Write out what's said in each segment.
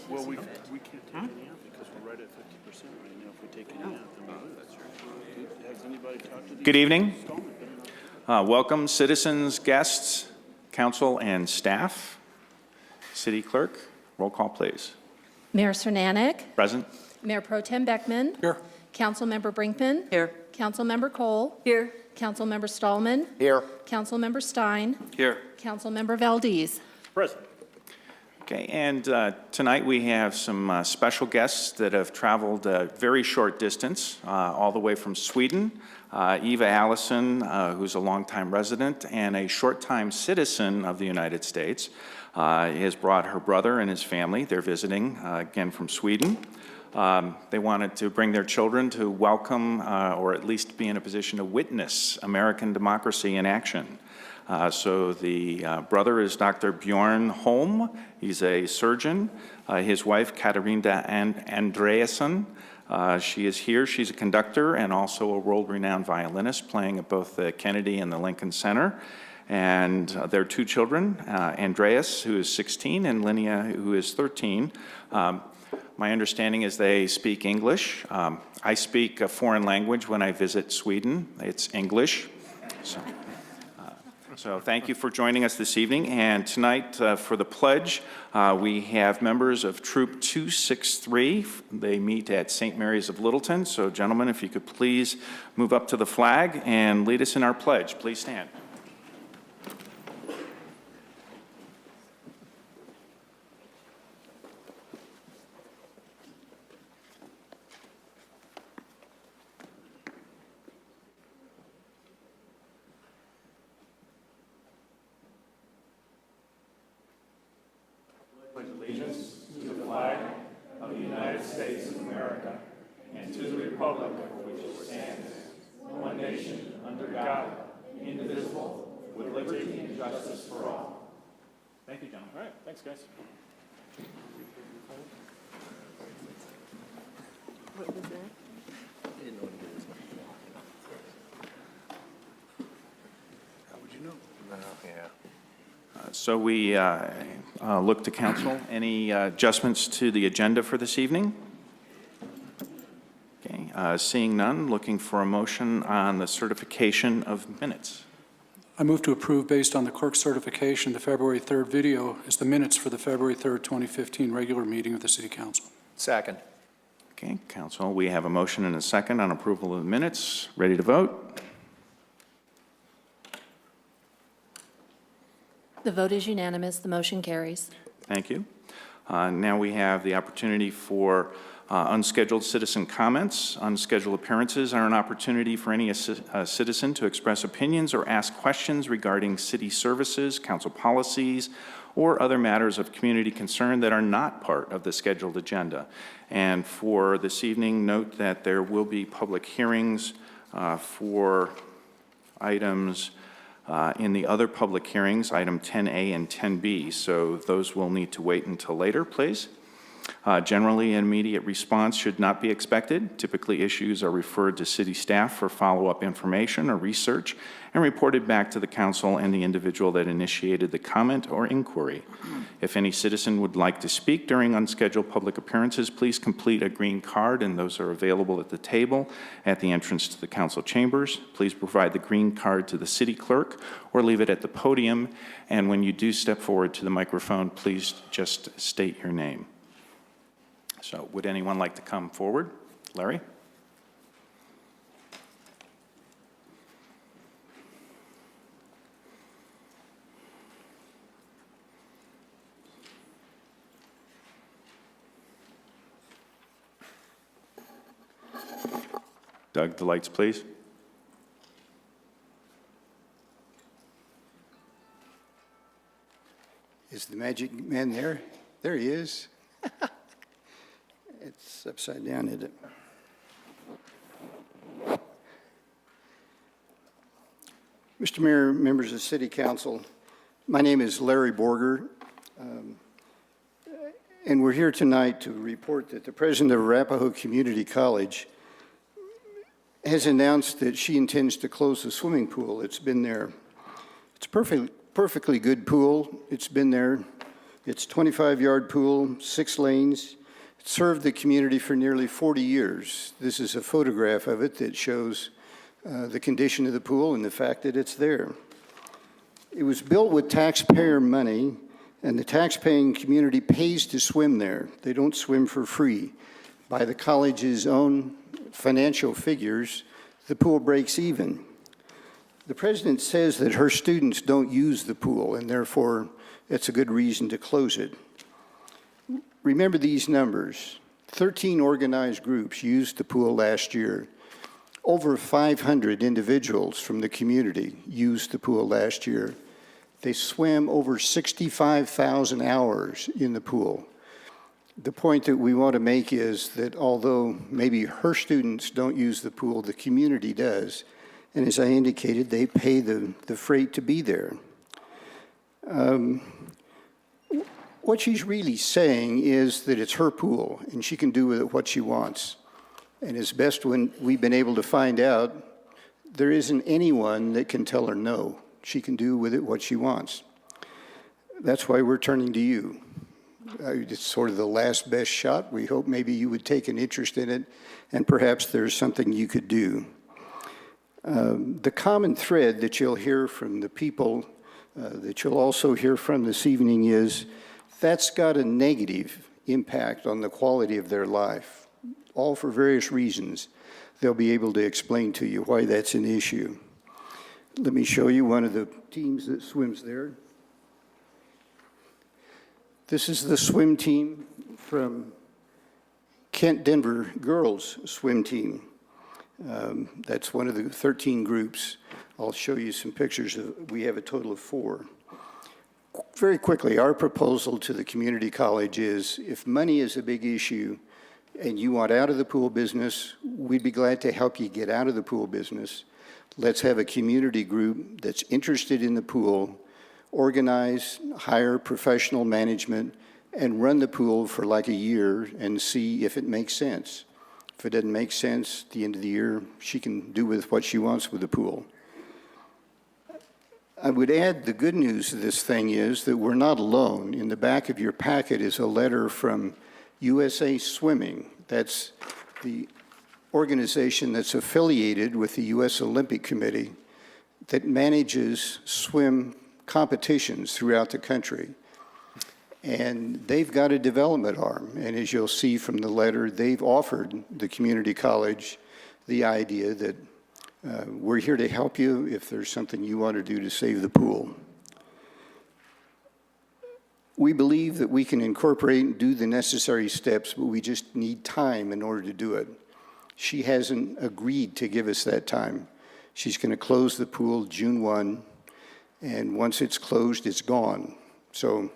Well, we can't take any out because we're right at 50% right now. If we take any out, then we lose. Has anybody talked to these? Good evening. Welcome, citizens, guests, council, and staff. City Clerk, roll call, please. Mayor Cernanek. Present. Mayor Pro Tem Beckman. Here. Councilmember Brinkman. Here. Councilmember Cole. Here. Councilmember Stallman. Here. Councilmember Stein. Here. Councilmember Valdez. Present. Okay, and tonight we have some special guests that have traveled a very short distance, all the way from Sweden. Eva Allison, who's a longtime resident and a short-time citizen of the United States, has brought her brother and his family. They're visiting, again, from Sweden. They wanted to bring their children to welcome, or at least be in a position to witness, American democracy in action. So the brother is Dr. Bjorn Holm. He's a surgeon. His wife, Katarina Andreasson, she is here. She's a conductor and also a world-renowned violinist, playing at both the Kennedy and the Lincoln Center. And their two children, Andreas, who is 16, and Linnea, who is 13. My understanding is they speak English. I speak a foreign language when I visit Sweden. It's English. So thank you for joining us this evening. And tonight, for the pledge, we have members of Troop 263. They meet at St. Mary's of Littleton. So gentlemen, if you could please move up to the flag and lead us in our pledge. Please stand. Allegiance to the flag of the United States of America and to the republic for which it stands, one nation, under God, indivisible, with liberty and justice for all. Thank you, gentlemen. All right, thanks, guys. What was that? How would you know? So we look to council. Any adjustments to the agenda for this evening? Okay, seeing none, looking for a motion on the certification of minutes. I move to approve based on the clerk's certification the February 3rd video as the minutes for the February 3rd, 2015 regular meeting of the City Council. Second. Okay, council, we have a motion and a second on approval of the minutes. Ready to vote? The vote is unanimous. The motion carries. Thank you. Now we have the opportunity for unscheduled citizen comments. Unscheduled appearances are an opportunity for any citizen to express opinions or ask questions regarding city services, council policies, or other matters of community concern that are not part of the scheduled agenda. And for this evening, note that there will be public hearings for items in the other public hearings, item 10A and 10B, so those will need to wait until later, please. Generally, an immediate response should not be expected. Typically, issues are referred to city staff for follow-up information or research and reported back to the council and the individual that initiated the comment or inquiry. If any citizen would like to speak during unscheduled public appearances, please complete a green card, and those are available at the table at the entrance to the council chambers. Please provide the green card to the city clerk or leave it at the podium, and when you do step forward to the microphone, please just state your name. So would anyone like to come forward? Larry? Doug, the lights, please. Is the magic man there? There he is. It's upside down, isn't it? Mr. Mayor, members of the City Council, my name is Larry Borger, and we're here tonight to report that the president of Arapahoe Community College has announced that she intends to close the swimming pool. It's been there. It's a perfectly good pool. It's been there It's a 25-yard pool, 6 lanes. It served the community for nearly 40 years. This is a photograph of it that shows the condition of the pool and the fact that it's there. It was built with taxpayer money, and the taxpaying community pays to swim there. They don't swim for free. By the college's own financial figures, the pool breaks even. The president says that her students don't use the pool, and therefore it's a good reason to close it. Remember these numbers. 13 organized groups used the pool last year. Over 500 individuals from the community used the pool last year. They swam over 65,000 hours in the pool. The point that we want to make is that although maybe her students don't use the pool, the community does. And as I indicated, they pay the freight to be there. What she's really saying is that it's her pool and she can do with it what she wants. And as best when we've been able to find out, there isn't anyone that can tell her no. She can do with it what she wants. That's why we're turning to you. It's sort of the last best shot. We hope maybe you would take an interest in it, and perhaps there's something you could do. The common thread that you'll hear from the people that you'll also hear from this evening is that's got a negative impact on the quality of their life, all for various reasons. They'll be able to explain to you why that's an issue. Let me show you one of the teams that swims there. This is the swim team from Kent Denver girls swim team. That's one of the 13 groups. I'll show you some pictures. We have a total of 4. Very quickly, our proposal to the community college is if money is a big issue and you want out of the pool business, we'd be glad to help you get out of the pool business. Let's have a community group that's interested in the pool, organize, hire professional management, and run the pool for like a year and see if it makes sense. If it doesn't make sense, at the end of the year, she can do with what she wants with the pool. I would add the good news of this thing is that we're not alone. In the back of your packet is a letter from USA Swimming. That's the organization that's affiliated with the U.S. Olympic Committee that manages swim competitions throughout the country. And they've got a development arm. And as you'll see from the letter, they've offered the community college the idea that we're here to help you if there's something you want to do to save the pool. We believe that we can incorporate and do the necessary steps, but we just need time in order to do it. She hasn't agreed to give us that time. She's going to close the pool June 1, and once it's closed, it's gone. So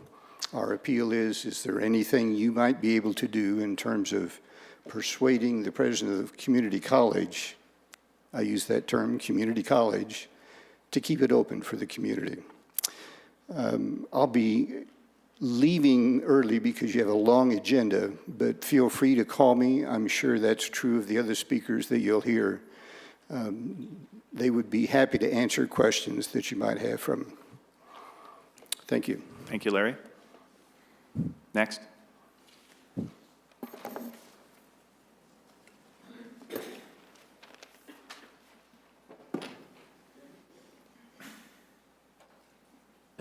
our appeal is there anything you might be able to do in terms of persuading the president of the community college, I use that term, community college, to keep it open for the community? I'll be leaving early because you have a long agenda, but feel free to call me. I'm sure that's true of the other speakers that you'll hear. They would be happy to answer questions that you might have from them. Thank you. Thank you, Larry. Next.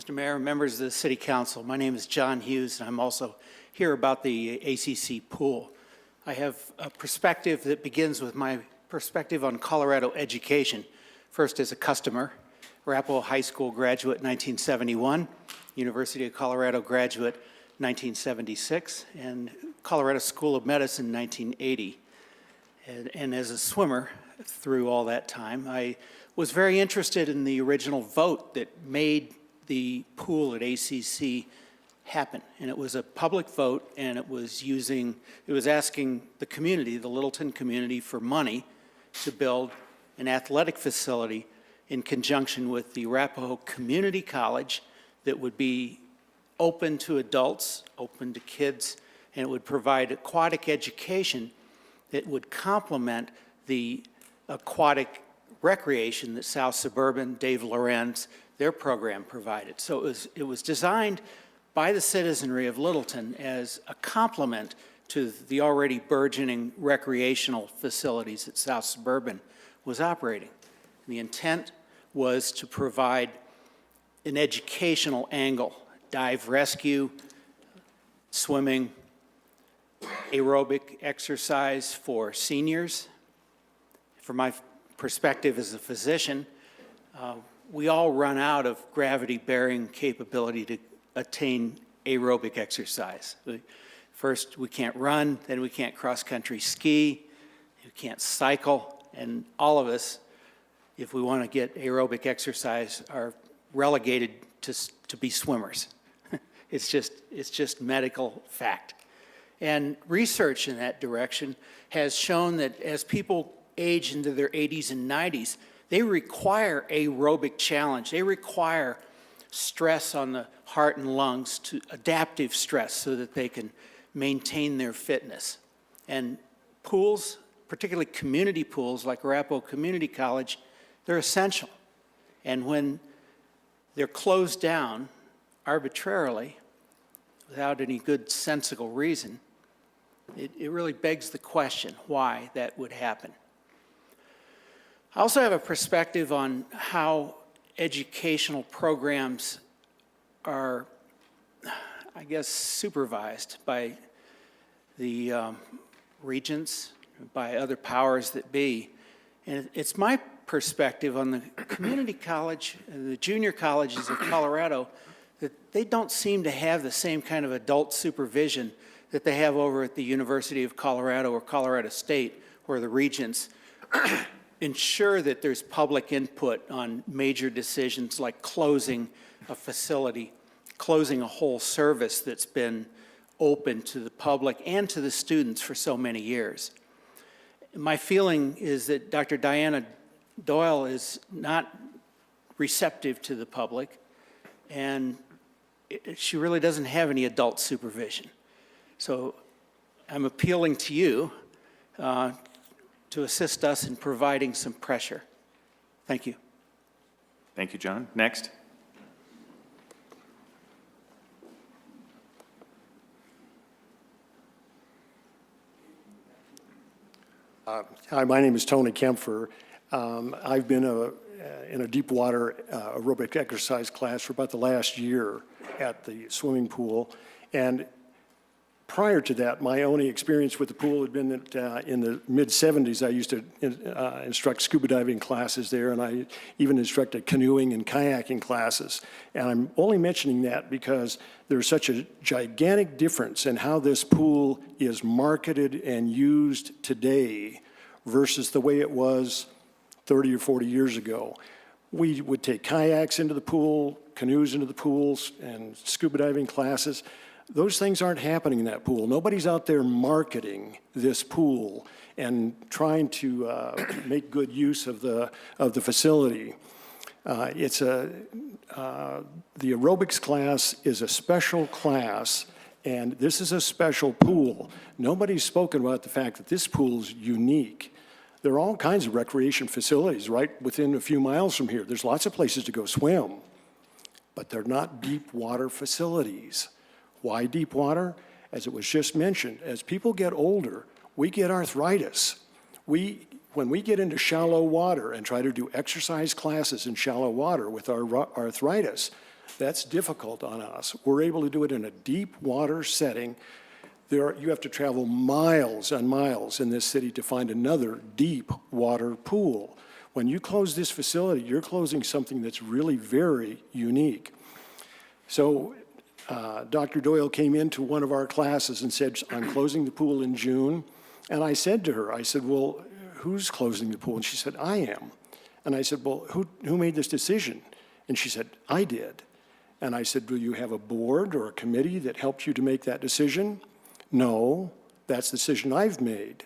Mr. Mayor, members of the City Council, my name is John Hughes, and I'm also here about the ACC pool. I have a perspective that begins with my perspective on Colorado education. First as a customer, Arapahoe High School graduate 1971, University of Colorado graduate 1976, and Colorado School of Medicine 1980. And as a swimmer through all that time, I was very interested in the original vote that made the pool at ACC happen. And it was a public vote, and it was asking the community, the Littleton community, for money to build an athletic facility in conjunction with the Arapahoe Community College that would be open to adults, open to kids, and it would provide aquatic education that would complement the aquatic recreation that South Suburban, Dave Lorenz, their program provided. So it was designed by the citizenry of Littleton as a complement to the already burgeoning recreational facilities that South Suburban was operating. The intent was to provide an educational angle, dive rescue, swimming, aerobic exercise for seniors. From my perspective as a physician, we all run out of gravity-bearing capability to attain aerobic exercise. First, we can't run, then we can't cross-country ski, we can't cycle, and all of us, if we want to get aerobic exercise, are relegated to be swimmers. It's just medical fact. And research in that direction has shown that as people age into their 80s and 90s, they require aerobic challenge. They require stress on the heart and lungs, to adaptive stress, so that they can maintain their fitness. And pools, particularly community pools like Arapahoe Community College, they're essential. And when they're closed down arbitrarily, without any good sensible reason, it really begs the question why that would happen. I also have a perspective on how educational programs are, I guess, supervised by the regents, by other powers that be. And it's my perspective on the community college, the junior colleges of Colorado, that they don't seem to have the same kind of adult supervision that they have over at the University of Colorado or Colorado State, where the regents ensure that there's public input on major decisions like closing a facility, closing a whole service that's been open to the public and to the students for so many years. My feeling is that Dr. Diana Doyle is not receptive to the public, and she really doesn't have any adult supervision. So I'm appealing to you to assist us in providing some pressure. Thank you. Thank you, John. Next. Hi, my name is Tony Kempfer. I've been in a deep water aerobic exercise class for about the last year at the swimming pool. And prior to that, my only experience with the pool had been that in the mid-'70s, I used to instruct scuba diving classes there, and I even instructed canoeing and kayaking classes. And I'm only mentioning that because there's such a gigantic difference in how this pool is marketed and used today versus the way it was 30 or 40 years ago. We would take kayaks into the pool, canoes into the pools, and scuba diving classes. Those things aren't happening in that pool. Nobody's out there marketing this pool and trying to make good use of the facility. The aerobics class is a special class, and this is a special pool. Nobody's spoken about the fact that this pool is unique. There are all kinds of recreation facilities right within a few miles from here. There's lots of places to go swim, but they're not deep water facilities. Why deep water? As it was just mentioned, as people get older, we get arthritis. When we get into shallow water and try to do exercise classes in shallow water with our arthritis, that's difficult on us. We're able to do it in a deep water setting. You have to travel miles and miles in this city to find another deep water pool. When you close this facility, you're closing something that's really very unique. So Dr. Doyle came into one of our classes and said, I'm closing the pool in June. And I said to her, I said, well, who's closing the pool? And she said, I am. And I said, well, who made this decision? And she said, I did. And I said, do you have a board or a committee that helped you to make that decision? No, that's the decision I've made.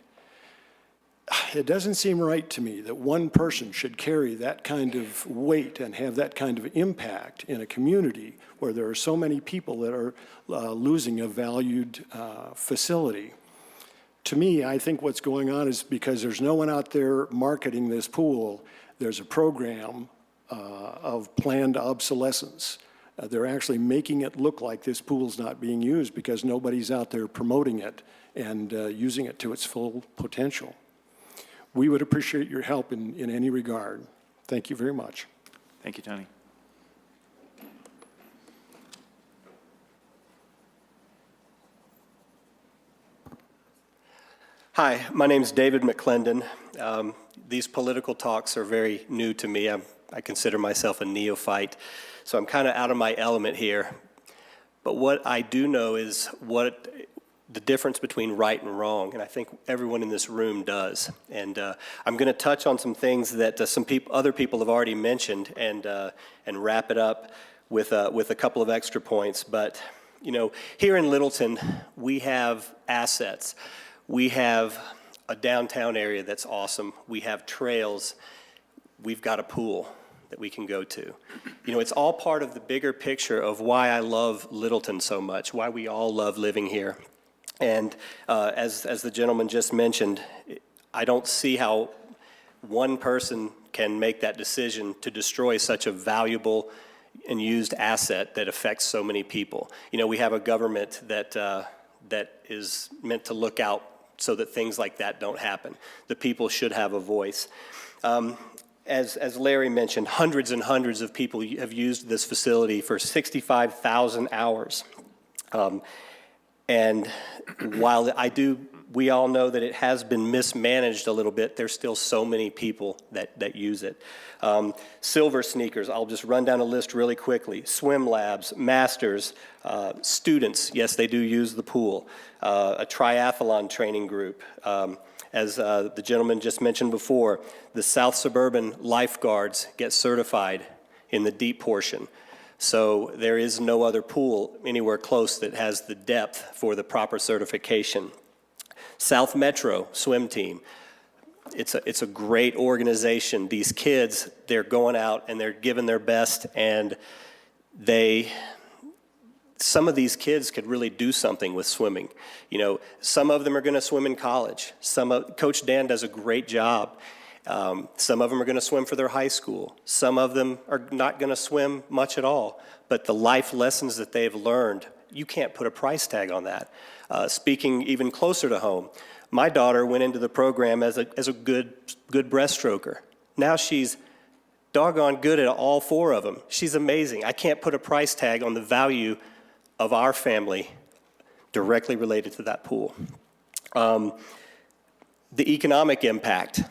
It doesn't seem right to me that one person should carry that kind of weight and have that kind of impact in a community where there are so many people that are losing a valued facility. To me, I think what's going on is because there's no one out there marketing this pool, there's a program of planned obsolescence. They're actually making it look like this pool's not being used because nobody's out there promoting it and using it to its full potential. We would appreciate your help in any regard. Thank you very much. Thank you, Tony. Hi, my name is David McClendon. These political talks are very new to me. I consider myself a neophyte, so I'm kind of out of my element here. But what I do know is what the difference between right and wrong, and I think everyone in this room does. And I'm going to touch on some things that other people have already mentioned, and wrap it up with a couple of extra points. But you know, here in Littleton, we have assets. We have a downtown area that's awesome. We have trails. We've got a pool that we can go to. You know, it's all part of the bigger picture of why I love Littleton so much, why we all love living here. And as the gentleman just mentioned, I don't see how one person can make that decision to destroy such a valuable and used asset that affects so many people. You know, we have a government that is meant to look out so that things like that don't happen. The people should have a voice. As Larry mentioned, hundreds and hundreds of people have used this facility for 65,000 hours. And while we all know that it has been mismanaged a little bit, there's still so many people that use it. Silver sneakers, I'll just run down a list really quickly. Swim labs, masters, students, yes, they do use the pool. A triathlon training group. As the gentleman just mentioned before, the South Suburban lifeguards get certified in the deep portion. So there is no other pool anywhere close that has the depth for the proper certification. South Metro swim team. It's a great organization. These kids, they're going out and they're giving their best, and some of these kids could really do something with swimming. You know, some of them are going to swim in college. Coach Dan does a great job. Some of them are going to swim for their high school. Some of them are not going to swim much at all. But the life lessons that they've learned, you can't put a price tag on that. Speaking even closer to home, my daughter went into the program as a good breaststroker. Now she's doggone good at all four of them. She's amazing. I can't put a price tag on the value of our family directly related to that pool. The economic impact.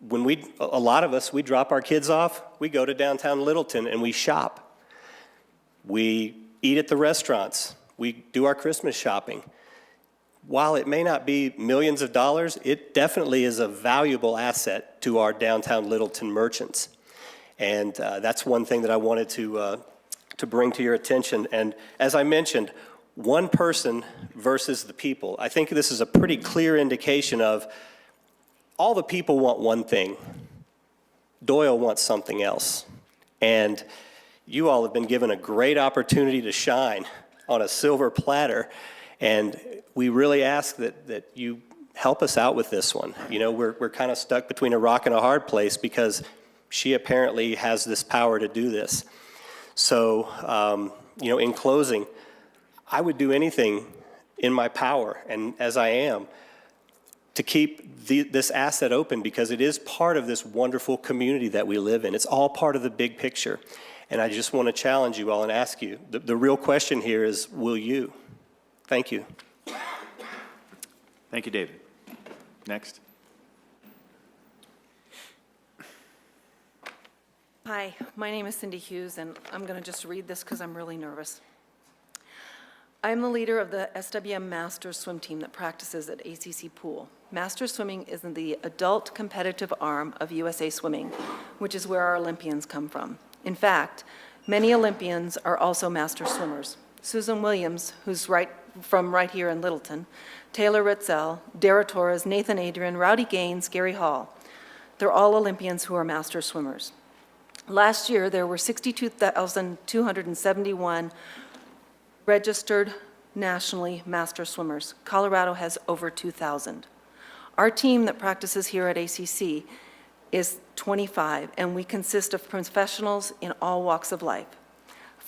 When a lot of us, we drop our kids off, we go to downtown Littleton and we shop. We eat at the restaurants. We do our Christmas shopping. While it may not be millions of dollars, it definitely is a valuable asset to our downtown Littleton merchants. And that's one thing that I wanted to bring to your attention. And as I mentioned, one person versus the people. I think this is a pretty clear indication of all the people want one thing. Doyle wants something else. And you all have been given a great opportunity to shine on a silver platter. And we really ask that you help us out with this one. You know, we're kind of stuck between a rock and a hard place because she apparently has this power to do this. So, you know, in closing, I would do anything in my power, and as I am, to keep this asset open because it is part of this wonderful community that we live in. It's all part of the big picture. And I just want to challenge you all and ask you, the real question here is, will you? Thank you. Thank you, David. Next. Hi, my name is Cindy Hughes, and I'm going to just read this because I'm really nervous. I am the leader of the SWM Masters swim team that practices at ACC Pool. Masters swimming is the adult competitive arm of USA Swimming, which is where our Olympians come from. In fact, many Olympians are also master swimmers. Susan Williams, who's from right here in Littleton, Taylor Ritzel, Dara Torres, Nathan Adrian, Rowdy Gaines, Gary Hall. They're all Olympians who are master swimmers. Last year, there were 62,271 registered nationally master swimmers. Colorado has over 2,000. Our team that practices here at ACC is 25, and we consist of professionals in all walks of life.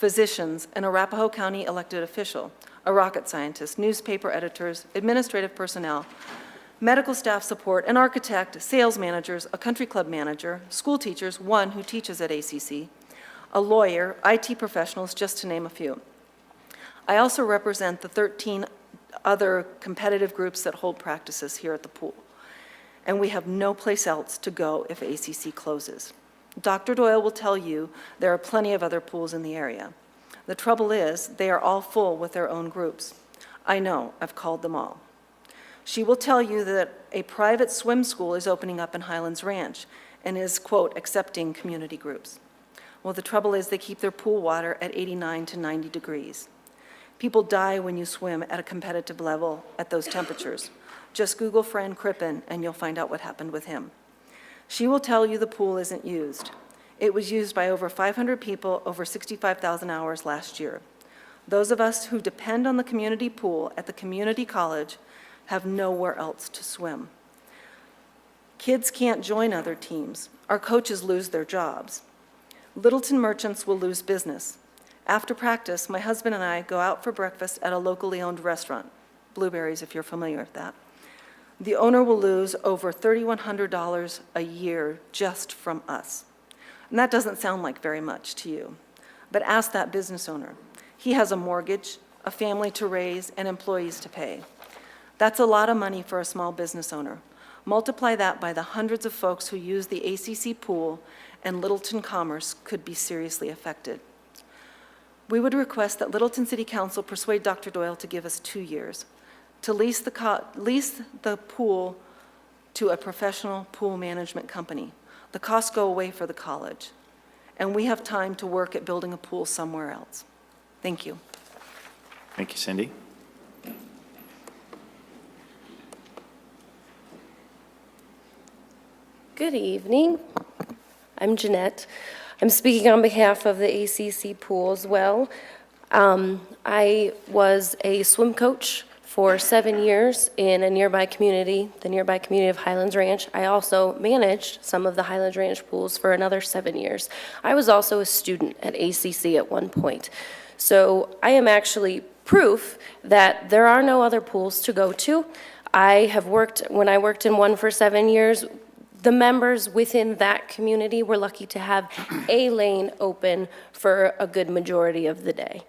physicians, an Arapahoe County elected official, a rocket scientist, newspaper editors, administrative personnel, medical staff support, an architect, sales managers, a country club manager, school teachers, one who teaches at ACC, a lawyer, IT professionals, just to name a few. I also represent the 13 other competitive groups that hold practices here at the pool, and we have no place else to go if ACC closes. Dr. Doyle will tell you there are plenty of other pools in the area. The trouble is, they are all full with their own groups. I know, I've called them all. She will tell you that a private swim school is opening up in Highlands Ranch and is, quote, accepting community groups. Well, the trouble is they keep their pool water at 89 to 90 degrees. People die when you swim at a competitive level at those temperatures. Just Google Fran Crippen and you'll find out what happened with him. She will tell you the pool isn't used. It was used by over 500 people over 65,000 hours last year. Those of us who depend on the community pool at the community college have nowhere else to swim. Kids can't join other teams. Our coaches lose their jobs. Littleton merchants will lose business. After practice, my husband and I go out for breakfast at a locally owned restaurant, Blueberries if you're familiar with that. The owner will lose over $3,100 a year just from us. And that doesn't sound like very much to you, but ask that business owner. He has a mortgage, a family to raise, and employees to pay. That's a lot of money for a small business owner. Multiply that by the hundreds of folks who use the ACC pool, and Littleton commerce could be seriously affected. We would request that Littleton City Council persuade Dr. Doyle to give us 2 years to lease the pool to a professional pool management company. The costs go away for the college, and we have time to work at building a pool somewhere else. Thank you. Thank you, Cindy. Good evening. I'm Jeanette. I'm speaking on behalf of the ACC pool as well. I was a swim coach for 7 years in a nearby community, the nearby community of Highlands Ranch. I also managed some of the Highlands Ranch pools for another 7 years. I was also a student at ACC at one point. So I am actually proof that there are no other pools to go to. When I worked in one for 7 years, the members within that community were lucky to have a lane open for a good majority of the day.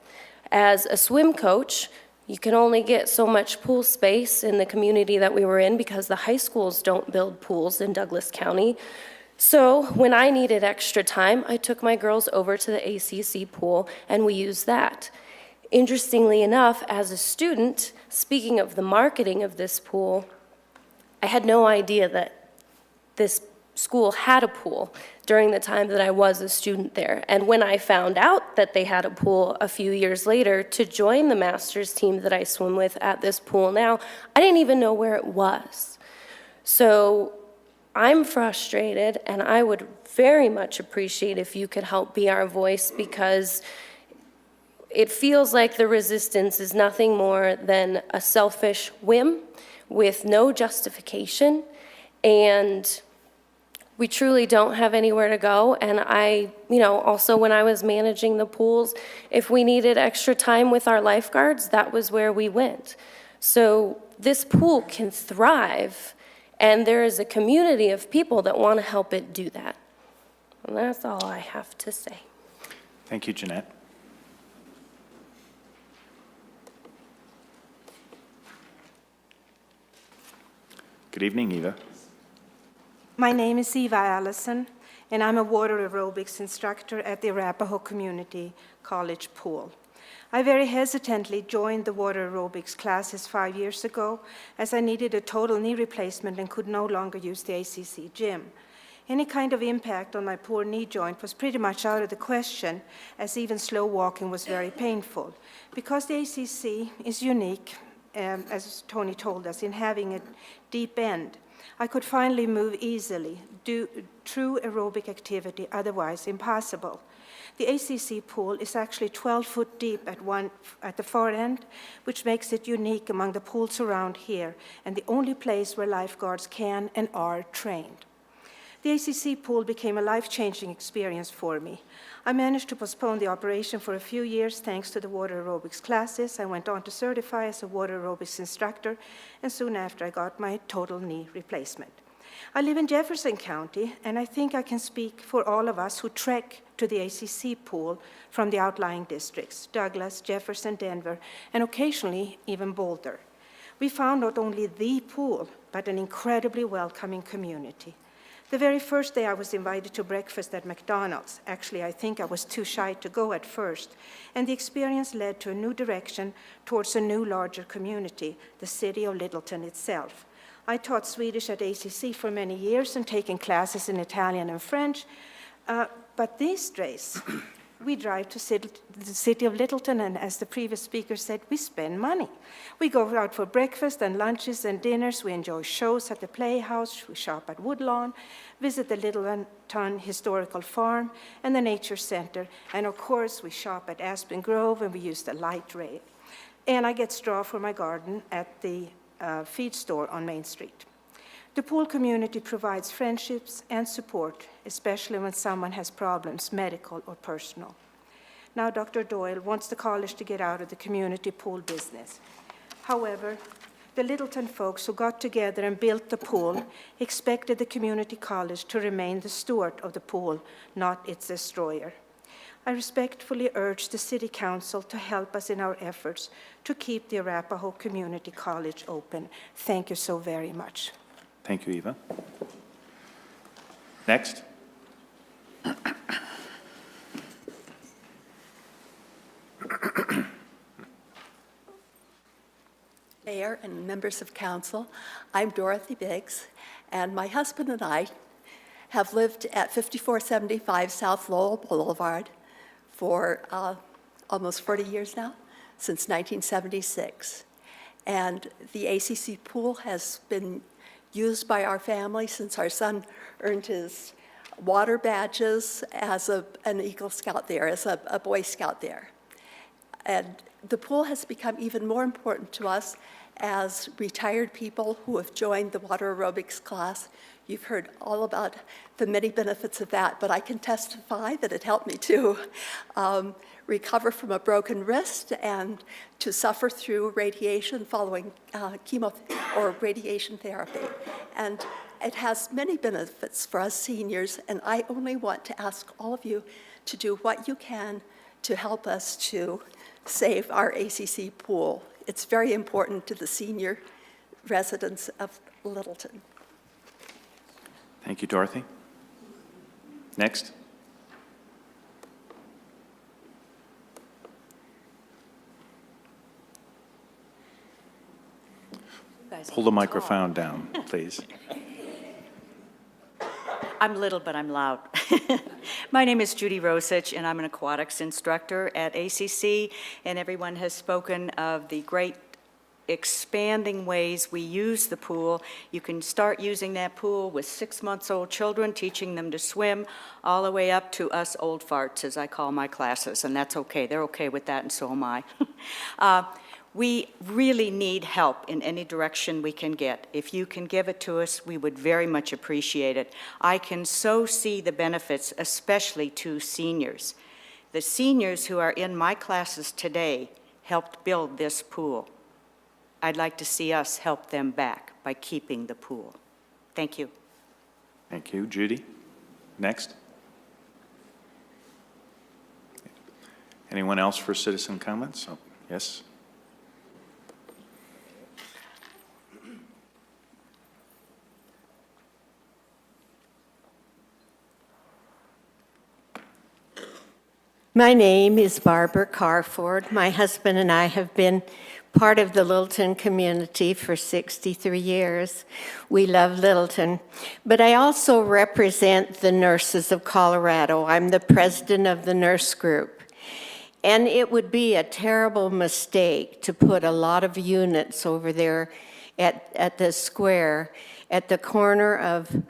As a swim coach, you can only get so much pool space in the community that we were in because the high schools don't build pools in Douglas County. So when I needed extra time, I took my girls over to the ACC pool and we used that. Interestingly enough, as a student, speaking of the marketing of this pool, I had no idea that this school had a pool during the time that I was a student there. And when I found out that they had a pool a few years later to join the master's team that I swim with at this pool now, I didn't even know where it was. So I'm frustrated, and I would very much appreciate if you could help be our voice, because it feels like the resistance is nothing more than a selfish whim with no justification. And we truly don't have anywhere to go. And also when I was managing the pools, if we needed extra time with our lifeguards, that was where we went. So this pool can thrive, and there is a community of people that want to help it do that. And that's all I have to say. Thank you, Jeanette. Good evening, Eva. My name is Eva Allison, and I'm a water aerobics instructor at the Arapahoe Community College Pool. I very hesitantly joined the water aerobics classes 5 years ago, as I needed a total knee replacement and could no longer use the ACC gym. Any kind of impact on my poor knee joint was pretty much out of the question, as even slow walking was very painful. Because the ACC is unique, as Tony told us, in having a deep end, I could finally move easily, do true aerobic activity, otherwise impossible. The ACC pool is actually 12 foot deep at the far end, which makes it unique among the pools around here, and the only place where lifeguards can and are trained. The ACC pool became a life-changing experience for me. I managed to postpone the operation for a few years thanks to the water aerobics classes. I went on to certify as a water aerobics instructor, and soon after I got my total knee replacement. I live in Jefferson County, and I think I can speak for all of us who trek to the ACC pool from the outlying districts, Douglas, Jefferson, Denver, and occasionally even Boulder. We found not only the pool, but an incredibly welcoming community. The very first day I was invited to breakfast at McDonald's. Actually, I think I was too shy to go at first, and the experience led to a new direction towards a new, larger community, the city of Littleton itself. I taught Swedish at ACC for many years and taken classes in Italian and French, but these days, we drive to the city of Littleton, and as the previous speaker said, we spend money. We go out for breakfast and lunches and dinners. We enjoy shows at the Playhouse. We shop at Woodlawn, visit the Littleton Historical Farm and the Nature Center. And of course, we shop at Aspen Grove, and we use the light rail. And I get straw for my garden at the feed store on Main Street. The pool community provides friendships and support, especially when someone has problems, medical or personal. Now, Dr. Doyle wants the college to get out of the community pool business. However, the Littleton folks who got together and built the pool expected the community college to remain the steward of the pool, not its destroyer. I respectfully urge the City Council to help us in our efforts to keep the Arapahoe Community College open. Thank you so very much. Thank you, Eva. Next. Mayor and members of council, I'm Dorothy Biggs, and my husband and I have lived at 5475 South Lowell Boulevard for almost 40 years now, since 1976. And the ACC pool has been used by our family since our son earned his water badges as an Eagle Scout there, as a Boy Scout there. And the pool has become even more important to us as retired people who have joined the water aerobics class. You've heard all about the many benefits of that, but I can testify that it helped me to recover from a broken wrist and to suffer through radiation following chemo or radiation therapy. And it has many benefits for us seniors, and I only want to ask all of you to do what you can to help us to save our ACC pool. It's very important to the senior residents of Littleton. Thank you, Dorothy. Next. Pull the microphone down, please. I'm little, but I'm loud. My name is Judy Rosich, and I'm an aquatics instructor at ACC, and everyone has spoken of the great expanding ways we use the pool. You can start using that pool with 6-month-old children, teaching them to swim, all the way up to us old farts, as I call my classes, and that's okay. They're okay with that, and so am I. We really need help in any direction we can get. If you can give it to us, we would very much appreciate it. I can so see the benefits, especially to seniors. The seniors who are in my classes today helped build this pool. I'd like to see us help them back by keeping the pool. Thank you. Thank you. Judy. Next. Anyone else for citizen comments? Oh, yes. My name is Barbara Carford. My husband and I have been part of the Littleton community for 63 years. We love Littleton. But I also represent the nurses of Colorado. I'm the president of the nurse group. And it would be a terrible mistake to put a lot of units over there at the square at the corner of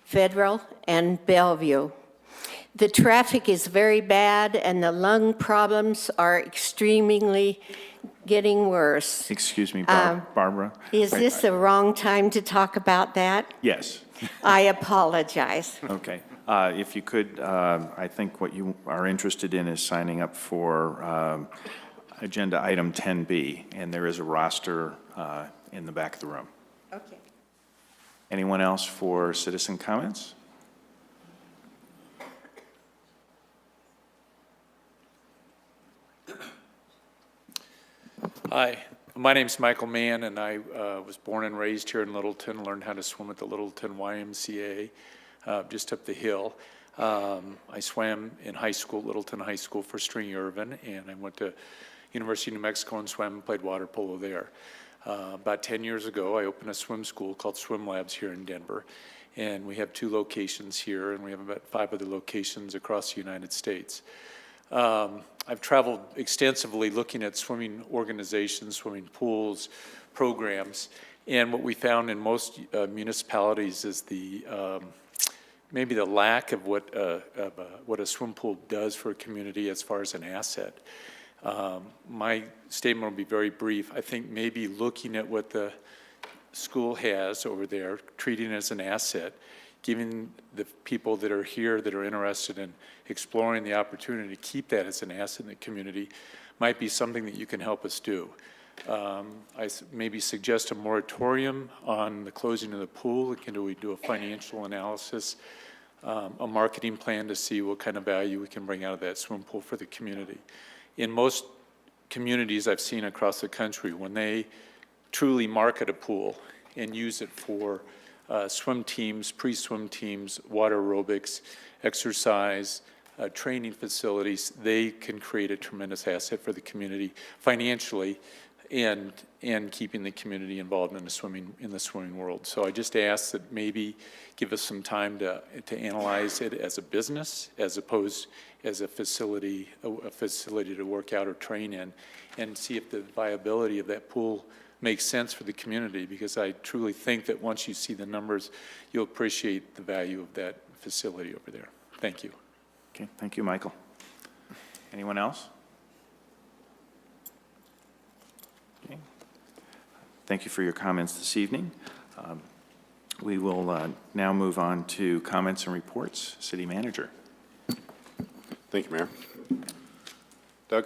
Federal and Bellevue. The traffic is very bad, and the lung problems are extremely getting worse. Excuse me, Barbara. Is this the wrong time to talk about that? Yes. I apologize. Okay. If you could, I think what you are interested in is signing up for Agenda Item 10B, and there is a roster in the back of the room. Okay. Anyone else for citizen comments? Hi, my name's Michael Mann, and I was born and raised here in Littleton, learned how to swim at the Littleton YMCA, just up the hill. I swam in high school, Littleton High School for String Irvin, and I went to University of New Mexico and swam and played water polo there. About 10 years ago, I opened a swim school called Swim Labs here in Denver, and we have 2 locations here, and we have about 5 other locations across the United States. I've traveled extensively looking at swimming organizations, swimming pools, programs, and what we found in most municipalities is the maybe the lack of what a swim pool does for a community as far as an asset. My statement will be very brief. I think maybe looking at what the school has over there, treating it as an asset, giving the people that are here that are interested in exploring the opportunity to keep that as an asset in the community might be something that you can help us do. I maybe suggest a moratorium on the closing of the pool. Can we do a financial analysis, a marketing plan to see what kind of value we can bring out of that swim pool for the community. In most communities I've seen across the country, when they truly market a pool and use it for swim teams, pre-swim teams, water aerobics, exercise, training facilities, they can create a tremendous asset for the community financially and keeping the community involved in the swimming world. So I just ask that maybe give us some time to analyze it as a business as opposed as a facility to work out or train in, and see if the viability of that pool makes sense for the community, because I truly think that once you see the numbers, you'll appreciate the value of that facility over there. Thank you. Okay, thank you, Michael. Anyone else? Okay. Thank you for your comments this evening. We will now move on to comments and reports. City Manager. Thank you, Mayor. Doug?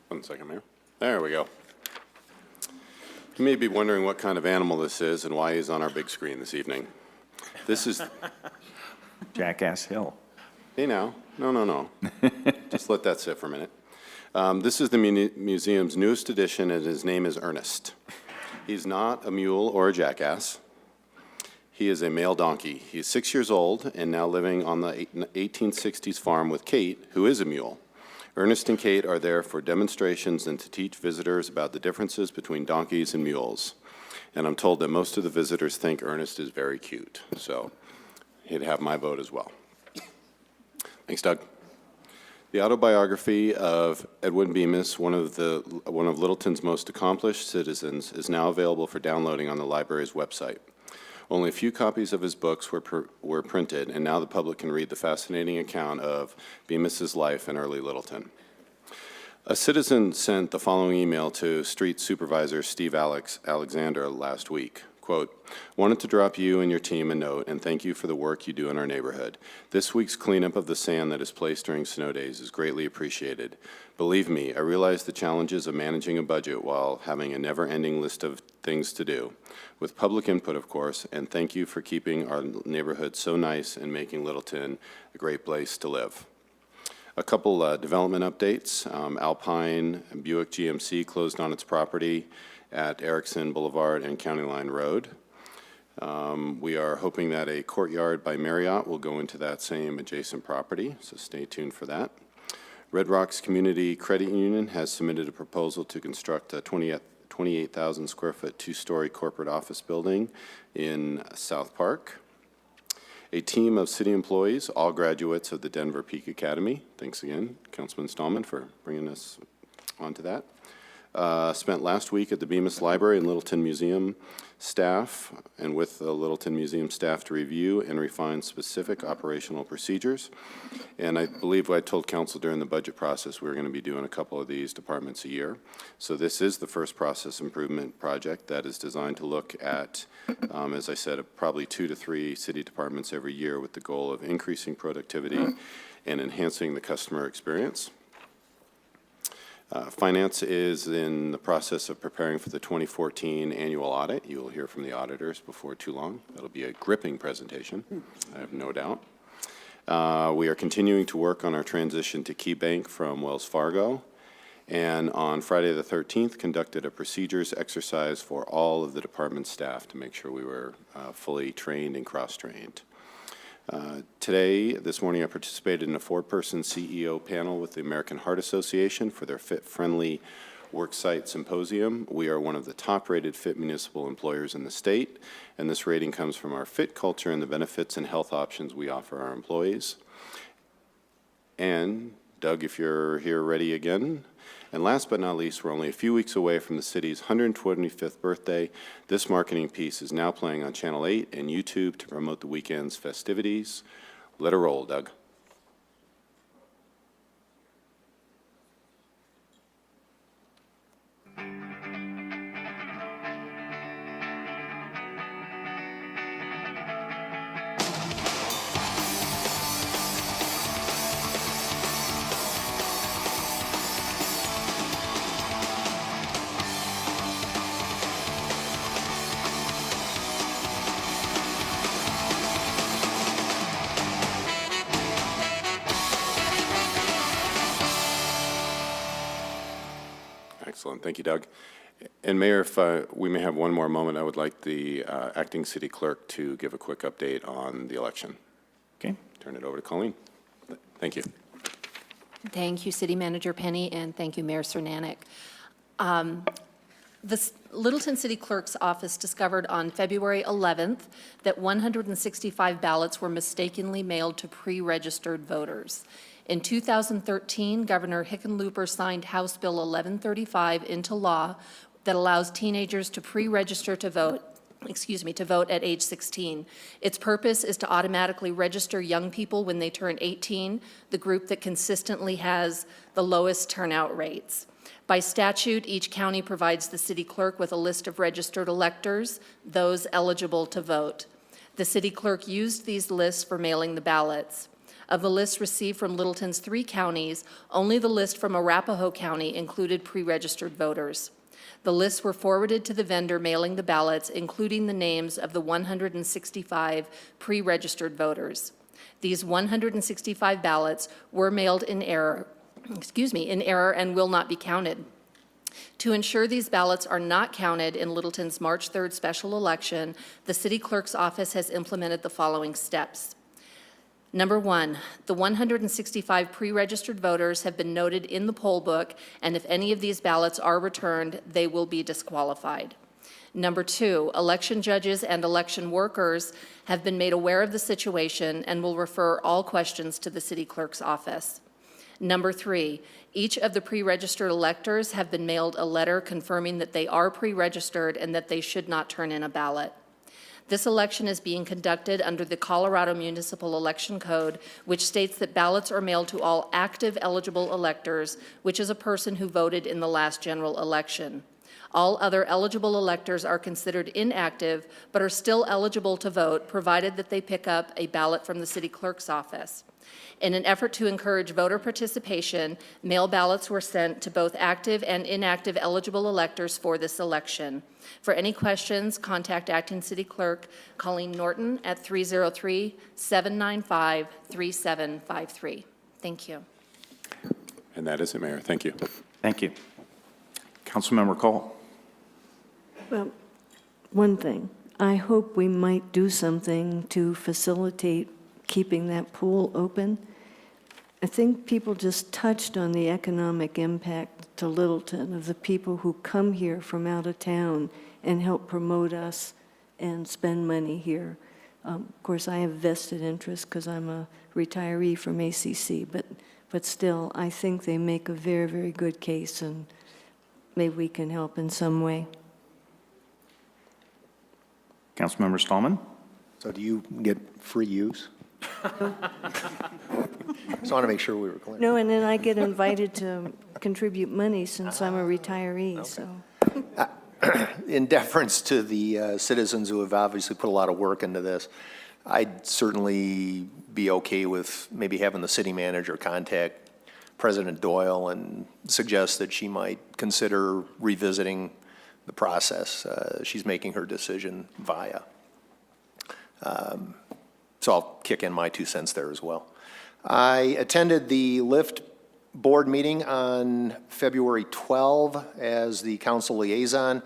1 second, Mayor. There we go. You may be wondering what kind of animal this is and why he's on our big screen this evening. This is... Jackass Hill. Hey now. No. Just let that sit for a minute. This is the museum's newest addition, and his name is Ernest. He's not a mule or a jackass. He is a male donkey. He's 6 years old and now living on the 1860s farm with Kate, who is a mule. Ernest and Kate are there for demonstrations and to teach visitors about the differences between donkeys and mules. And I'm told that most of the visitors think Ernest is very cute, so he'd have my vote as well. Thanks, Doug. The autobiography of Edwin Bemis, one of Littleton's most accomplished citizens, is now available for downloading on the library's website. Only a few copies of his books were printed, and now the public can read the fascinating account of Bemis's life in early Littleton. A citizen sent the following email to Street Supervisor Steve Alexander last week. Quote, wanted to drop you and your team a note and thank you for the work you do in our neighborhood. This week's cleanup of the sand that is placed during snow days is greatly appreciated. Believe me, I realize the challenges of managing a budget while having a never-ending list of things to do. With public input, of course, and thank you for keeping our neighborhood so nice and making Littleton a great place to live. A couple development updates. Alpine Buick GMC closed on its property at Erickson Boulevard and County Line Road. We are hoping that a Courtyard by Marriott will go into that same adjacent property, so stay tuned for that. Red Rocks Community Credit Union has submitted a proposal to construct a 28,000 square foot, 2-story corporate office building in South Park. A team of city employees, all graduates of the Denver Peak Academy. Thanks again, Councilman Stallman, for bringing us onto that. spent last week at the Bemis Library and Littleton Museum staff and with the Littleton Museum staff to review and refine specific operational procedures. And I believe I told council during the budget process we were going to be doing a couple of these departments a year. So this is the first process improvement project that is designed to look at, as I said, probably 2 to 3 city departments every year with the goal of increasing productivity and enhancing the customer experience. Finance is in the process of preparing for the 2014 annual audit. You will hear from the auditors before too long. That'll be a gripping presentation, I have no doubt. We are continuing to work on our transition to KeyBank from Wells Fargo, and on Friday the 13th conducted a procedures exercise for all of the department staff to make sure we were fully trained and cross-trained. This morning, I participated in a 4-person CEO panel with the American Heart Association for their Fit-Friendly Worksite Symposium. We are one of the top-rated fit municipal employers in the state, and this rating comes from our fit culture and the benefits and health options we offer our employees. And, Doug, if you're here ready again. And last but not least, we're only a few weeks away from the city's 125th birthday. This marketing piece is now playing on Channel 8 and YouTube to promote the weekend's festivities. Let her roll, Doug. Excellent. Thank you, Doug. And Mayor, if we may have one more moment, I would like the acting city clerk to give a quick update on the election. Okay. Turn it over to Colleen. Thank you. Thank you, City Manager Penny, and thank you, Mayor Cernanek. The Littleton City Clerk's office discovered on February 11th that 165 ballots were mistakenly mailed to pre-registered voters. In 2013, Governor Hickenlooper signed House Bill 1135 into law that allows teenagers to pre-register to vote at age 16. Its purpose is to automatically register young people when they turn 18, the group that consistently has the lowest turnout rates. By statute, each county provides the city clerk with a list of registered electors, those eligible to vote. The city clerk used these lists for mailing the ballots. Of the lists received from Littleton's 3 counties, only the list from Arapahoe County included pre-registered voters. The lists were forwarded to the vendor mailing the ballots, including the names of the 165 pre-registered voters. These 165 ballots were mailed in error and will not be counted. To ensure these ballots are not counted in Littleton's March 3rd special election, the city clerk's office has implemented the following steps. Number 1, the 165 pre-registered voters have been noted in the poll book, and if any of these ballots are returned, they will be disqualified. Number 2, election judges and election workers have been made aware of the situation and will refer all questions to the city clerk's office. Number 3, each of the pre-registered electors have been mailed a letter confirming that they are pre-registered and that they should not turn in a ballot. This election is being conducted under the Colorado Municipal Election Code, which states that ballots are mailed to all active eligible electors, which is a person who voted in the last general election. All other eligible electors are considered inactive, but are still eligible to vote, provided that they pick up a ballot from the city clerk's office. In an effort to encourage voter participation, mail ballots were sent to both active and inactive eligible electors for this election. For any questions, contact Acting City Clerk Colleen Norton at 303-795-3753. Thank you. And that is it, Mayor. Thank you. Thank you. Councilmember Cole. Well, one thing, I hope we might do something to facilitate keeping that pool open. I think people just touched on the economic impact to Littleton of the people who come here from out of town and help promote us and spend money here. Of course, I have vested interest because I'm a retiree from ACC, but still, I think they make a very, very good case, and maybe we can help in some way. Councilmember Stallman? So do you get free use? Just want to make sure we were clear. No, and then I get invited to contribute money since I'm a retiree, so. In deference to the citizens who have obviously put a lot of work into this, I'd certainly be okay with maybe having the city manager contact President Doyle and suggest that she might consider revisiting the process. She's making her decision via. So I'll kick in my 2 cents there as well. I attended the LIFT board meeting on February 12 as the council liaison.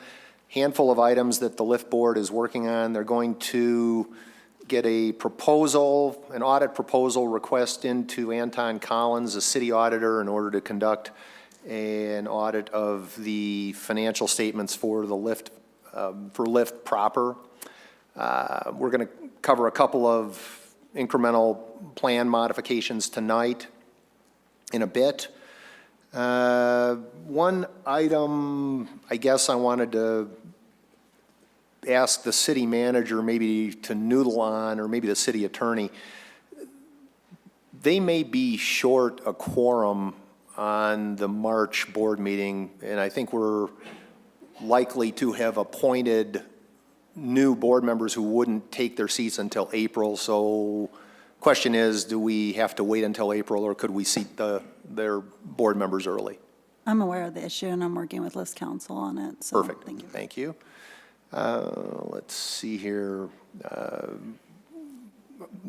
Handful of items that the LIFT board is working on. They're going to get a proposal, an audit proposal request into Anton Collins, the city auditor, in order to conduct an audit of the financial statements for the LIFT, for LIFT proper. We're going to cover a couple of incremental plan modifications tonight in a bit. One item I guess I wanted to ask the city manager maybe to noodle on, or maybe the city attorney. They may be short a quorum on the March board meeting, and I think we're likely to have appointed new board members who wouldn't take their seats until April. So question is, do we have to wait until April, or could we seat their board members early? I'm aware of the issue, and I'm working with List Council on it. So Perfect. Thank you. Thank you. Let's see here.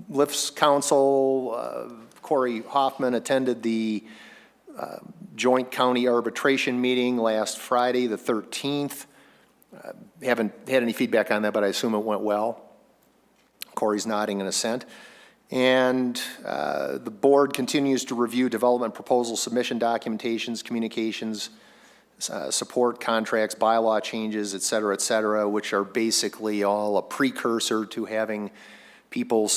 LIFT's counsel, Corey Hoffman, attended the joint county arbitration meeting last Friday, the 13th. Haven't had any feedback on that, but I assume it went well. Corey's nodding in assent. And the board continues to review development proposal submission documentations, communications, support contracts, bylaw changes, et cetera, which are basically all a precursor to having people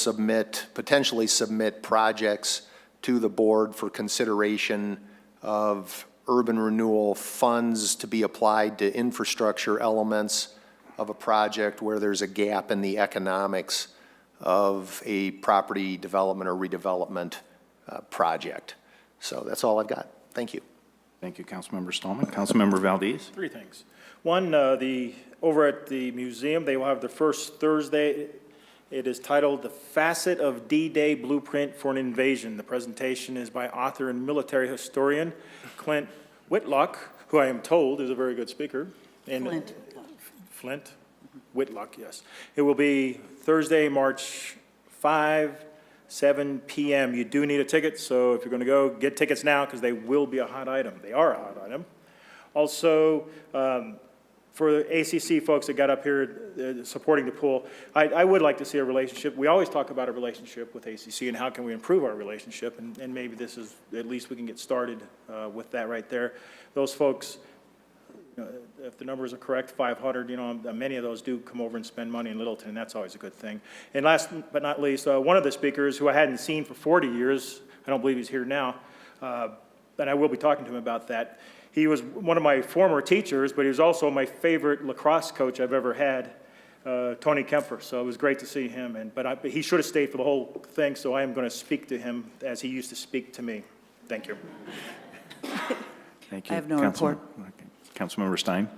potentially submit projects to the board for consideration of urban renewal funds to be applied to infrastructure elements of a project where there's a gap in the economics of a property development or redevelopment project. So that's all I've got. Thank you. Thank you, Councilmember Stallman. Councilmember Valdez? 3 things. One, over at the museum, they will have the first Thursday. It is titled The Facet of D-Day Blueprint for an Invasion. The presentation is by author and military historian Clint Whitlock, who I am told is a very good speaker. And Flint Whitlock, yes. It will be Thursday, March 5, 7 p.m. You do need a ticket, so if you're going to go, get tickets now because they will be a hot item. They are a hot item. Also, for the ACC folks that got up here supporting the pool, I would like to see a relationship. We always talk about a relationship with ACC and how can we improve our relationship, and maybe this is, at least we can get started with that right there. Those folks, if the numbers are correct, 500, many of those do come over and spend money in Littleton, and that's always a good thing. And last but not least, one of the speakers who I hadn't seen for 40 years, I don't believe he's here now, but I will be talking to him about that. He was one of my former teachers, but he was also my favorite lacrosse coach I've ever had, Tony Kemfer. So it was great to see him. But he should have stayed for the whole thing, so I am going to speak to him as he used to speak to me. Thank you. Thank you. I have no report. Councilmember Stein?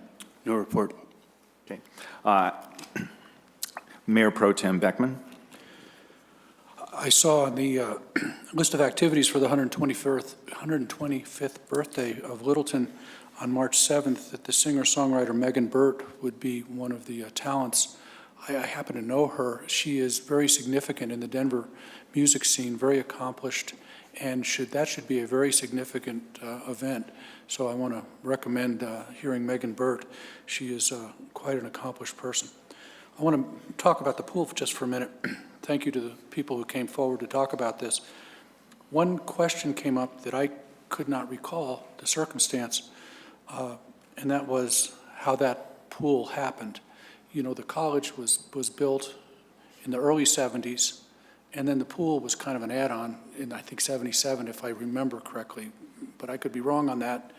No report. Okay. Mayor Pro Tem Beckman? I saw on the list of activities for the 125th birthday of Littleton on March 7th that the singer-songwriter Megan Burt would be one of the talents. I happen to know her. She is very significant in the Denver music scene, very accomplished, and that should be a very significant event. So I want to recommend hearing Megan Burt. She is quite an accomplished person. I want to talk about the pool just for a minute. Thank you to the people who came forward to talk about this. One question came up that I could not recall the circumstance, and that was how that pool happened. You know, the college was built in the early 70s, and then the pool was kind of an add-on in, I think, 77, if I remember correctly, but I could be wrong on that.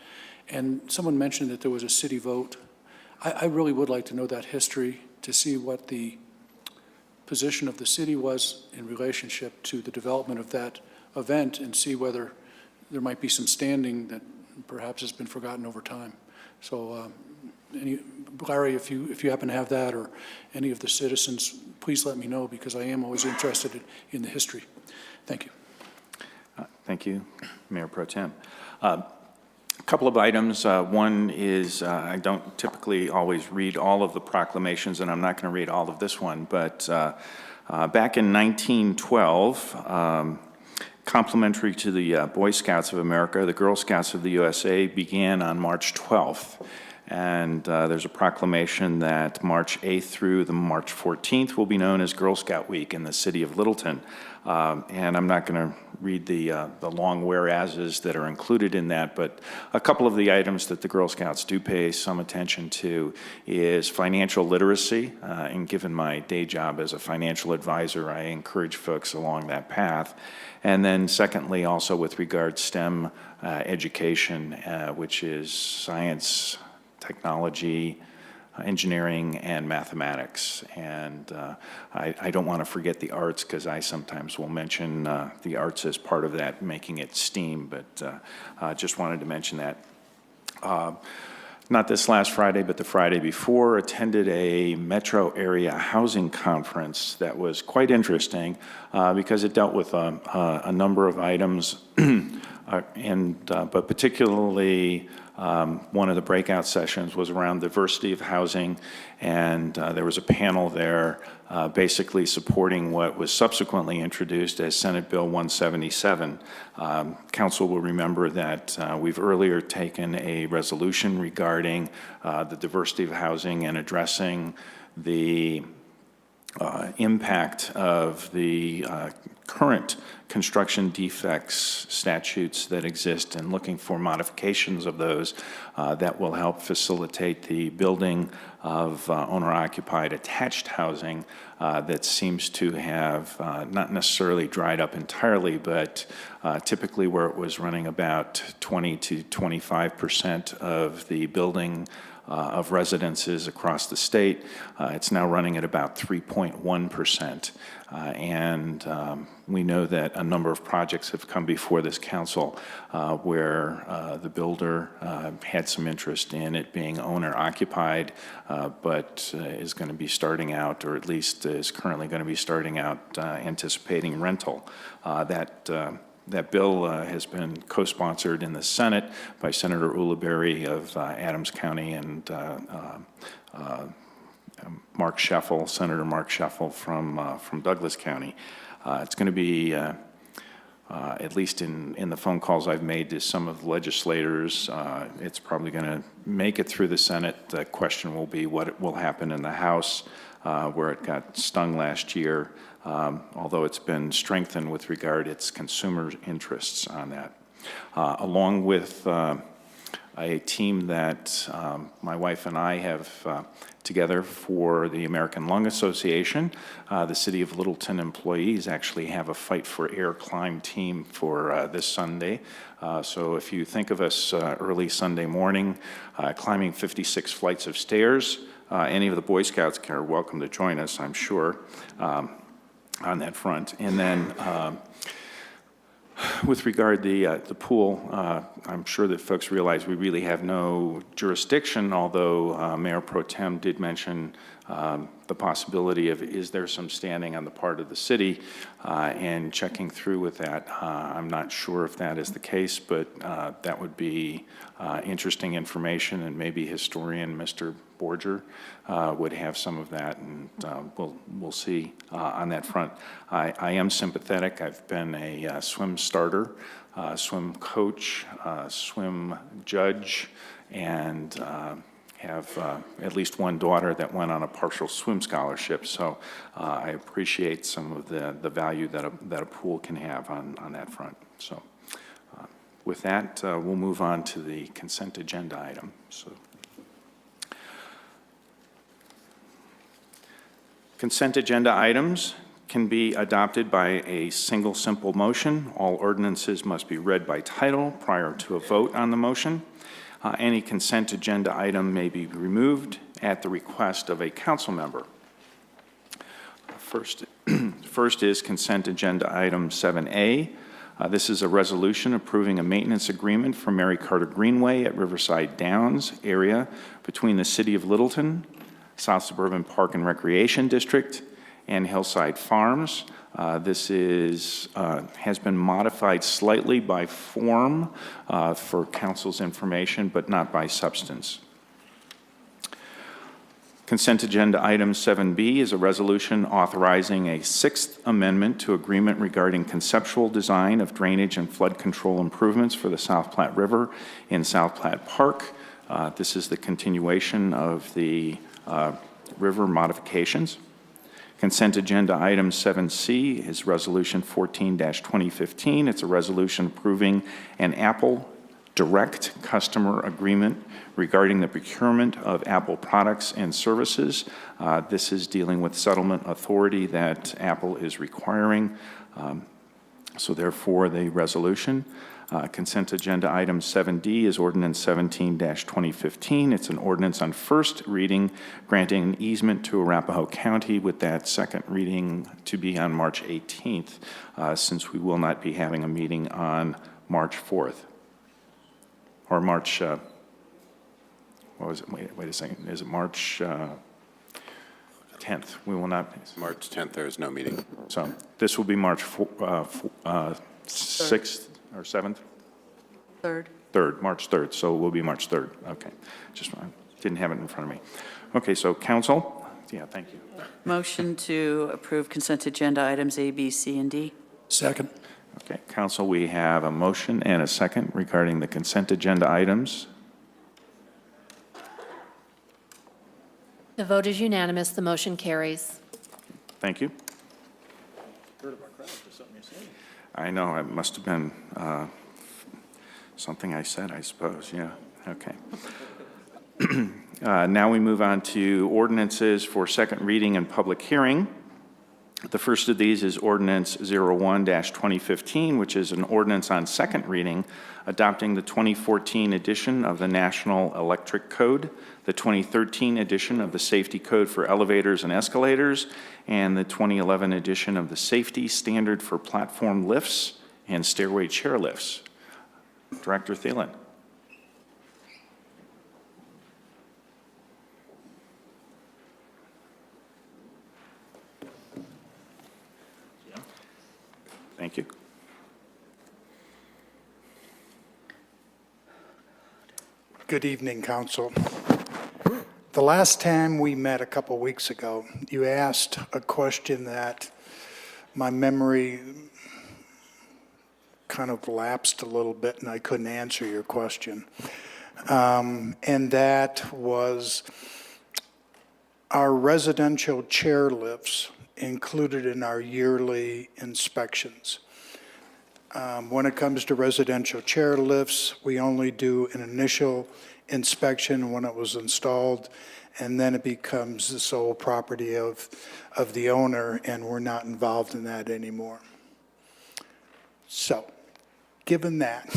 And someone mentioned that there was a city vote. I really would like to know that history to see what the position of the city was in relationship to the development of that event and see whether there might be some standing that perhaps has been forgotten over time. So, Larry, if you happen to have that, or any of the citizens, please let me know, because I am always interested in the history. Thank you. Thank you, Mayor Pro Tem. A couple of items. One is I don't typically always read all of the proclamations, and I'm not going to read all of this one, but back in 1912, complimentary to the Boy Scouts of America, the Girl Scouts of the USA began on March 12th. And there's a proclamation that March 8th through the March 14th will be known as Girl Scout Week in the city of Littleton. And I'm not going to read the long whereases that are included in that, but a couple of the items that the Girl Scouts do pay some attention to is financial literacy. And given my day job as a financial advisor, I encourage folks along that path. And then secondly, also with regard to STEM education, which is science, technology, engineering, and mathematics. And I don't want to forget the arts, because I sometimes will mention the arts as part of that, making it STEAM, but just wanted to mention that. Not this last Friday, but the Friday before, attended a metro area housing conference that was quite interesting because it dealt with a number of items, but particularly one of the breakout sessions was around diversity of housing, and there was a panel there basically supporting what was subsequently introduced as Senate Bill 177. Council will remember that we've earlier taken a resolution regarding the diversity of housing and addressing the impact of the current construction defects statutes that exist, and looking for modifications of those that will help facilitate the building of owner-occupied attached housing that seems to have not necessarily dried up entirely, but typically where it was running about 20 to 25% of the building of residences across the state. It's now running at about 3.1%. And we know that a number of projects have come before this council where the builder had some interest in it being owner-occupied, but is going to be starting out, or at least is currently going to be starting out, anticipating rental. That bill has been co-sponsored in the Senate by Senator Ulibarri of Adams County and Mark Scheffel, Senator Mark Scheffel from Douglas County. It's going to be, at least in the phone calls I've made to some of the legislators, it's probably going to make it through the Senate. The question will be what will happen in the House, where it got stung last year. Although it's been strengthened with regard its consumer interests on that. Along with a team that my wife and I have together for the American Lung Association, the City of Littleton employees actually have a Fight for Air climb team for this Sunday. So if you think of us early Sunday morning climbing 56 flights of stairs, any of the Boy Scouts are welcome to join us, I'm sure. On that front. And then with regard to the pool, I'm sure that folks realize we really have no jurisdiction, although Mayor Pro Tem did mention the possibility of, is there some standing on the part of the city, and checking through with that. I'm not sure if that is the case, but that would be interesting information, and maybe historian Mr. Borger would have some of that, and we'll see on that front. I am sympathetic. I've been a swim starter, swim coach, swim judge, and have at least one daughter that went on a partial swim scholarship, so I appreciate some of the value that a pool can have on that front. So with that, we'll move on to the consent agenda item. So, consent agenda items can be adopted by a single simple motion. All ordinances must be read by title prior to a vote on the motion. Any consent agenda item may be removed at the request of a council member. First is consent agenda item 7A. This is a resolution approving a maintenance agreement for Mary Carter Greenway at Riverside Downs area between the City of Littleton, South Suburban Park and Recreation District, and Hillside Farms. This has been modified slightly by form for council's information, but not by substance. Consent agenda item 7B is a resolution authorizing a sixth amendment to agreement regarding conceptual design of drainage and flood control improvements for the South Platte River in South Platte Park. This is the continuation of the river modifications. Consent agenda item 7C is resolution 14-2015. It's a resolution approving an Apple direct customer agreement regarding the procurement of Apple products and services. This is dealing with settlement authority that Apple is requiring. So therefore, the resolution. Consent agenda item 7D is ordinance 17-2015. It's an ordinance on first reading granting an easement to Arapahoe County, with that second reading to be on March 18th, since we will not be having a meeting on March 4th. Or March, what was it? Wait a second. Is it March 10th? We will not. March 10th, there is no meeting. So this will be March 6th or 7th? 3rd. 3rd, March 3rd. So it will be March 3rd. Okay. Just didn't have it in front of me. Okay, so council. Yeah, thank you. Motion to approve consent agenda items A, B, C, and D. Second. Okay, council, we have a motion and a second regarding the consent agenda items. The vote is unanimous. The motion carries. Thank you. I know, it must have been something I said, I suppose. Yeah, okay. Now we move on to ordinances for second reading and public hearing. The first of these is ordinance 01-2015, which is an ordinance on second reading adopting the 2014 edition of the National Electric Code, the 2013 edition of the Safety Code for Elevators and Escalators, and the 2011 edition of the Safety Standard for Platform Lifts and Stairway Chair Lifts. Director Thielen. Thank you. Good evening, Council. The last time we met a couple weeks ago, you asked a question that my memory kind of lapsed a little bit and I couldn't answer your question. And that was, are residential chairlifts included in our yearly inspections? When it comes to residential chairlifts, we only do an initial inspection when it was installed, and then it becomes the sole property of the owner, and we're not involved in that anymore. So, given that,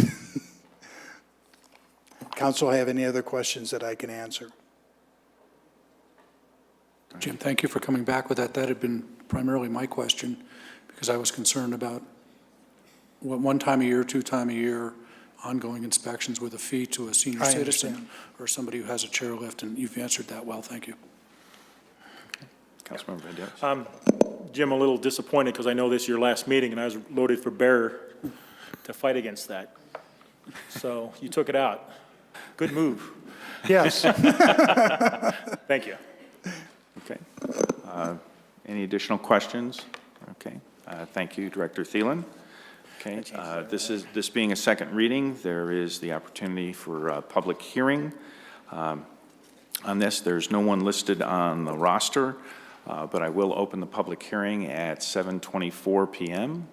Council, have any other questions that I can answer? Jim, thank you for coming back with that. That had been primarily my question, because I was concerned about one time a year, 2 times a year, ongoing inspections with a fee to a senior I citizen understand. or somebody who has a chairlift, and you've answered that well. Thank you. Councilmember Van Dijk. Jim, a little disappointed because I know this is your last meeting and I was loaded for bear to fight against that. So you took it out. Good move. Yes. Thank you. Okay. Any additional questions? Okay. Thank you, Director Thielen. Okay. This being a second reading, there is the opportunity for a public hearing. On this, there's no one listed on the roster, but I will open the public hearing at 7:24 p.m.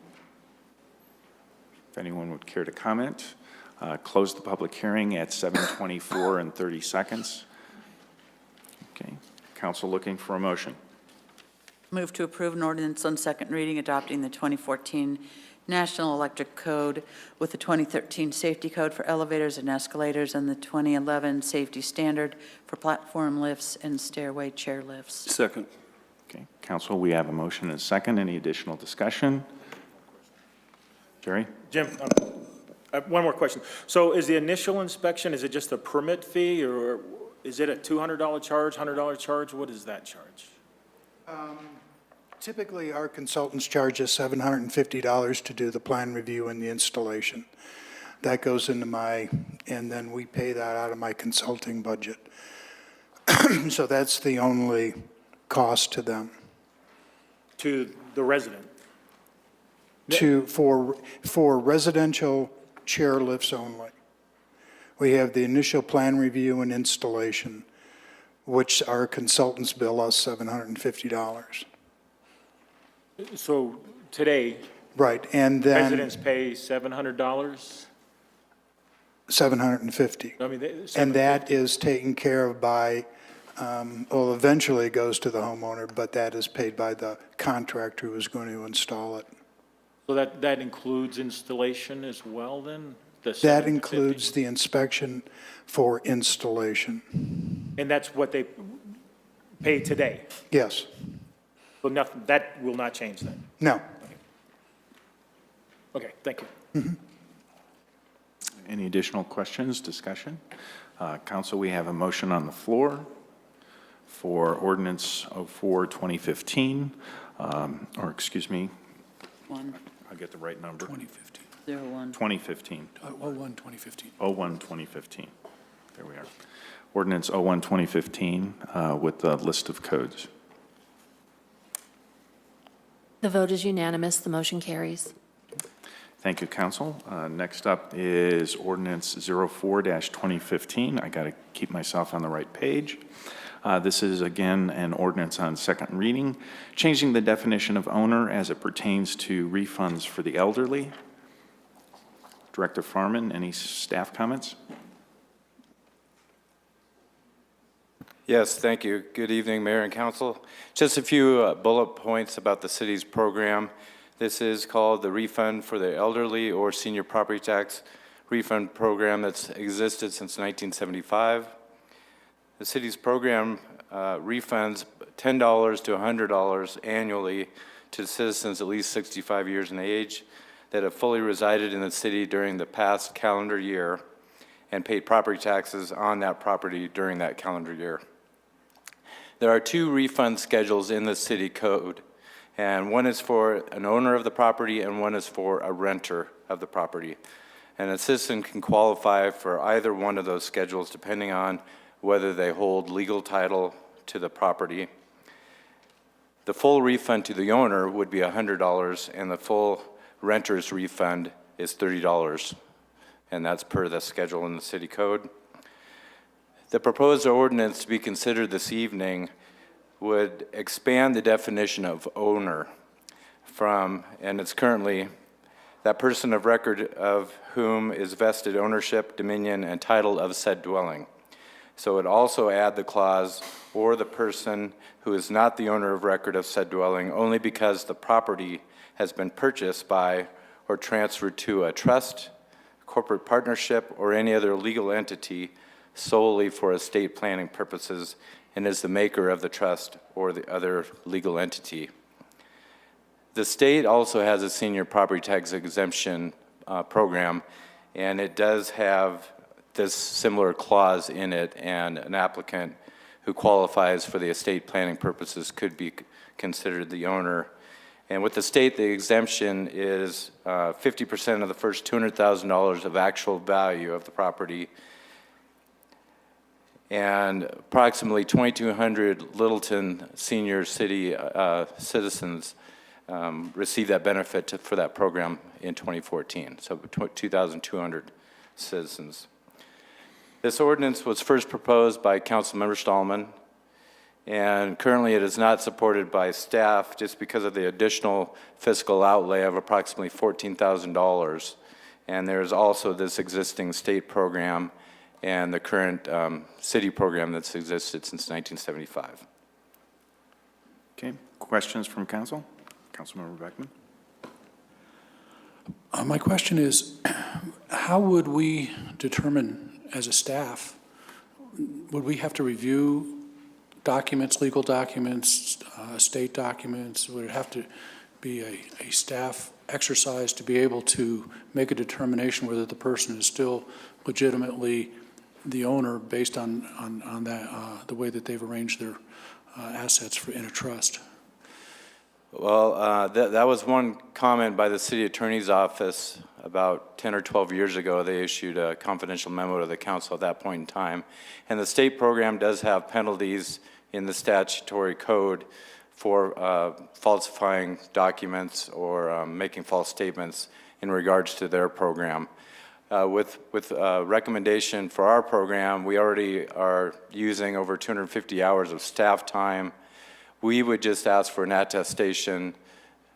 If anyone would care to comment. Close the public hearing at 7:24 and 30 seconds. Okay. Council looking for a motion. Move to approve an ordinance on second reading adopting the 2014 National Electric Code with the 2013 Safety Code for elevators and escalators and the 2011 Safety Standard for platform lifts and stairway chair lifts. Second. Okay, council, we have a motion and a second. Any additional discussion? Jerry? Jim, one more question. So is the initial inspection, is it just a permit fee, or is it a $200 charge, $100 charge? What is that charge? Typically, our consultants charge us $750 to do the plan review and the installation. That goes into and then we pay that out of my consulting budget. So that's the only cost to them. To the resident? For residential chairlifts only. We have the initial plan review and installation, which our consultants bill us $750. So today, Right, and then residents pay $700? $750. I mean, And that is taken care of by, well, eventually it goes to the homeowner, but that is paid by the contractor who is going to install it. So that includes installation as well, then? The That $750? includes the inspection for installation. And that's what they pay today? Yes. So nothing, that will not change then? No. Okay, thank you. Any additional questions, discussion? Council, we have a motion on the floor for ordinance 04-2015, or excuse me, I'll get the right number. 2015. 2015. 01-2015. 01-2015. There we are. Ordinance 01-2015 with the list of codes. The vote is unanimous. The motion carries. Thank you, council. Next up is ordinance 04-2015. I got to keep myself on the right page. This is, again, an ordinance on second reading, changing the definition of owner as it pertains to refunds for the elderly. Director Farman, any staff comments? Yes, thank you. Good evening, Mayor and Council. Just a few bullet points about the city's program. This is called the Refund for the Elderly or Senior Property Tax Refund Program that's existed since 1975. The city's program refunds $10 to $100 annually to citizens at least 65 years in age that have fully resided in the city during the past calendar year and paid property taxes on that property during that calendar year. There are two refund schedules in the city code, and one is for an owner of the property and one is for a renter of the property. An citizen can qualify for either one of those schedules depending on whether they hold legal title to the property. The full refund to the owner would be $100, and the full renter's refund is $30, and that's per the schedule in the city code. The proposed ordinance to be considered this evening would expand the definition of owner from, and it's currently, that person of record of whom is vested ownership, dominion, and title of said dwelling. So it also add the clause, or the person who is not the owner of record of said dwelling only because the property has been purchased by or transferred to a trust, corporate partnership, or any other legal entity solely for estate planning purposes and is the maker of the trust or the other legal entity. The state also has a senior property tax exemption program, and it does have this similar clause in it, and an applicant who qualifies for the estate planning purposes could be considered the owner. And with the state, the exemption is 50% of the first $200,000 of actual value of the property, and approximately 2,200 Littleton senior city citizens received that benefit for that program in 2014, so 2,200 citizens. This ordinance was first proposed by Councilmember Stallman, and currently it is not supported by staff just because of the additional fiscal outlay of approximately $14,000. And there's also this existing state program and the current city program that's existed since 1975. Okay, questions from council? Councilmember Beckman. My question is, how would we determine as a staff, would we have to review documents, legal documents, state documents? Would it have to be a staff exercise to be able to make a determination whether the person is still legitimately the owner based on that, the way that they've arranged their assets in a trust? Well, that was one comment by the city attorney's office about 10 or 12 years ago. They issued a confidential memo to the council at that point in time. And the state program does have penalties in the statutory code for falsifying documents or making false statements in regards to their program. With recommendation for our program, we already are using over 250 hours of staff time. We would just ask for an attestation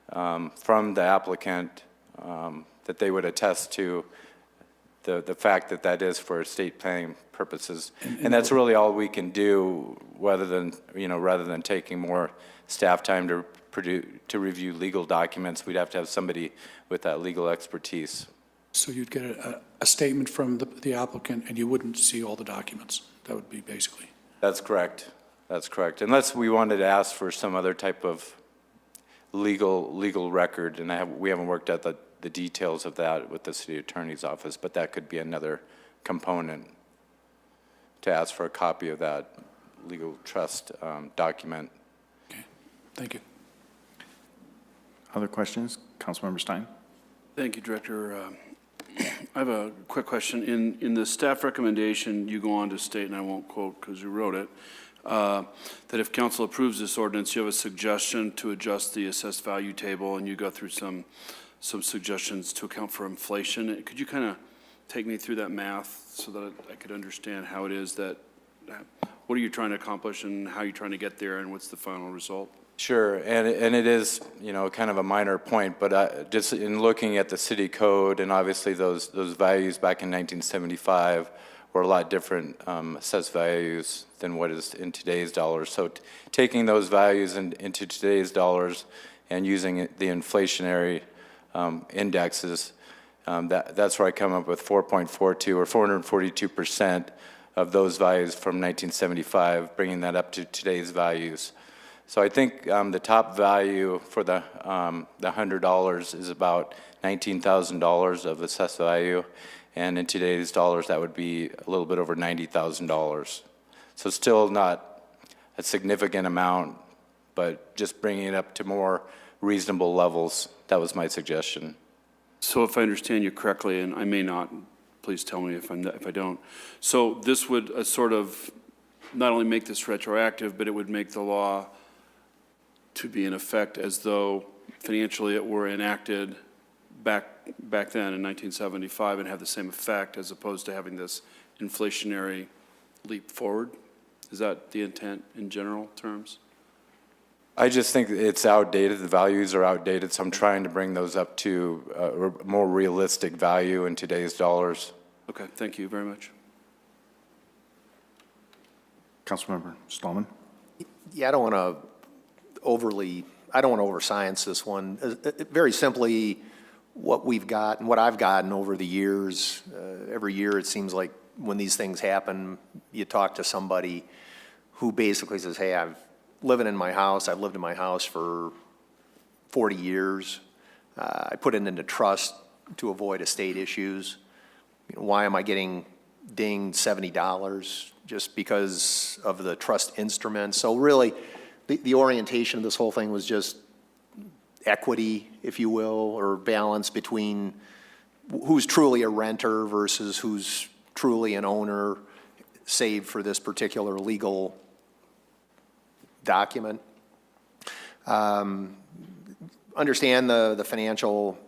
from the applicant that they would attest to the fact that that is for estate planning purposes. And that's really all we can do, rather than taking more staff time to review legal documents. We'd have to have somebody with that legal expertise. So you'd get a statement from the applicant and you wouldn't see all the documents. That would be basically. That's correct. That's correct. Unless we wanted to ask for some other type of legal record, and we haven't worked out the details of that with the city attorney's office, but that could be another component to ask for a copy of that legal trust document. Okay. Thank you. Other questions? Councilmember Stein? Thank you, Director. I have a quick question. In the staff recommendation, you go on to state, and I won't quote because you wrote it, that if council approves this ordinance, you have a suggestion to adjust the assessed value table, and you go through some suggestions to account for inflation. Could you kind of take me through that math so that I could understand how it is that, what are you trying to accomplish and how you're trying to get there and what's the final result? Sure, and it is, kind of a minor point, but just in looking at the city code, and obviously those values back in 1975 were a lot different assessed values than what is in today's dollars. So taking those values into today's dollars and using the inflationary indexes, that's where I come up with 4.42 or 442% of those values from 1975, bringing that up to today's values. So I think the top value for the $100 is about $19,000 of assessed value, and in today's dollars that would be a little bit over $90,000. So still not a significant amount, but just bringing it up to more reasonable levels. That was my suggestion. So if I understand you correctly, and I may not, please tell me if I don't. So this would sort of not only make this retroactive, but it would make the law to be in effect as though financially it were enacted back then in 1975 and have the same effect, as opposed to having this inflationary leap forward. Is that the intent in general terms? I just think it's outdated. The values are outdated, so I'm trying to bring those up to a more realistic value in today's dollars. Okay, thank you very much. Councilmember Stallman? Yeah, I don't want to overscience this one. Very simply, what we've got and what I've gotten over the years, every year it seems like when these things happen, you talk to somebody who basically says, hey, I've lived in my house for 40 years. I put it into trust to avoid estate issues. Why am I getting dinged $70 just because of the trust instrument? So really, the orientation of this whole thing was just equity, if you will, or balance between who's truly a renter versus who's truly an owner, save for this particular legal document. Understand the financial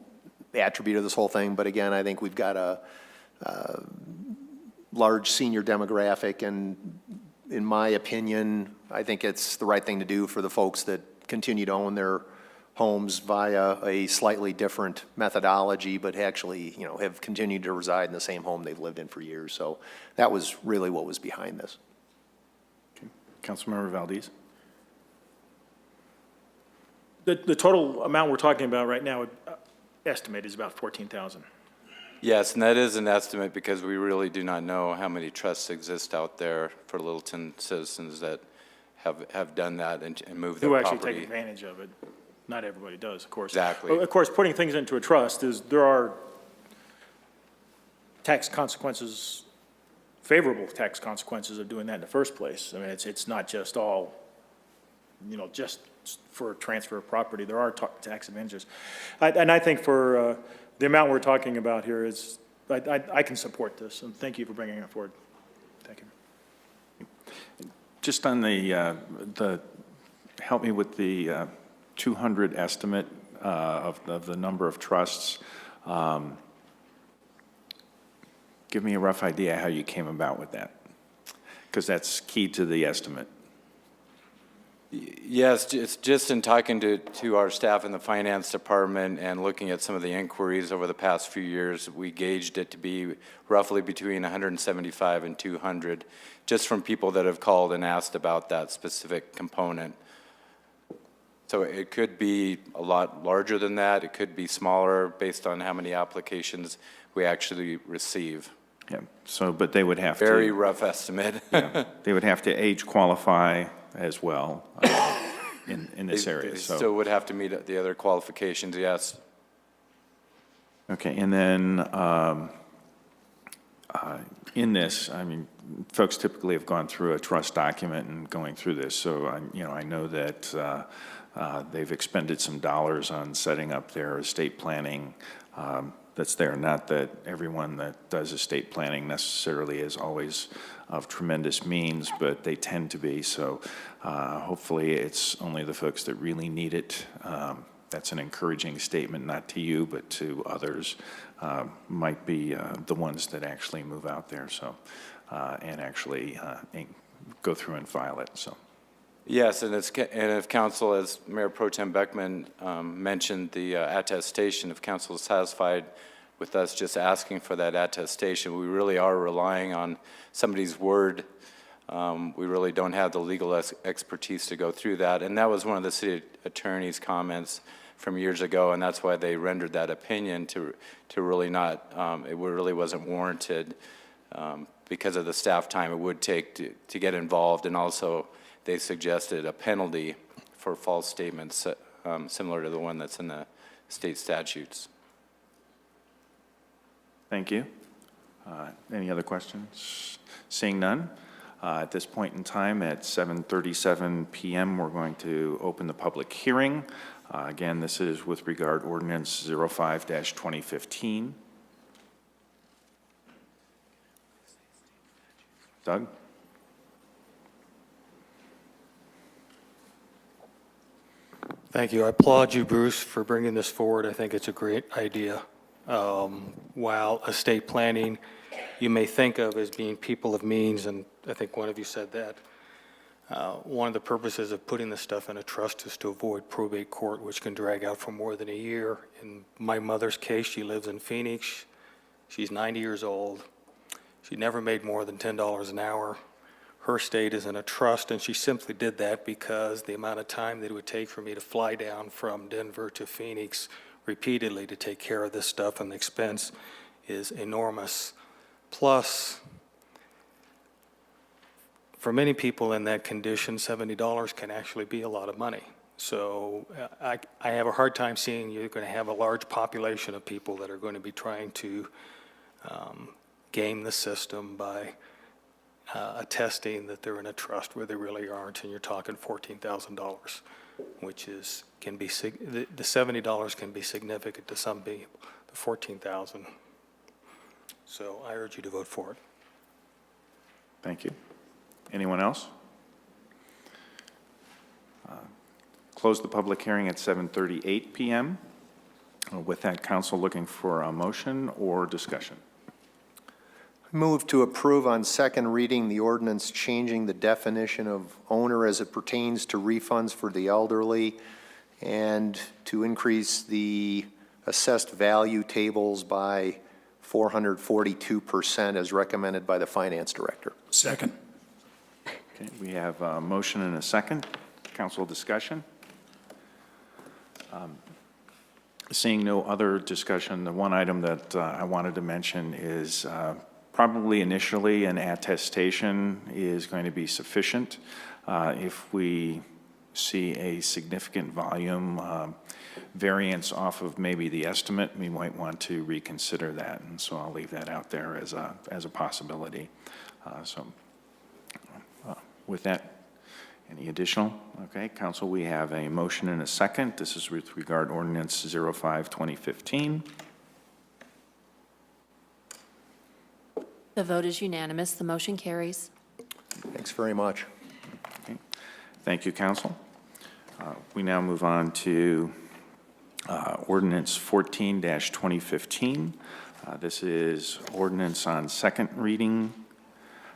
attribute of this whole thing, but again, I think we've got a large senior demographic, and in my opinion, I think it's the right thing to do for the folks that continue to own their homes via a slightly different methodology, but actually, have continued to reside in the same home they've lived in for years. So that was really what was behind this. Okay. Councilmember Valdez? The total amount we're talking about right now, estimate is about 14,000. Yes, and that is an estimate because we really do not know how many trusts exist out there for Littleton citizens that have done that and moved their Who property. actually take advantage of it. Not everybody does, of course. Exactly. Of course, putting things into a trust there are tax consequences, favorable tax consequences of doing that in the first place. I mean, it's not just all, just for transfer of property. There are tax advantages. And I think for the amount we're talking about here is, I can support this, and thank you for bringing it forward. Thank you. Just on help me with the 200 estimate of the number of trusts. Give me a rough idea how you came about with that, because that's key to the estimate. Yes, it's just in talking to our staff in the finance department and looking at some of the inquiries over the past few years, we gauged it to be roughly between 175 and 200, just from people that have called and asked about that specific component. So it could be a lot larger than that. It could be smaller based on how many applications we actually receive. Yeah. So, but they would have to. Very rough estimate. Yeah, they would have to age qualify as well in this area. They so still would have to meet the other qualifications, yes. Okay, and then in this, I mean, folks typically have gone through a trust document and going through this, so I know that they've expended some dollars on setting up their estate planning that's there. Not that everyone that does estate planning necessarily is always of tremendous means, but they tend to be. So hopefully it's only the folks that really need it. That's an encouraging statement, not to you, but to others, might be the ones that actually move out there. So and actually go through and file it. So. Yes, and if council, as Mayor Pro Tem Beckman mentioned, the attestation, if council is satisfied with us just asking for that attestation, we really are relying on somebody's word. We really don't have the legal expertise to go through that, and that was one of the city attorney's comments from years ago, and that's why they rendered that opinion to really not, it really wasn't warranted because of the staff time it would take to get involved, and also they suggested a penalty for false statements similar to the one that's in the state statutes. Thank you. Any other questions? Seeing none, at this point in time at 7:37 p.m., we're going to open the public hearing. Again, this is with regard ordinance 05-2015. Doug? Thank you. I applaud you, Bruce, for bringing this forward. I think it's a great idea. While estate planning you may think of as being people of means, and I think one of you said that, one of the purposes of putting this stuff in a trust is to avoid probate court, which can drag out for more than a year. In my mother's case, she lives in Phoenix. She's 90 years old. She never made more than $10 an hour. Her estate is in a trust, and she simply did that because the amount of time that it would take for me to fly down from Denver to Phoenix repeatedly to take care of this stuff, and the expense is enormous. Plus, for many people in that condition, $70 can actually be a lot of money. So I have a hard time seeing you're going to have a large population of people that are going to be trying to game the system by attesting that they're in a trust where they really aren't, and you're talking $14,000, which is the $70 can be significant to some people, the $14,000. So I urge you to vote for it. Thank you. Anyone else? Close the public hearing at 7:38 p.m. With that, council looking for a motion or discussion. Move to approve on second reading the ordinance changing the definition of owner as it pertains to refunds for the elderly and to increase the assessed value tables by 442% as recommended by the finance director. Second. Okay, we have a motion and a second. Council discussion. Seeing no other discussion, the one item that I wanted to mention is probably initially an attestation is going to be sufficient. If we see a significant volume variance off of maybe the estimate, we might want to reconsider that, and so I'll leave that out there as a possibility. With that, any additional? Okay, Council, we have a motion and a second. This is with regard Ordinance 05-2015. The vote is unanimous. The motion carries. Thanks very much. Okay. Thank you, Council. We now move on to Ordinance 14-2015. This is ordinance on second reading,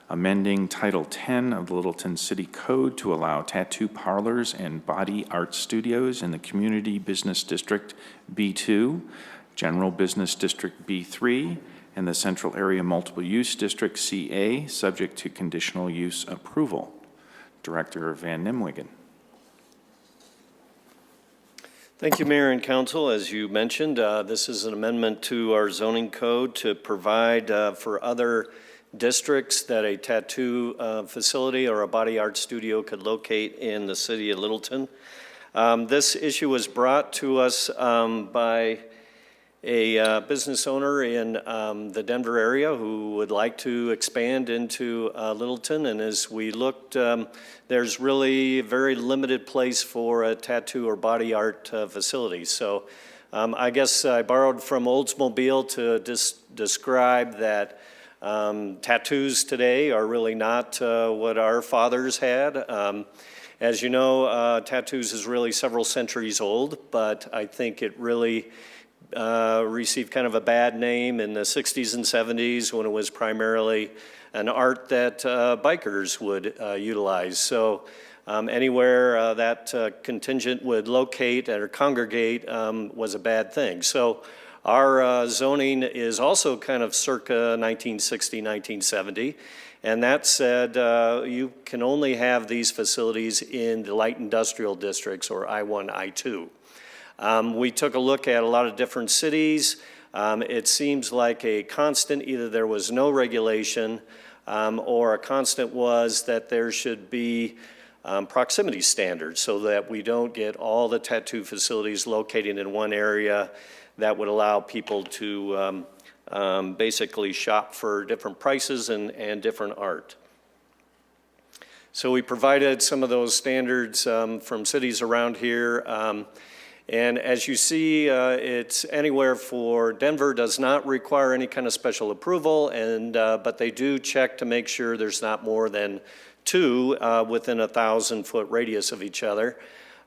amending Title 10 of the Littleton City Code to allow tattoo parlors and body art studios in the Community Business District B2, General Business District B3, and the Central Area Multiple Use District CA, subject to conditional use approval. Director Van Nimwegen. Thank you, Mayor and Council. As you mentioned, this is an amendment to our zoning code to provide for other districts that a tattoo facility or a body art studio could locate in the city of Littleton. This issue was brought to us by a business owner in the Denver area who would like to expand into Littleton, and as we looked, there's really a very limited place for a tattoo or body art facility. So I guess I borrowed from Oldsmobile to describe that tattoos today are really not what our fathers had. As you know, tattoos is really several centuries old, but I think it really received kind of a bad name in the 60s and 70s when it was primarily an art that bikers would utilize. So anywhere that contingent would locate or congregate was a bad thing. So our zoning is also kind of circa 1960, 1970. And that said, you can only have these facilities in the light industrial districts or I-1, I-2. We took a look at a lot of different cities. It seems like a constant, either there was no regulation or a constant was that there should be proximity standards so that we don't get all the tattoo facilities located in one area that would allow people to basically shop for different prices and different art. So we provided some of those standards from cities around here. And as you see, it's anywhere for Denver does not require any kind of special approval, and but they do check to make sure there's not more than two within a 1,000-foot radius of each other.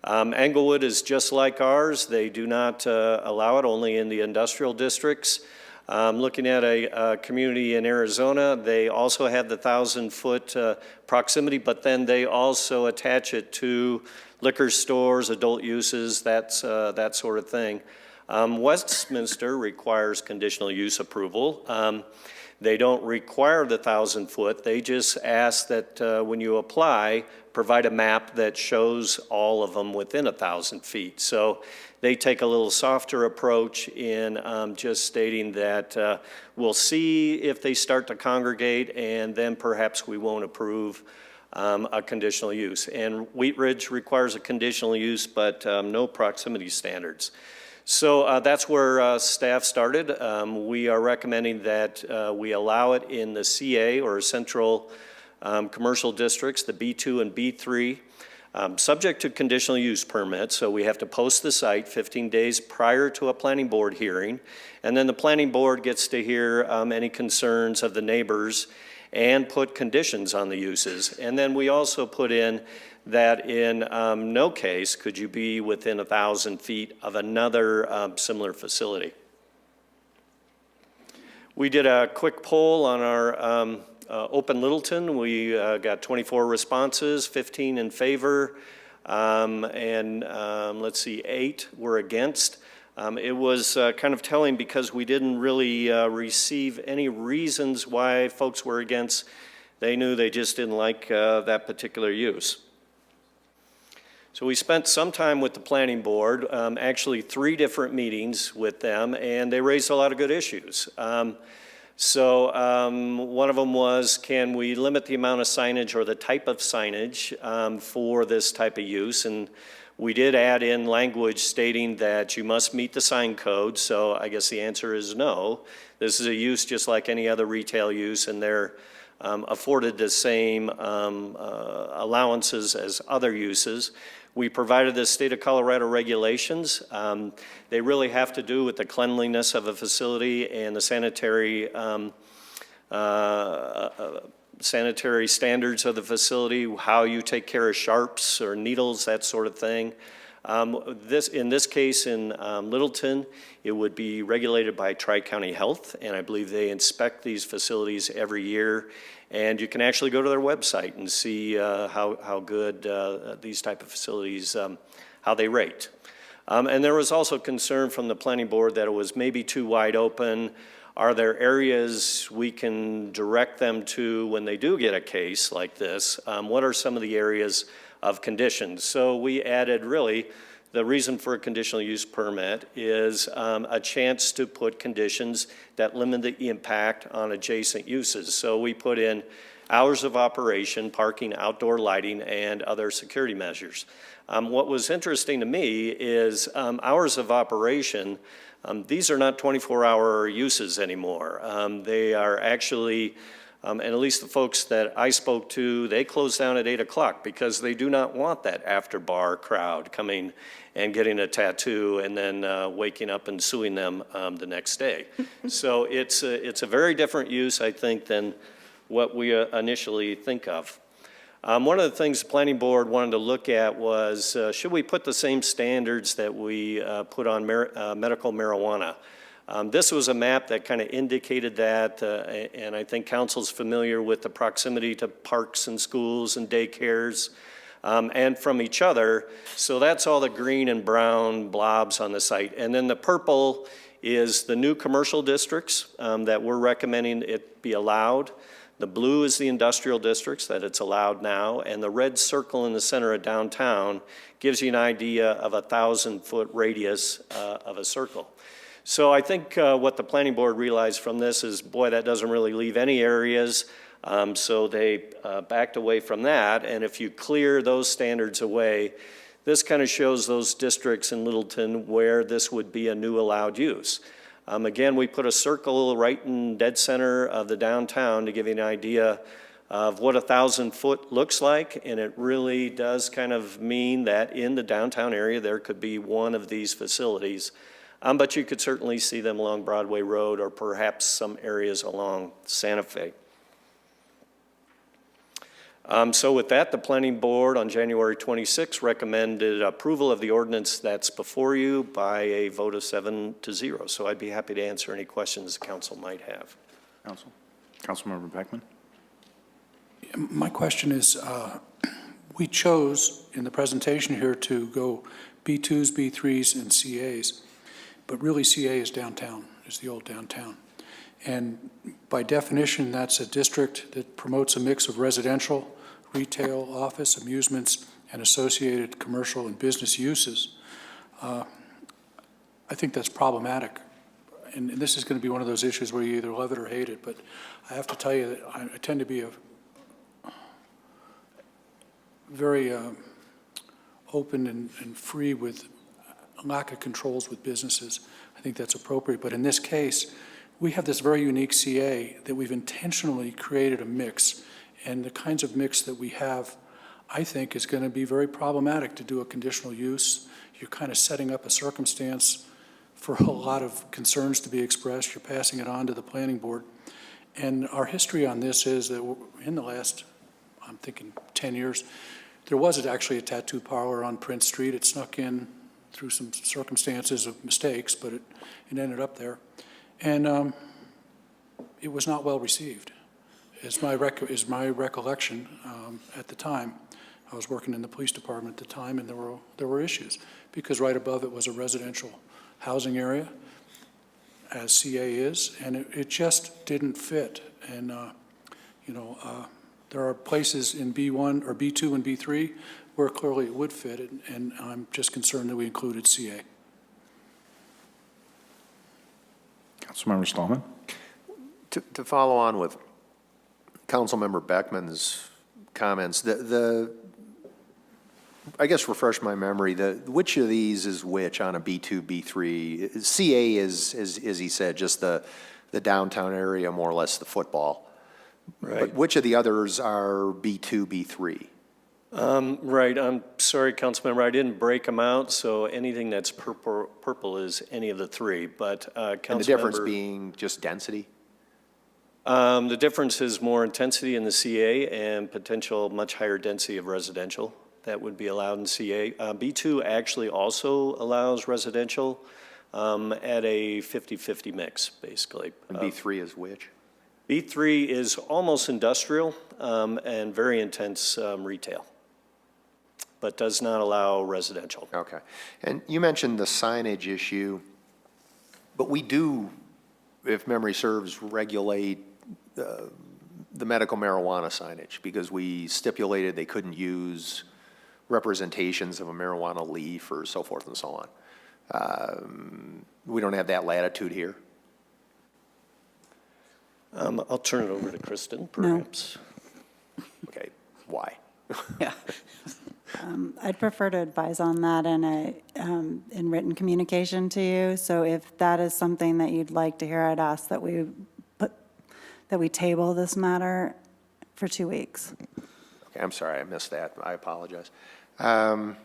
Englewood is just like ours. They do not allow it only in the industrial districts. Looking at a community in Arizona, they also have the 1,000-foot proximity, but then they also attach it to liquor stores, adult uses, that sort of thing. Westminster requires conditional use approval. They don't require the 1,000-foot. They just ask that when you apply, provide a map that shows all of them within 1,000 feet. So they take a little softer approach in just stating that we'll see if they start to congregate, and then perhaps we won't approve a conditional use. And Wheat Ridge requires a conditional use, but no proximity standards. So that's where staff started. We are recommending that we allow it in the CA, or central commercial districts, the B2 and B3, subject to conditional use permits. So we have to post the site 15 days prior to a planning board hearing. And then the planning board gets to hear any concerns of the neighbors and put conditions on the uses. And then we also put in that in no case could you be within 1,000 feet of another similar facility. We did a quick poll on our Open Littleton. We got 24 responses, 15 in favor, and let's see, 8 were against. It was kind of telling because we didn't really receive any reasons why folks were against. They knew they just didn't like that particular use. So we spent some time with the planning board, actually 3 different meetings with them, and they raised a lot of good issues. One of them was, can we limit the amount of signage or the type of signage for this type of use? And we did add in language stating that you must meet the sign code, so I guess the answer is no. This is a use just like any other retail use, and they're afforded the same allowances as other uses. We provided the state of Colorado regulations. They really have to do with the cleanliness of a facility and the sanitary standards of the facility, how you take care of sharps or needles, that sort of thing. In this case in Littleton, it would be regulated by Tri-County Health, and I believe they inspect these facilities every year. And you can actually go to their website and see how good these type of facilities, how they rate. And there was also concern from the planning board that it was maybe too wide open. Are there areas we can direct them to when they do get a case like this? What are some of the areas of conditions? So we added really, the reason for a conditional use permit is a chance to put conditions that limit the impact on adjacent uses. So we put in hours of operation, parking, outdoor lighting, and other security measures. What was interesting to me is hours of operation. These are not 24-hour uses anymore. They are actually, and at least the folks that I spoke to, they close down at 8 o'clock because they do not want that after-bar crowd coming and getting a tattoo and then waking up and suing them the next day. So it's a very different use, I think, than what we initially think of. One of the things the planning board wanted to look at was, should we put the same standards that we put on medical marijuana? This was a map that kind of indicated that, and I think council's familiar with the proximity to parks and schools and daycares and from each other. So that's all the green and brown blobs on the site. And then the purple is the new commercial districts that we're recommending it be allowed. The blue is the industrial districts that it's allowed now, and the red circle in the center of downtown gives you an idea of a 1,000-foot radius of a circle. So I think what the planning board realized from this is, boy, that doesn't really leave any areas, so they backed away from that, and if you clear those standards away, this kind of shows those districts in Littleton where this would be a new allowed use. Again, we put a circle right in dead center of the downtown to give you an idea of what 1,000-foot looks like, and it really does kind of mean that in the downtown area there could be one of these facilities. But you could certainly see them along Broadway Road or perhaps some areas along Santa Fe. So with that, the planning board on January 26 recommended approval of the ordinance that's before you by a vote of 7-0. So I'd be happy to answer any questions the council might have. Councilmember Beckman. My question is, we chose in the presentation here to go B2s, B3s, and CAs, but really CA is downtown, is the old downtown. And by definition, that's a district that promotes a mix of residential, retail, office, amusements, and associated commercial and business uses. I think that's problematic. And this is going to be one of those issues where you either love it or hate it. But I have to tell you that I tend to be a very open and free with lack of controls with businesses. I think that's appropriate. But in this case, we have this very unique CA that we've intentionally created a mix. And the kinds of mix that we have, I think, is going to be very problematic to do a conditional use. You're kind of setting up a circumstance for a lot of concerns to be expressed. You're passing it on to the planning board. And our history on this is that in the last, I'm thinking 10 years, there was actually a tattoo parlor on Prince Street. It snuck in through some circumstances of mistakes, but it ended up there. And it was not well received, is my recollection at the time. I was working in the police department at the time, and there were issues, because right above it was a residential housing area, as CA is, and it just didn't fit. And there are places in B1 or B2 and B3 where clearly it would fit, and I'm just concerned that we included CA. Councilmember Stallman? To follow on with Councilmember Beckman's comments, I guess refresh my memory, which of these is which on a B2, B3? CA is, as he said, just the downtown area, more or less the football. Right. But which of the others are B2, B3? Right, I'm sorry, Councilmember, I didn't break them out, so anything that's purple is any of the three, but Councilmember... And the difference being just density? The difference is more intensity in the CA and potential much higher density of residential that would be allowed in CA. B2 actually also allows residential at a 50-50 mix, basically. And B3 is which? B3 is almost industrial and very intense retail, but does not allow residential. Okay. And you mentioned the signage issue, but we do, if memory serves, regulate the medical marijuana signage because we stipulated they couldn't use representations of a marijuana leaf or so forth and so on. We don't have that latitude here. I'll turn it over to Kristen, perhaps. Okay, why? Yeah. I'd prefer to advise on that in written communication to you. So if that is something that you'd like to hear, I'd ask that we table this matter for 2 weeks. Okay, I'm sorry, I missed that. I apologize. How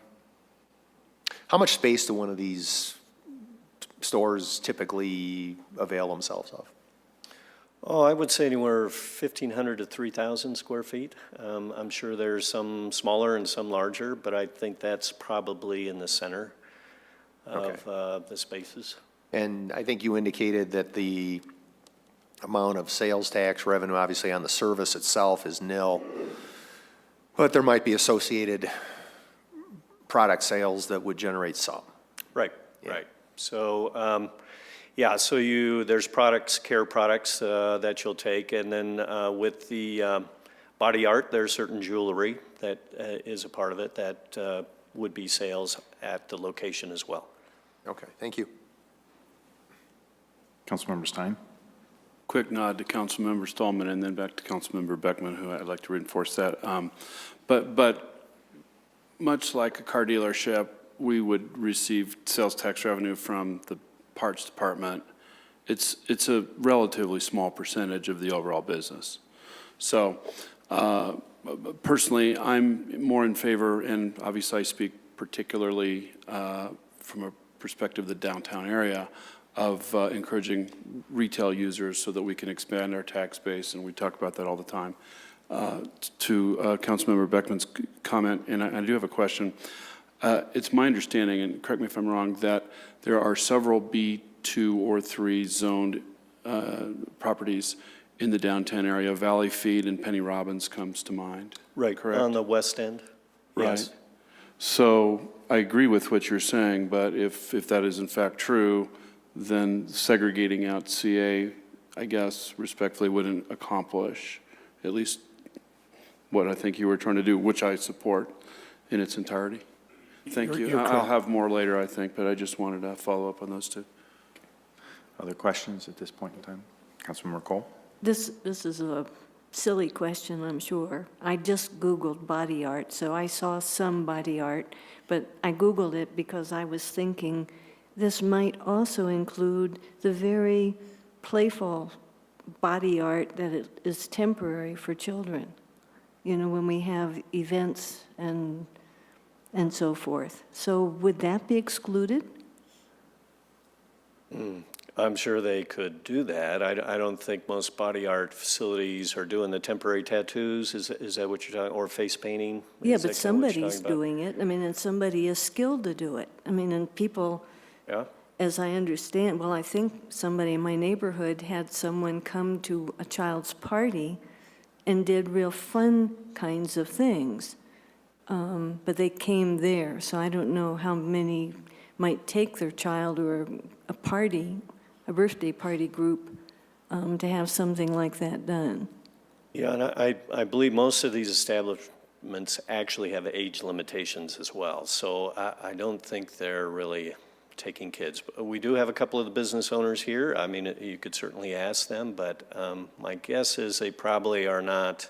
much space do one of these stores typically avail themselves of? Oh, I would say anywhere 1,500 to 3,000 square feet. I'm sure there's some smaller and some larger, but I think that's probably in the center of the spaces. And I think you indicated that the amount of sales tax revenue, obviously on the service itself, is nil, but there might be associated product sales that would generate some. Right, right. So, yeah, so there's products, care products that you'll take, and then with the body art, there's certain jewelry that is a part of it that would be sales at the location as well. Okay, thank you. Councilmember Stein? Quick nod to Councilmember Stallman and then back to Councilmember Beckman, who I'd like to reinforce that. But much like a car dealership, we would receive sales tax revenue from the parts department. It's a relatively small percentage of the overall business. So personally, I'm more in favor, and obviously I speak particularly from a perspective of the downtown area, of encouraging retail users so that we can expand our tax base, and we talk about that all the time. To Councilmember Beckman's comment, and I do have a question. It's my understanding, and correct me if I'm wrong, that there are several B2 or 3 zoned properties in the downtown area. Valley Feed and Penny Robbins comes to mind. Right, correct? on the west end. Right. Yes. So I agree with what you're saying, but if that is in fact true, then segregating out CA, I guess, respectfully wouldn't accomplish at least what I think you were trying to do, which I support in its entirety. Thank you. I'll have more later, I think, but I just wanted to follow up on those two. Other questions at this point in time? Councilmember Cole? This is a silly question, I'm sure. I just Googled body art, so I saw some body art, but I Googled it because I was thinking this might also include the very playful body art that is temporary for children. You know, when we have events and so forth. So would that be excluded? I'm sure they could do that. I don't think most body art facilities are doing the temporary tattoos. Is that what you're talking, or face painting? Yeah, Is but that kinda what you're somebody's talking about? doing it. I mean, and somebody is skilled to do it. I mean, and people, Yeah. as I understand, well, I think somebody in my neighborhood had someone come to a child's party and did real fun kinds of things. But they came there, so I don't know how many might take their child or a party, a birthday party group, to have something like that done. Yeah, and I believe most of these amendments actually have age limitations as well. So I don't think they're really taking kids. But we do have a couple of the business owners here. I mean, you could certainly ask them, but my guess is they probably are not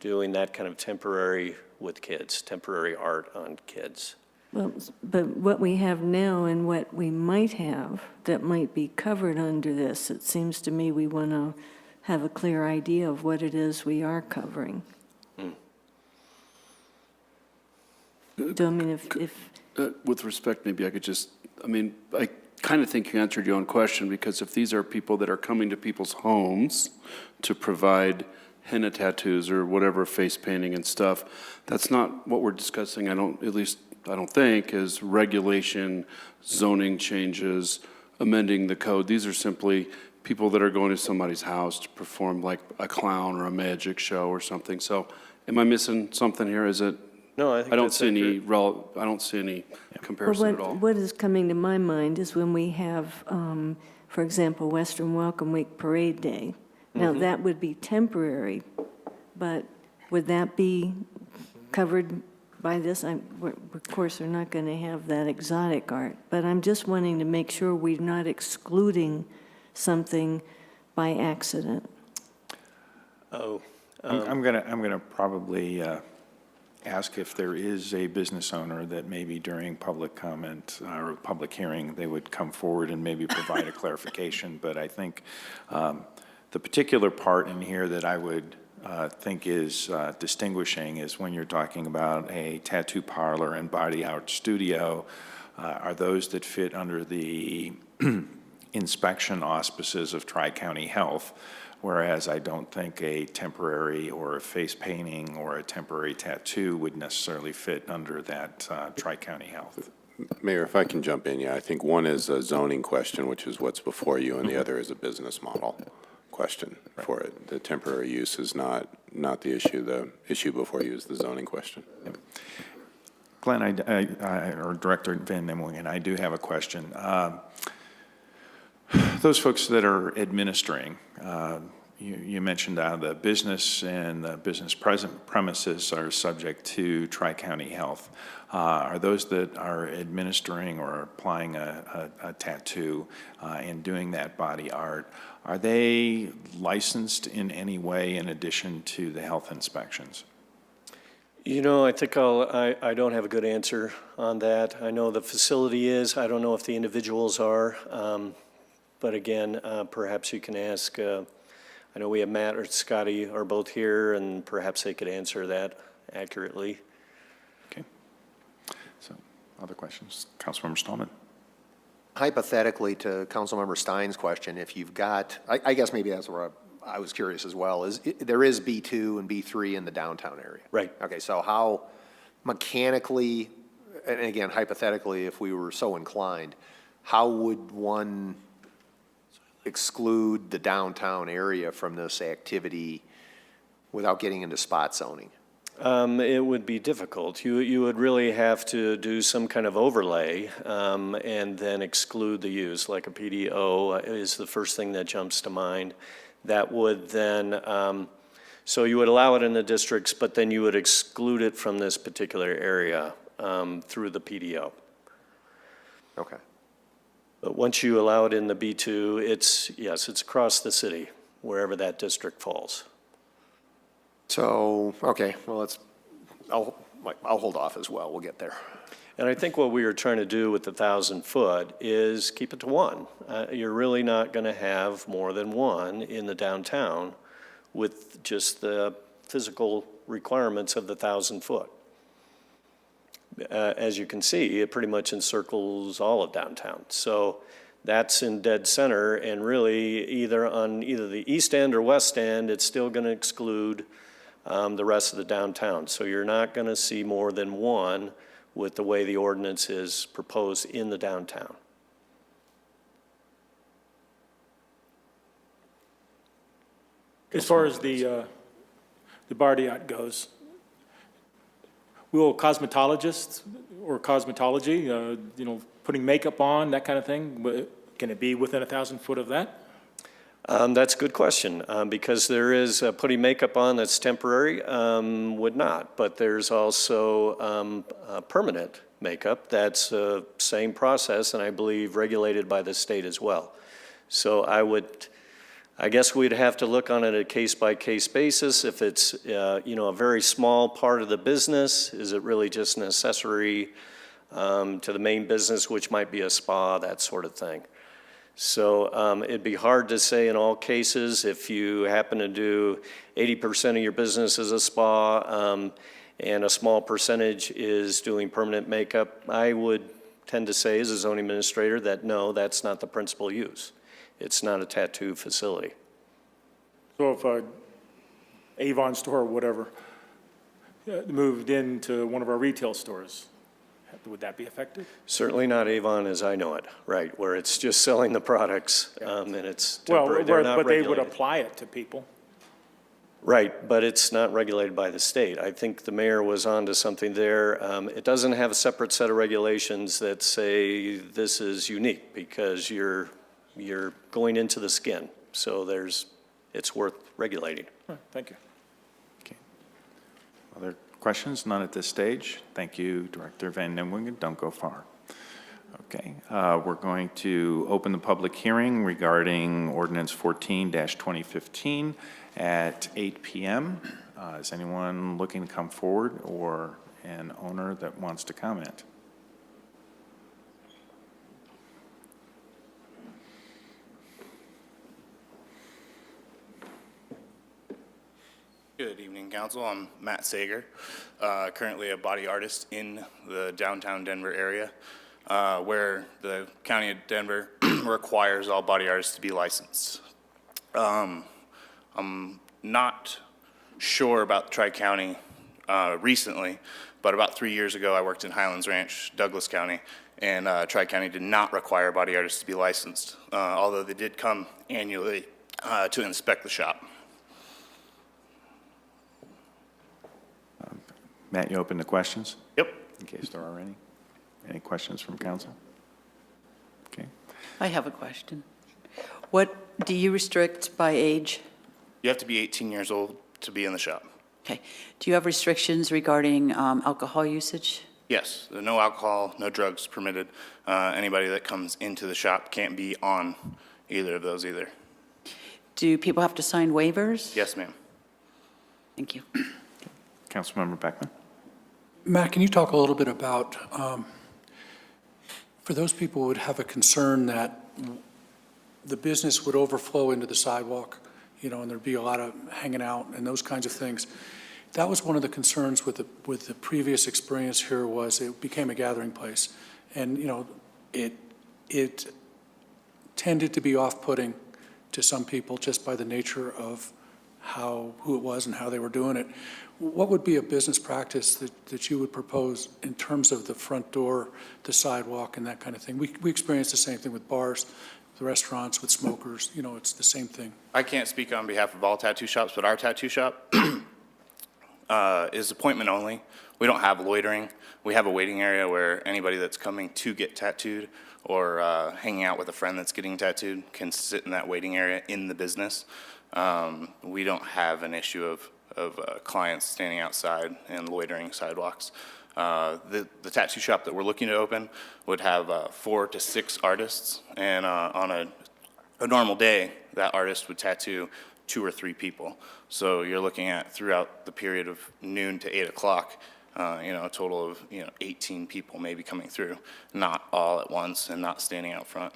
doing that kind of temporary with kids, temporary art on kids. Well, but what we have now and what we might have that might be covered under this, it seems to me we want to have a clear idea of what it is we are covering. So, I mean, if With respect, maybe I could just, I mean, I kind of think you answered your own question, because if these are people that are coming to people's homes to provide henna tattoos or whatever, face painting and stuff, that's not what we're discussing. I don't think, is regulation, zoning changes, amending the code. These are simply people that are going to somebody's house to perform like a clown or a magic show or something. So am I missing something here? Is it? No, I think I don't that's see any accurate. I don't see any comparison at all. what is coming to my mind is when we have, for example, Western Welcome Week Parade Day. Now, that would be temporary, but would that be covered by this? Of course, we're not going to have that exotic art, but I'm just wanting to make sure we're not excluding something by accident. Oh. I'm gonna probably ask if there is a business owner that maybe during public comment or public hearing, they would come forward and maybe provide a clarification. But I think the particular part in here that I would think is distinguishing is when you're talking about a tattoo parlor and body art studio, are those that fit under the inspection auspices of Tri-County Health, whereas I don't think a temporary or a face painting or a temporary tattoo would necessarily fit under that Tri-County Health. Mayor, if I can jump in, yeah, I think one is a zoning question, which is what's before you, and the other is a business model question for it. The temporary use is not the issue. The issue before you is the zoning question. Glenn, or Director Van Nimwegen, I do have a question. Those folks that are administering, you mentioned the business and the business premises are subject to Tri-County Health. Are those that are administering or applying a tattoo and doing that body art, are they licensed in any way in addition to the health inspections? You know, I think I don't have a good answer on that. I know the facility is. I don't know if the individuals are. But again, perhaps you can ask, I know we have Matt or Scotty are both here, and perhaps they could answer that accurately. Okay. So, other questions? Councilmember Stallman. Hypothetically, to Councilmember Stein's question, if you've got, I guess maybe that's where I was curious as well, is there is B2 and B3 in the downtown area. Right. Okay, so how mechanically, and again, hypothetically, if we were so inclined, how would one exclude the downtown area from this activity without getting into spot zoning? It would be difficult. You would really have to do some kind of overlay and then exclude the use, like a PDO is the first thing that jumps to mind. That would then, so you would allow it in the districts, but then you would exclude it from this particular area through the PDO. Okay. But once you allow it in the B2, it's across the city, wherever that district falls. So, okay, well, I'll hold off as well. We'll get there. And I think what we were trying to do with the 1,000-foot is keep it to one. You're really not going to have more than one in the downtown with just the physical requirements of the 1,000-foot. As you can see, it pretty much encircles all of downtown. So that's in dead center, and really either on either the east end or west end, it's still going to exclude the rest of the downtown. So you're not going to see more than one with the way the ordinance is proposed in the downtown. As far as the body art goes, will cosmetologists or cosmetology, putting makeup on, that kind of thing, can it be within 1,000 foot of that? That's a good question, because there is putting makeup on that's temporary, would not, but there's also permanent makeup that's same process, and I believe regulated by the state as well. So I guess we'd have to look on it a case-by-case basis. If it's a very small part of the business, is it really just an accessory to the main business, which might be a spa, that sort of thing. So it'd be hard to say in all cases. If you happen to do 80% of your business is a spa and a small percentage is doing permanent makeup, I would tend to say as a zoning administrator that no, that's not the principal use. It's not a tattoo facility. So if a Avon store or whatever moved into one of our retail stores, would that be effective? Certainly not Avon as I know it, right, where it's just selling the products and it's temporary. Well, They're not but they would regulated. apply it to people. Right, but it's not regulated by the state. I think the mayor was onto something there. It doesn't have a separate set of regulations that say this is unique because you're going into the skin. So it's worth regulating. Right, thank you. Other questions? None at this stage. Thank you, Director Van Nimwegen. Don't go far. Okay, we're going to open the public hearing regarding Ordinance 14-2015 at 8 p.m. Is anyone looking to come forward or an owner that wants to comment? Good evening, Council. I'm Matt Sager, currently a body artist in the downtown Denver area, where the County of Denver requires all body artists to be licensed. I'm not sure about Tri-County recently, but about 3 years ago I worked in Highlands Ranch, Douglas County, and Tri-County did not require body artists to be licensed, although they did come annually to inspect the shop. Matt, you open to questions? Yep. In case there are any. Any questions from council? Okay. I have a question. What do you restrict by age? You have to be 18 years old to be in the shop. Okay. Do you have restrictions regarding alcohol usage? Yes, no alcohol, no drugs permitted. Anybody that comes into the shop can't be on either of those either. Do people have to sign waivers? Yes, ma'am. Thank you. Councilmember Beckman. Matt, can you talk a little bit about, for those people who would have a concern that the business would overflow into the sidewalk, and there'd be a lot of hanging out and those kinds of things. That was one of the concerns with the previous experience here was it became a gathering place. And, it tended to be off-putting to some people just by the nature of who it was and how they were doing it. What would be a business practice that you would propose in terms of the front door, the sidewalk, and that kind of thing? We experience the same thing with bars, the restaurants, with smokers. It's the same thing. I can't speak on behalf of all tattoo shops, but our tattoo shop is appointment only. We don't have loitering. We have a waiting area where anybody that's coming to get tattooed or hanging out with a friend that's getting tattooed can sit in that waiting area in the business. We don't have an issue of clients standing outside and loitering sidewalks. The tattoo shop that we're looking to open would have 4 to 6 artists, and on a normal day, that artist would tattoo 2 or 3 people. So you're looking at throughout the period of noon to 8 o'clock, a total of 18 people maybe coming through, not all at once and not standing out front.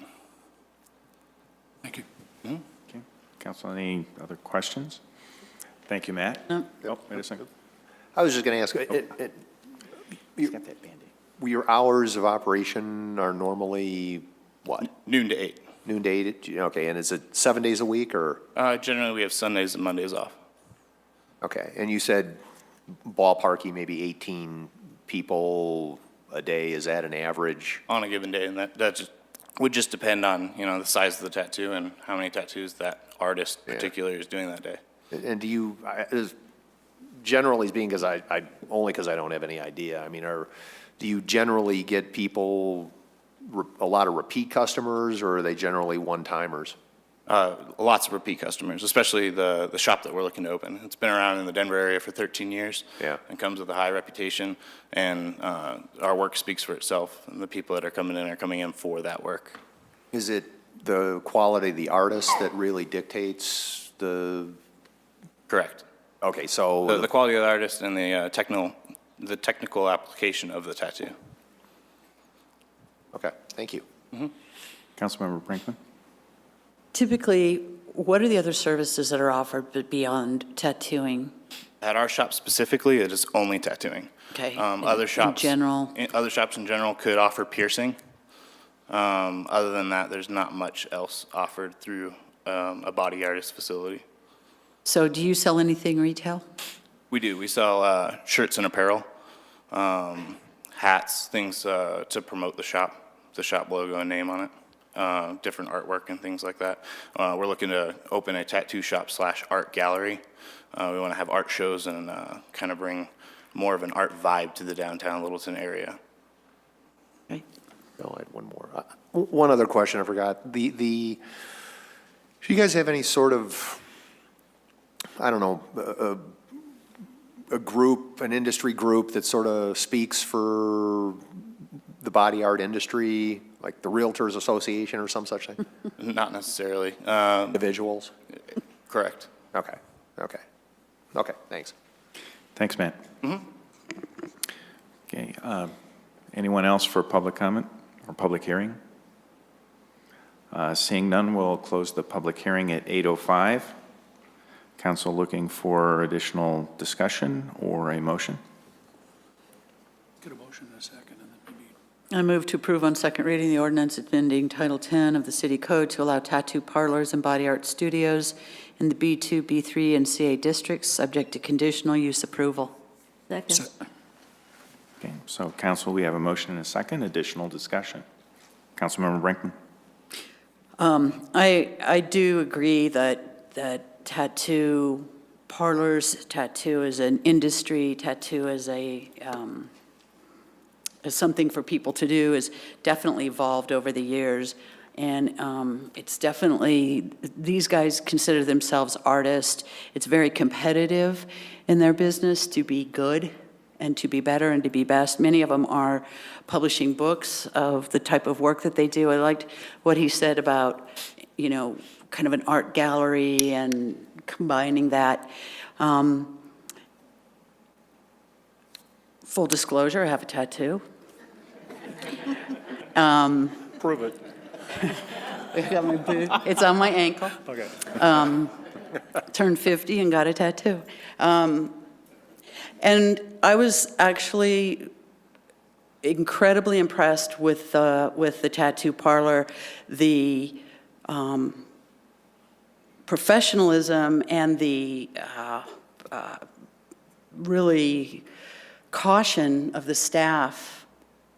Thank you. Mm-hmm. Okay. Council, any other questions? Thank you, Matt. No. Oh, wait a second. I was just going to ask, your hours of operation are normally what? Noon to 8. Noon to 8, okay, and is it 7 days a week or? Generally, we have Sundays and Mondays off. Okay, and you said ballparky, maybe 18 people a day, is that an average? On a given day, and that would just depend on, the size of the tattoo and how many tattoos that artist particularly is doing that day. And do you, generally speaking, because I don't have any idea, do you generally get people, a lot of repeat customers, or are they generally one-timers? Lots of repeat customers, especially the shop that we're looking to open. It's been around in the Denver area for 13 years. Yeah. And comes with a high reputation, and our work speaks for itself, and the people that are coming in for that work. Is it the quality of the artist that really dictates the? Correct. Okay, so. The quality of the artist and the technical application of the tattoo. Okay, thank you. Councilmember Brinkman? Typically, what are the other services that are offered beyond tattooing? At our shop specifically, it is only tattooing. Okay. Other shops, in general could offer piercing. Other than that, there's not much else offered through a body artist facility. So do you sell anything retail? We do. We sell shirts and apparel, hats, things to promote the shop logo and name on it, different artwork and things like that. We're looking to open a tattoo shop / art gallery. We want to have art shows and kind of bring more of an art vibe to the downtown Littleton area. Okay. No, I had one more. One other question I forgot. Do you guys have any sort of, I don't know, a group, an industry group that sort of speaks for the body art industry, like the Realtors Association or some such thing? Not necessarily. Individuals? Correct. Okay, thanks. Thanks, Matt. Okay, anyone else for public comment or public hearing? Seeing none, we'll close the public hearing at 8:05. Council looking for additional discussion or a motion? Get a motion in a second, and then maybe. I move to approve on second reading the ordinance amending Title 10 of the City Code to allow tattoo parlors and body art studios in the B2, B3, and CA districts, subject to conditional use approval. Second. Okay, so council, we have a motion and a second. Additional discussion. Councilmember Brinkman? I do agree that tattoo parlors, tattoo as an industry, tattoo as as something for people to do is definitely evolved over the years. And it's definitely, these guys consider themselves artists. It's very competitive in their business to be good and to be better and to be best. Many of them are publishing books of the type of work that they do. I liked what he said about, kind of an art gallery and combining that. Full disclosure, I have a tattoo. Prove it. It's on my ankle. Okay. Turned 50 and got a tattoo. And I was actually incredibly impressed with the tattoo parlor, the professionalism and the really caution of the staff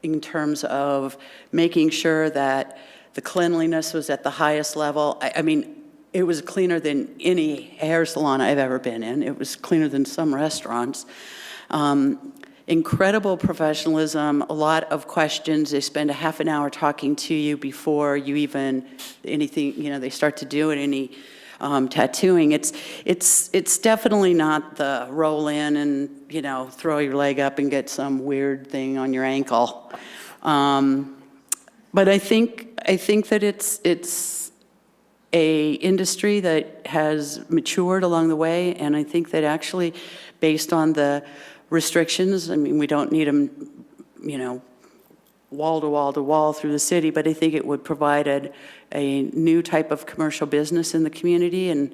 in terms of making sure that the cleanliness was at the highest level. I mean, it was cleaner than any hair salon I've ever been in. It was cleaner than some restaurants. Incredible professionalism, a lot of questions. They spend a half an hour talking to you before you even, anything, they start to do any tattooing. It's definitely not the roll in and, throw your leg up and get some weird thing on your ankle. But I think that it's a industry that has matured along the way, and I think that actually, based on the restrictions, I mean, we don't need them, wall to wall to wall through the city, but I think it would provide a new type of commercial business in the community, and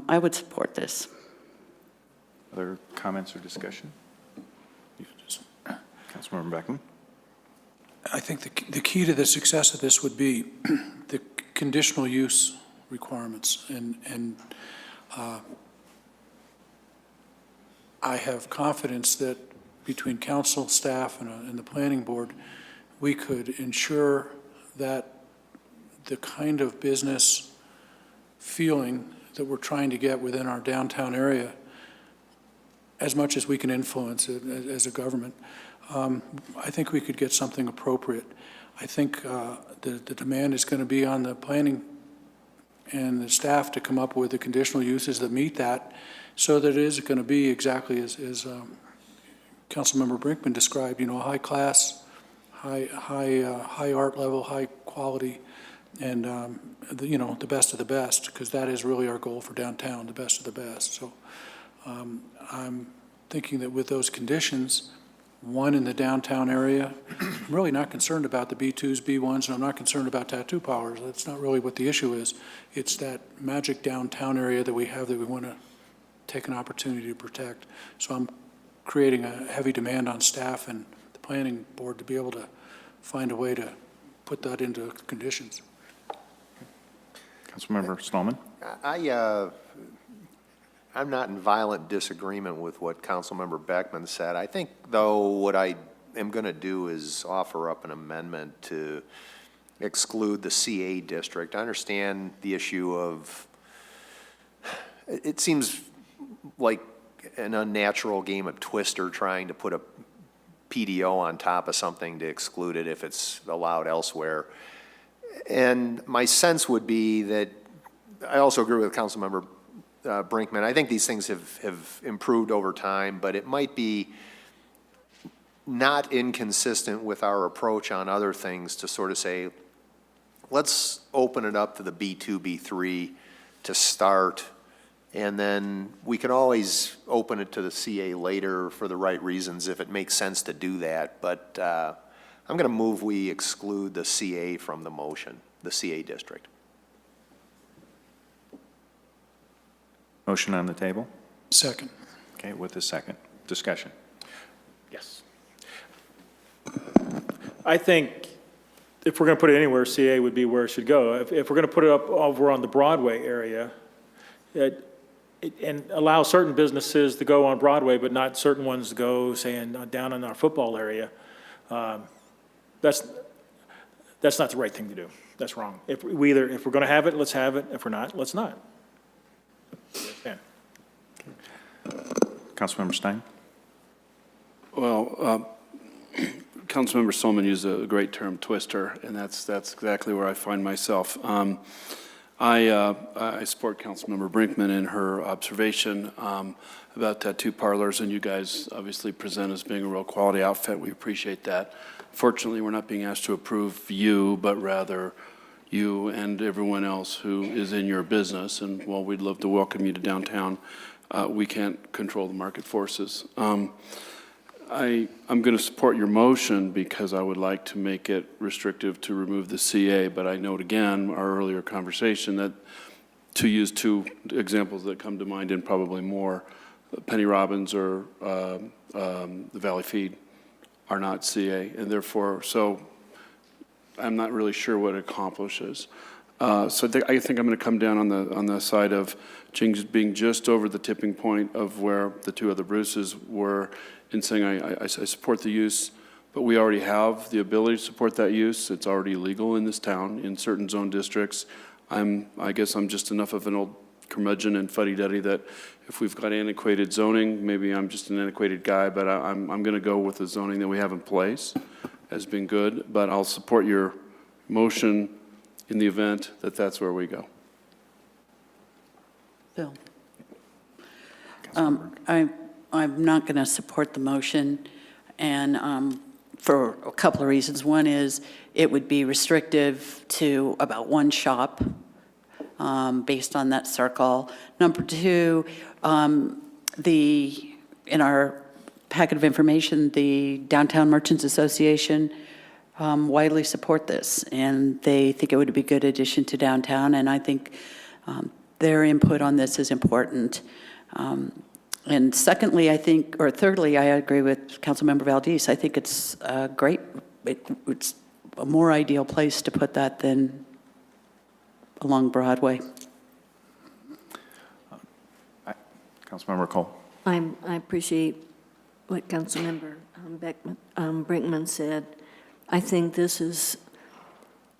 I would support this. Other comments or discussion? Councilmember Beckman? I think the key to the success of this would be the conditional use requirements. And I have confidence that between council, staff, and the planning board, we could ensure that the kind of business feeling that we're trying to get within our downtown area, as much as we can influence it as a government, I think we could get something appropriate. I think the demand is going to be on the planning and the staff to come up with the conditional uses that meet that, so that it is going to be exactly as Councilmember Brinkman described, you know, high class, high art level, high quality, and you know, the best of the best, because that is really our goal for downtown, the best of the best. So I'm thinking that with those conditions, one in the downtown area, I'm really not concerned about the B2s, B1s, and I'm not concerned about tattoo parlors. That's not really what the issue is. It's that magic downtown area that we have that we want to take an opportunity to protect. So I'm creating a heavy demand on staff and the planning board to be able to find a way to put that into conditions. Councilmember Stallman? I'm not in violent disagreement with what Councilmember Beckman said. I think, though, what I am going to do is offer up an amendment to exclude the CA district. I understand the issue of, it seems like an unnatural game of Twister trying to put a PDO on top of something to exclude it if it's allowed elsewhere. And my sense would be that, I also agree with Councilmember Brinkman. I think these things have improved over time, but it might be not inconsistent with our approach on other things to sort of say, let's open it up to the B2, B3 to start, and then we can always open it to the CA later for the right reasons if it makes sense to do that. But I'm going to move we exclude the CA from the motion, the CA district. Motion on the table? Second. Okay, with a second. Discussion. Yes. I think if we're going to put it anywhere, CA would be where it should go. If we're going to put it up over on the Broadway area, and allow certain businesses to go on Broadway, but not certain ones to go, say, down in our football area, that's not the right thing to do. That's wrong. If we're going to have it, let's have it. If we're not, let's not. Yeah. Councilmember Stein? Well, Councilmember Solomon used a great term, twister, and that's exactly where I find myself. I support Councilmember Brinkman in her observation about tattoo parlors, and you guys obviously present as being a real quality outfit. We appreciate that. Fortunately, we're not being asked to approve you, but rather you and everyone else who is in your business. And while we'd love to welcome you to downtown, we can't control the market forces. I'm going to support your motion because I would like to make it restrictive to remove the CA, but I note again our earlier conversation that, to use two examples that come to mind and probably more, Penny Robbins or the Valley Feed are not CA, and therefore, so I'm not really sure what it accomplishes. So I think I'm going to come down on the side of being just over the tipping point of where the two other Bruces were, in saying I support the use, but we already have the ability to support that use. It's already legal in this town in certain zone districts. I guess I'm just enough of an old curmudgeon and fuddy-duddy that if we've got antiquated zoning, maybe I'm just an antiquated guy, but I'm going to go with the zoning that we have in place as being good. But I'll support your motion in the event that that's where we go. Bill? I'm not going to support the motion, and for a couple of reasons. One is it would be restrictive to about one shop based on that circle. Number two, in our packet of information, the Downtown Merchants Association widely support this, and they think it would be a good addition to downtown, and I think their input on this is important. And secondly, thirdly, I agree with Councilmember Valdez. I think it's great. It's a more ideal place to put that than along Broadway. Councilmember Cole. I appreciate what Councilmember Brinkman said. I think this is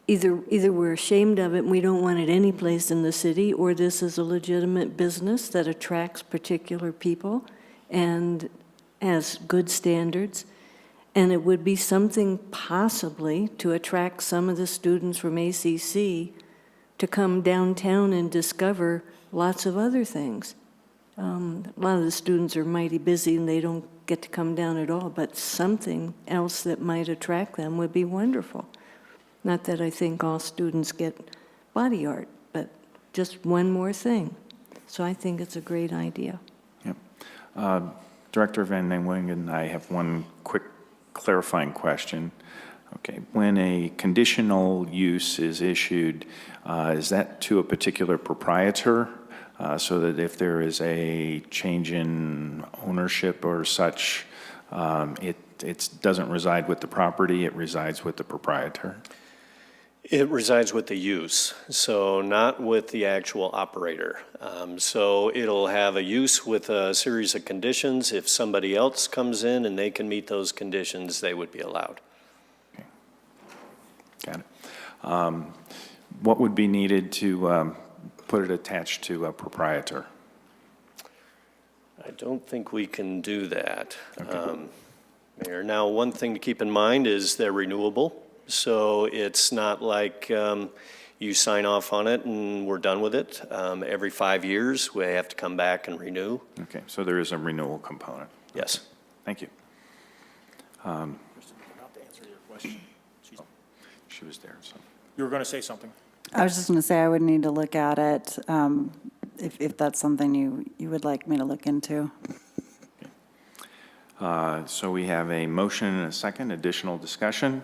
either we're ashamed of it and we don't want it any place in the city, or this is a legitimate business that attracts particular people and has good standards. And it would be something possibly to attract some of the students from ACC to come downtown and discover lots of other things. A lot of the students are mighty busy and they don't get to come down at all, but something else that might attract them would be wonderful. Not that I think all students get body art, but just one more thing. So I think it's a great idea. Yep. Director Van Nijwegen, I have one quick clarifying question. Okay, when a conditional use is issued, is that to a particular proprietor? So that if there is a change in ownership or such, it doesn't reside with the property, it resides with the proprietor? It resides with the use, so not with the actual operator. So it'll have a use with a series of conditions. If somebody else comes in and they can meet those conditions, they would be allowed. Okay. Got it. What would be needed to put it attached to a proprietor? I don't think we can do that, Okay. Mayor. Now, one thing to keep in mind is they're renewable. So it's not like you sign off on it and we're done with it. Every 5 years, we have to come back and renew. Okay, so there is a renewal component. Yes. Thank you. About to answer your question. She was there, so. You were going to say something. I was just going to say I would need to look at it if that's something you would like me to look into. So we have a motion and a second, additional discussion.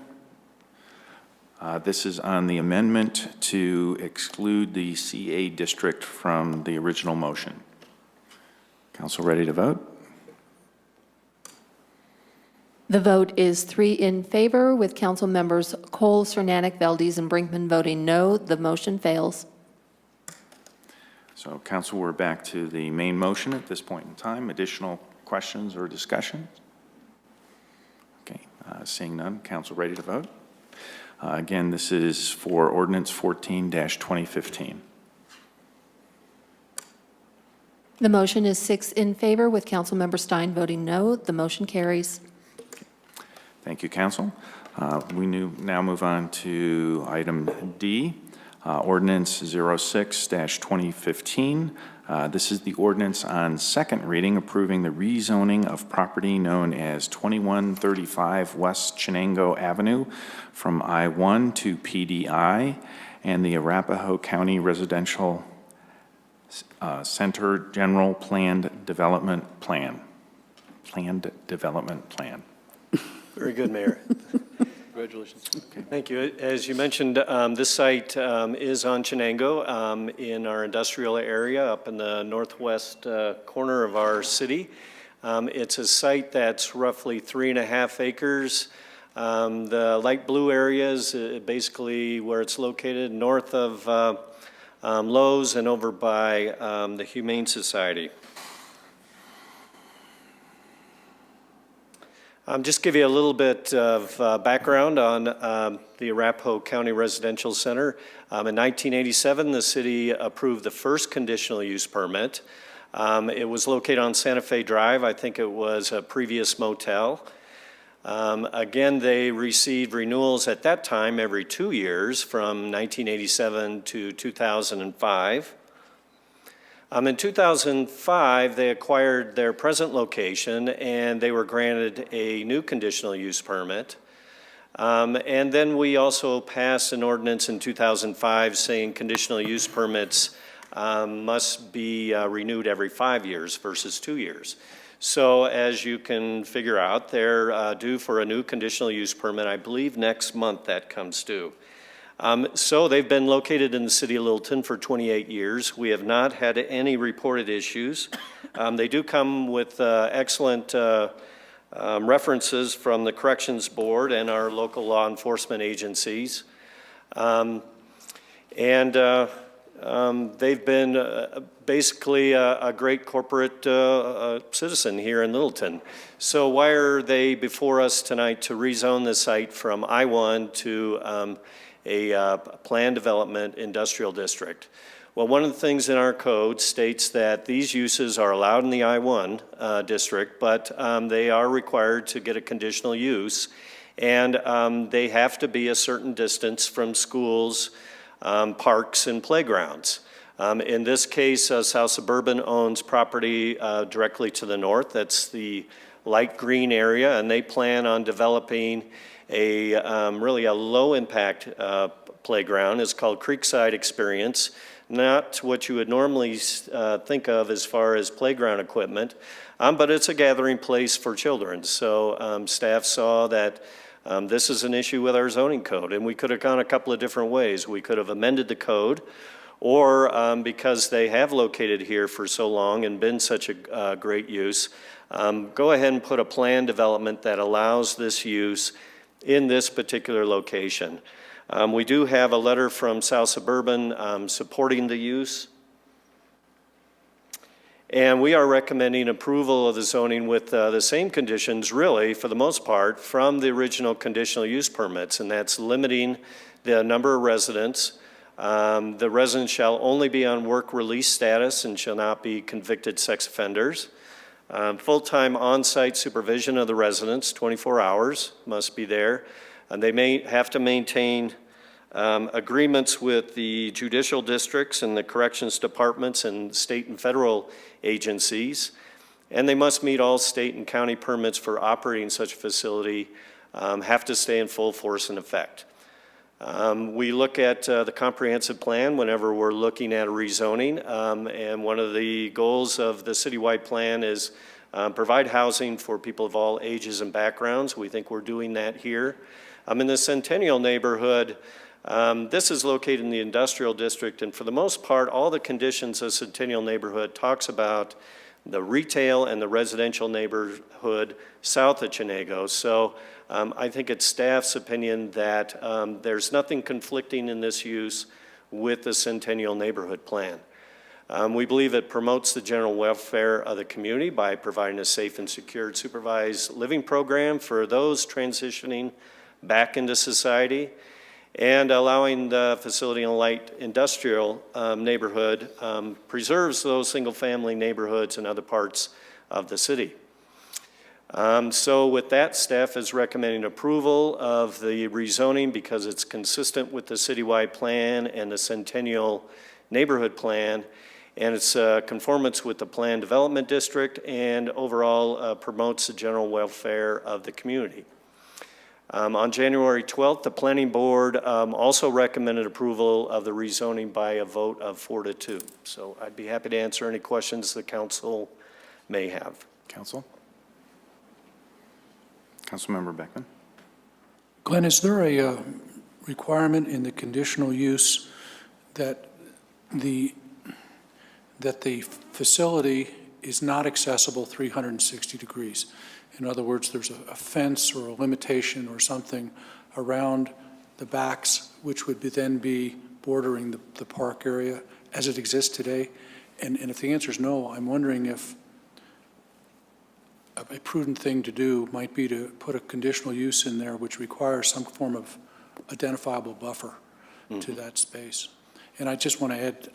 This is on the amendment to exclude the CA district from the original motion. Council ready to vote? The vote is 3 in favor, with council members Cole, Cernanek, Valdez, and Brinkman voting no. The motion fails. So council, we're back to the main motion at this point in time. Additional questions or discussion? Okay, seeing none, council ready to vote? Again, this is for ordinance 14-2015. The motion is 6 in favor, with Councilmember Stein voting no. The motion carries. Thank you, council. We now move on to item D, ordinance 06-2015. This is the ordinance on second reading approving the rezoning of property known as 2135 West Chenango Avenue from I-1 to PDI and the Arapahoe County Residential Center General Planned Development Plan. Very good, Mayor. Congratulations. Okay. Thank you. As you mentioned, this site is on Chenango in our industrial area up in the northwest corner of our city. It's a site that's roughly 3.5 acres. The light blue area is basically where it's located north of Lowe's and over by the Humane Society. Just give you a little bit of background on the Arapahoe County Residential Center. In 1987, the city approved the first conditional use permit. It was located on Santa Fe Drive. I think it was a previous motel. Again, they received renewals at that time every 2 years from 1987 to 2005. In 2005, they acquired their present location and they were granted a new conditional use permit. And then we also passed an ordinance in 2005 saying conditional use permits must be renewed every 5 years versus 2 years. So as you can figure out, they're due for a new conditional use permit. I believe next month that comes due. So they've been located in the city of Littleton for 28 years. We have not had any reported issues. They do come with excellent references from the Corrections Board and our local law enforcement agencies. They've been basically a great corporate citizen here in Littleton. So why are they before us tonight to rezone the site from I-1 to a planned development industrial district? Well, one of the things in our code states that these uses are allowed in the I-1 district, but they are required to get a conditional use, and they have to be a certain distance from schools, parks and playgrounds. In this case, South Suburban owns property directly to the north. That's the light green area, and they plan on developing a really a low-impact playground. It's called Creekside Experience. Not what you would normally think of as far as playground equipment, but it's a gathering place for children. So staff saw that this is an issue with our zoning code, and we could have gone a couple of different ways. We could have amended the code, or because they have located here for so long and been such a great use, go ahead and put a plan development that allows this use in this particular location. We do have a letter from South Suburban supporting the use. And we are recommending approval of the zoning with the same conditions, really, for the most part, from the original conditional use permits, and that's limiting the number of residents. The residents shall only be on work release status and shall not be convicted sex offenders. Full-time on-site supervision of the residents, 24 hours, must be there. And they may have to maintain agreements with the judicial districts and the corrections departments and state and federal agencies. And they must meet all state and county permits for operating such a facility, have to stay in full force and effect. We look at the comprehensive plan whenever we're looking at a rezoning, and one of the goals of the citywide plan is provide housing for people of all ages and backgrounds. We think we're doing that here. In the Centennial neighborhood, this is located in the industrial district, and for the most part, all the conditions of Centennial neighborhood talks about the retail and the residential neighborhood south of Chenango. So I think it's staff's opinion that there's nothing conflicting in this use with the Centennial neighborhood plan. We believe it promotes the general welfare of the community by providing a safe and secured supervised living program for those transitioning back into society, and allowing the facility in a light industrial neighborhood preserves those single-family neighborhoods in other parts of the city. So with that, staff is recommending approval of the rezoning because it's consistent with the citywide plan and the Centennial neighborhood plan, and it's conformance with the planned development district and overall promotes the general welfare of the community. On January 12th, the Planning Board also recommended approval of the rezoning by a vote of 4-2. So I'd be happy to answer any questions the council may have. Council? Councilmember Beckman? Glenn, is there a requirement in the conditional use that the facility is not accessible 360 degrees? In other words, there's a fence or a limitation or something around the backs, which would then be bordering the park area as it exists today? And if the answer is no, I'm wondering if a prudent thing to do might be to put a conditional use in there which requires some form of identifiable buffer to that space. And I just want to add,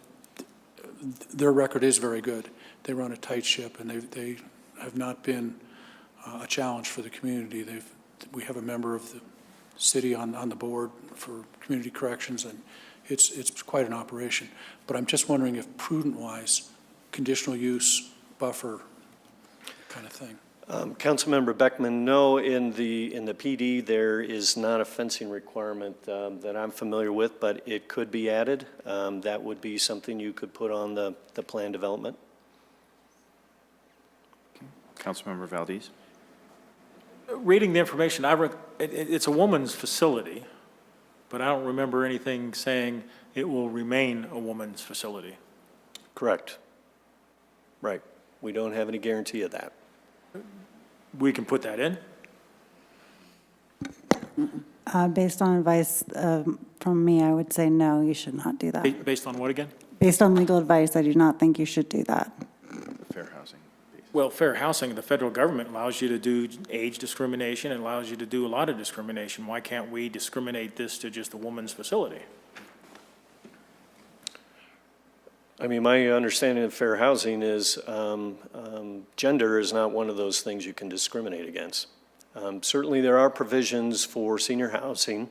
their record is very good. They run a tight ship, and they have not been a challenge for the community. We have a member of the city on the board for community corrections, and it's quite an operation. But I'm just wondering if prudent-wise, conditional use, buffer kind of thing. Councilmember Beckman, no, in the PD there is not a fencing requirement that I'm familiar with, but it could be added. That would be something you could put on the plan development. Okay. Councilmember Valdez? Reading the information, it's a woman's facility, but I don't remember anything saying it will remain a woman's facility. Correct. Right. We don't have any guarantee of that. We can put that in? Based on advice from me, I would say no, you should not do that. Based on what again? Based on legal advice, I do not think you should do that. Fair housing. Well, fair housing, the federal government allows you to do age discrimination and allows you to do a lot of discrimination. Why can't we discriminate this to just a woman's facility? I mean, my understanding of fair housing is gender is not one of those things you can discriminate against. Certainly there are provisions for senior housing.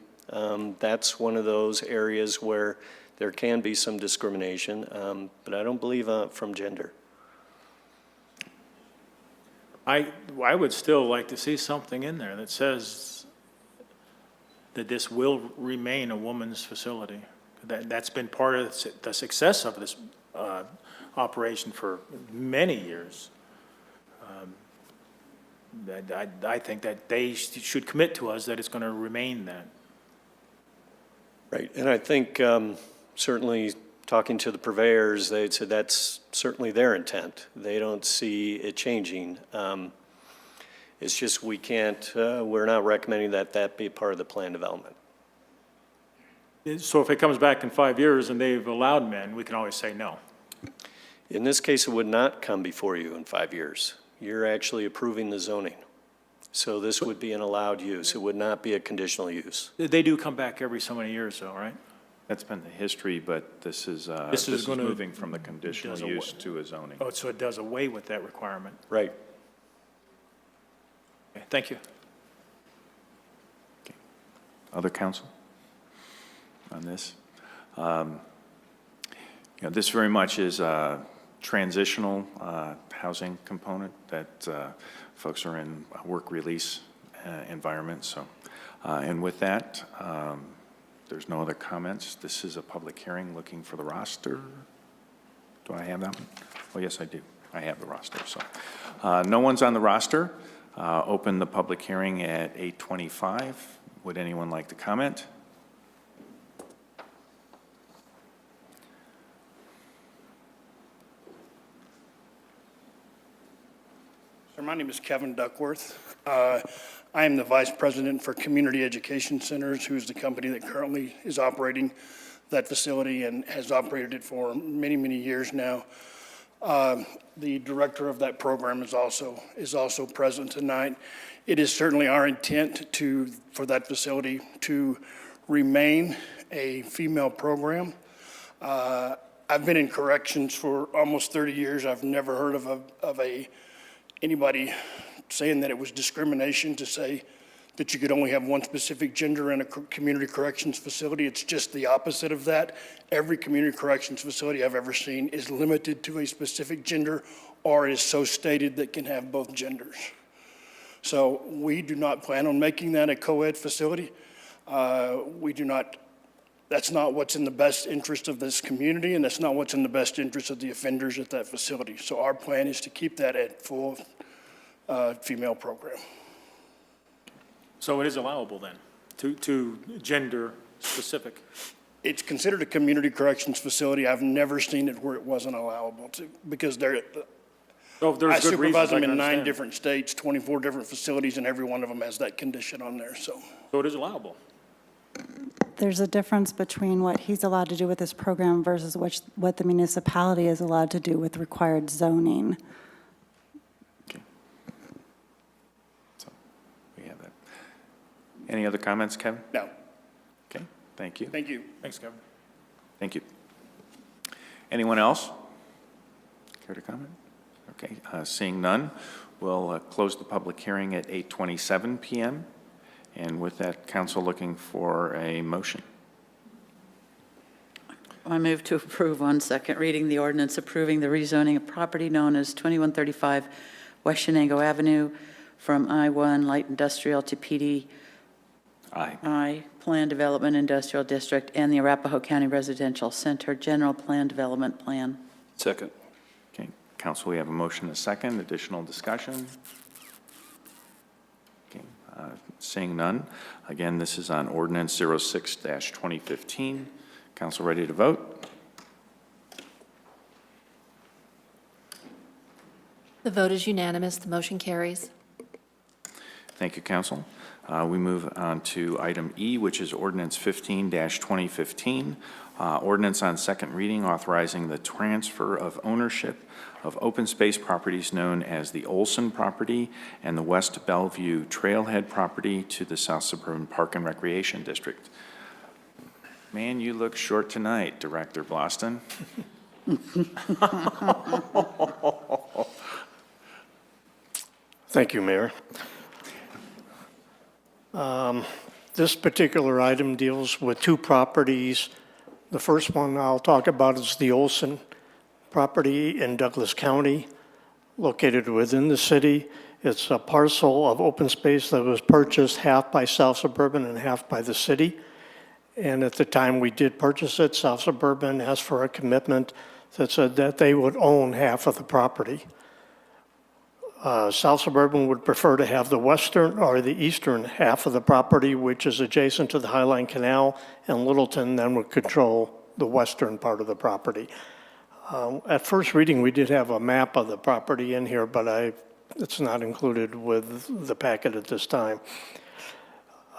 That's one of those areas where there can be some discrimination, but I don't believe from gender. I would still like to see something in there that says that this will remain a woman's facility. That's been part of the success of this operation for many years. I think that they should commit to us that it's going to remain that. Right, and I think certainly talking to the purveyors, they said that's certainly their intent. They don't see it changing. It's just we can't, we're not recommending that be part of the plan development. So if it comes back in 5 years and they've allowed men, we can always say no. In this case, it would not come before you in 5 years. You're actually approving the zoning. So this would be an allowed use. It would not be a conditional use. They do come back every so many years though, right? That's been the history, but this is gonna- moving from the conditional does away- use to a zoning. Oh, so it does away with that requirement. Right. Okay, thank you. Other council on this? This very much is a transitional housing component that folks are in a work release environment. So, and with that, there's no other comments. This is a public hearing looking for the roster. Do I have that one? Oh, yes, I do. I have the roster. So no one's on the roster. Open the public hearing at 8:25. Would anyone like to comment? Sir, my name is Kevin Duckworth. I am the Vice President for Community Education Centers, who's the company that currently is operating that facility and has operated it for many, many years now. The director of that program is also present tonight. It is certainly our intent for that facility to remain a female program. I've been in corrections for almost 30 years. I've never heard of anybody saying that it was discrimination to say that you could only have one specific gender in a community corrections facility. It's just the opposite of that. Every community corrections facility I've ever seen is limited to a specific gender or is so stated that can have both genders. So we do not plan on making that a co-ed facility. That's not what's in the best interest of this community, and that's not what's in the best interest of the offenders at that facility. So our plan is to keep that at full female program. So it is allowable then, to gender specific? It's considered a community corrections facility. I've never seen it where it wasn't allowable to, because I supervise them in 9 different states, 24 different facilities, and every one of them has that condition on there, so. So it is allowable? There's a difference between what he's allowed to do with this program versus what the municipality is allowed to do with required zoning. Any other comments, Kevin? No. Okay, thank you. Thank you. Thanks, Kevin. Thank you. Anyone else care to comment? Okay, seeing none, we'll close the public hearing at 8:27 p.m. And with that, council looking for a motion. I move to approve on second reading the ordinance approving the rezoning of property known as 2135 West Shenango Avenue from I-1 Light Industrial to PD I Plan Development Industrial District and the Arapahoe County Residential Center General Plan Development Plan. Second. Okay, council, we have a motion and a second. Additional discussion? Okay, seeing none. Again, this is on ordinance 06-2015. Council ready to vote? The vote is unanimous. The motion carries. Thank you, council. We move on to item E, which is ordinance 15-2015. Ordinance on second reading authorizing the transfer of ownership of open space properties known as the Olson property and the West Bellevue Trailhead property to the South Suburban Park and Recreation District. Man, you look short tonight, Director Bloston. Thank you, Mayor. This particular item deals with 2 properties The first one I'll talk about is the Olson property in Douglas County, located within the city. It's a parcel of open space that was purchased half by South Suburban and half by the city. And at the time we did purchase it, South Suburban asked for a commitment that said that they would own half of the property. South Suburban would prefer to have the western or the eastern half of the property, which is adjacent to the Highline Canal, and Littleton then would control the western part of the property. At first reading, we did have a map of the property in here, but it's not included with the packet at this time.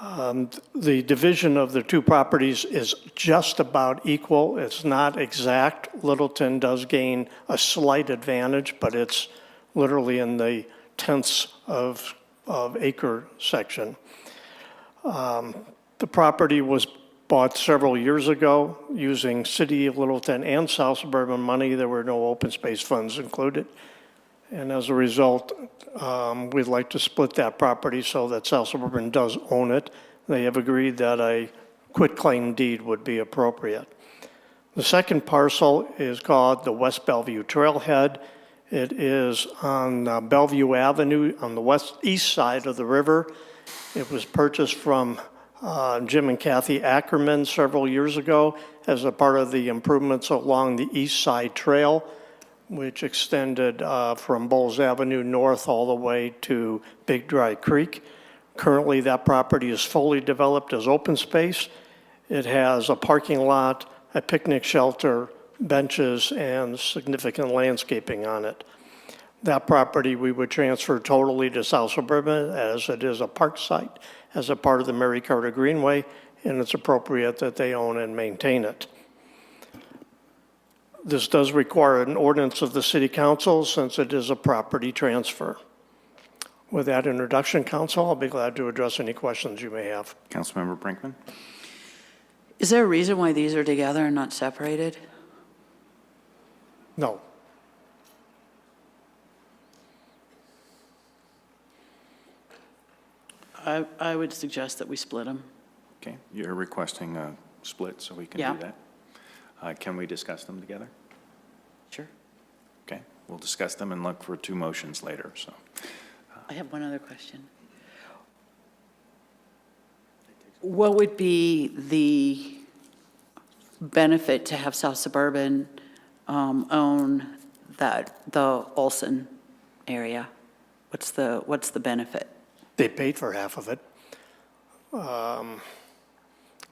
The division of the two properties is just about equal. It's not exact. Littleton does gain a slight advantage, but it's literally in the tenths of acre section. The property was bought several years ago using City of Littleton and South Suburban money. There were no open space funds included. And as a result, we'd like to split that property so that South Suburban does own it. They have agreed that a quitclaim deed would be appropriate. The second parcel is called the West Bellevue Trailhead. It is on Bellevue Avenue on the east side of the river. It was purchased from Jim and Kathy Ackerman several years ago as a part of the improvements along the East Side Trail, which extended from Bowles Avenue north all the way to Big Dry Creek. Currently, that property is fully developed as open space. It has a parking lot, a picnic shelter, benches, and significant landscaping on it. That property we would transfer totally to South Suburban as it is a park site as a part of the Mary Carter Greenway, and it's appropriate that they own and maintain it. This does require an ordinance of the City Council since it is a property transfer. With that introduction, Council, I'll be glad to address any questions you may have. Councilmember Brinkman? Is there a reason why these are together and not separated? No. I would suggest that we split them. Okay, you're requesting a split, so we can Yeah. do that. Can we discuss them together? Sure. Okay, we'll discuss them and look for two motions later, so. I have one other question. What would be the benefit to have South Suburban own the Olson area? What's the benefit? They paid for half of it.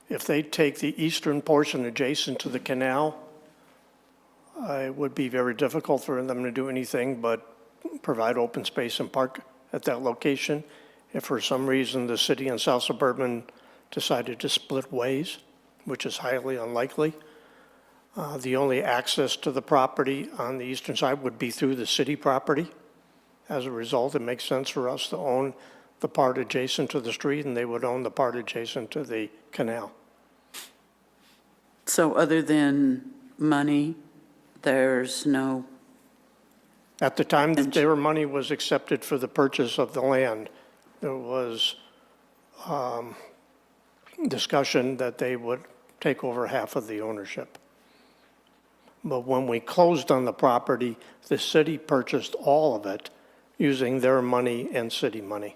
If they take the eastern portion adjacent to the canal, it would be very difficult for them to do anything but provide open space and park at that location. If for some reason the city and South Suburban decided to split ways, which is highly unlikely, the only access to the property on the eastern side would be through the city property. As a result, it makes sense for us to own the part adjacent to the street, and they would own the part adjacent to the canal. So other than money, there's no... At the time that their money was accepted for the purchase of the land, there was discussion that they would take over half of the ownership. But when we closed on the property, the city purchased all of it using their money and city money.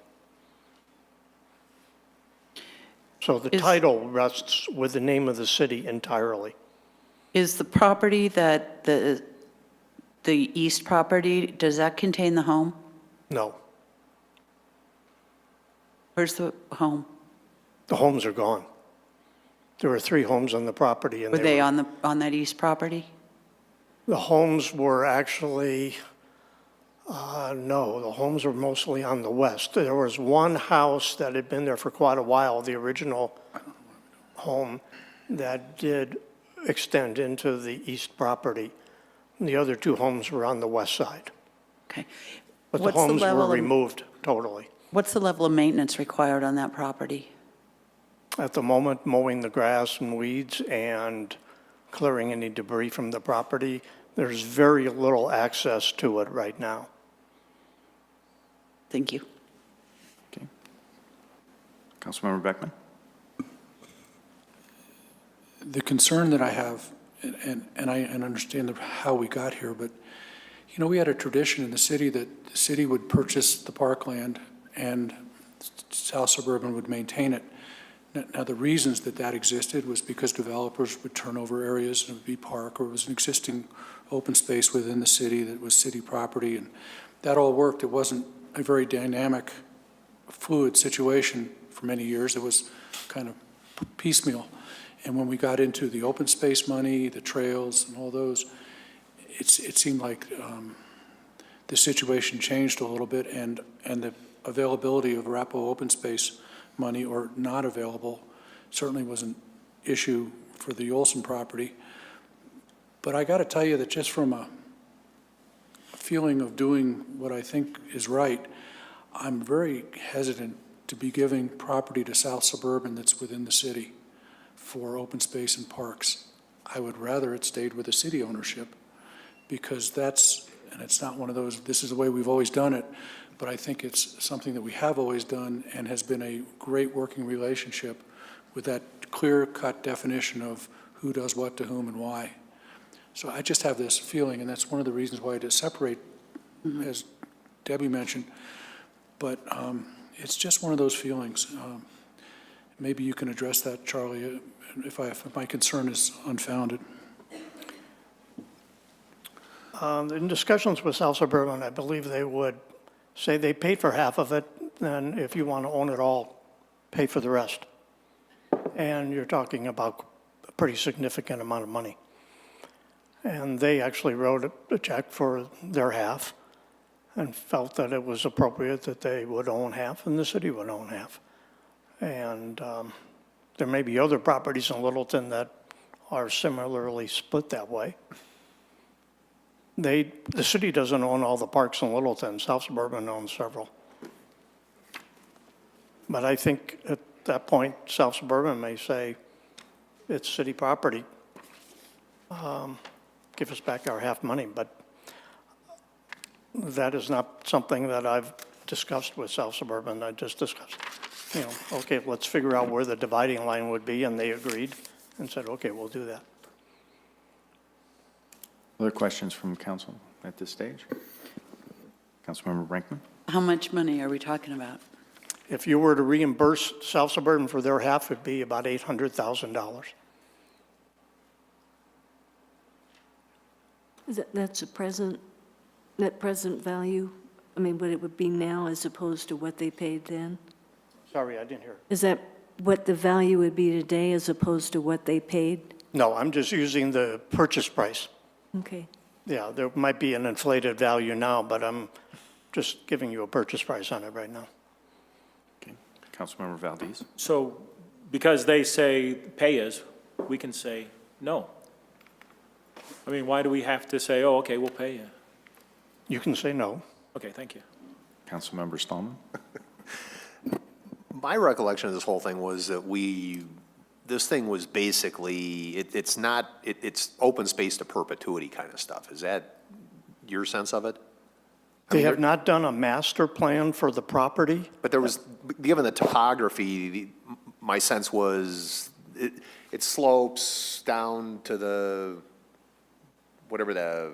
So the title rests with the name of the city entirely. Is the property that the east property, does that contain the home? No. Where's the home? The homes are gone. There were 3 homes on the property. And Were they on that east property? The homes were actually, no, the homes were mostly on the west. There was one house that had been there for quite a while, the original home, that did extend into the east property. And the other 2 homes were on the west side. Okay. But the What's homes level were of- removed totally. What's the level of maintenance required on that property? At the moment, mowing the grass and weeds and clearing any debris from the property. There's very little access to it right now. Thank you. Councilmember Beckman? the concern that I have, and I understand how we got here, but, you know, we had a tradition in the city that the city would purchase the parkland and South Suburban would maintain it. Now, the reasons that existed was because developers would turn over areas and it would be park, or it was an existing open space within the city that was city property, and that all worked. It wasn't a very dynamic, fluid situation for many years. It was kind of piecemeal. And when we got into the open space money, the trails and all those, it seemed like the situation changed a little bit, and the availability of Arapahoe open space money or not available certainly was an issue for the Olson property. But I got to tell you that just from a feeling of doing what I think is right, I'm very hesitant to be giving property to South Suburban that's within the city for open space and parks. I would rather it stayed with the city ownership, because that's, and it's not one of those, this is the way we've always done it, but I think it's something that we have always done and has been a great working relationship with that clear-cut definition of who does what to whom and why. So I just have this feeling, and that's one of the reasons why to separate, as Debbie mentioned, but it's just one of those feelings. Maybe you can address that, Charlie, if my concern is unfounded. In discussions with South Suburban, I believe they would say they paid for half of it, and if you want to own it all, pay for the rest. And you're talking about a pretty significant amount of money. And they actually wrote a check for their half and felt that it was appropriate that they would own half and the city would own half. And there may be other properties in Littleton that are similarly split that way. The city doesn't own all the parks in Littleton. South Suburban owns several. But I think at that point, South Suburban may say, it's city property. Give us back our half money. But that is not something that I've discussed with South Suburban. I just discussed, you know, okay, let's figure out where the dividing line would be, and they agreed and said, okay, we'll do that. Other questions from council at this stage? Councilmember Brinkman? How much money are we talking about? If you were to reimburse South Suburban for their half, it'd be about $800,000. That's a present, net present value? I mean, what it would be now as opposed to what they paid then? Sorry, I didn't hear. Is that what the value would be today as opposed to what they paid? No, I'm just using the purchase price. Okay. Yeah, there might be an inflated value now, but I'm just giving you a purchase price on it right now. Okay. Councilmember Valdez? So because they say pay us, we can say no. I mean, why do we have to say, oh, okay, we'll pay you? You can say no. Okay, thank you. Councilmember Stallman? My recollection of this whole thing was that this thing was basically, it's open space to perpetuity kind of stuff. Is that your sense of it? They have not done a master plan for the property. But there was, given the topography, my sense was it slopes down to the, whatever the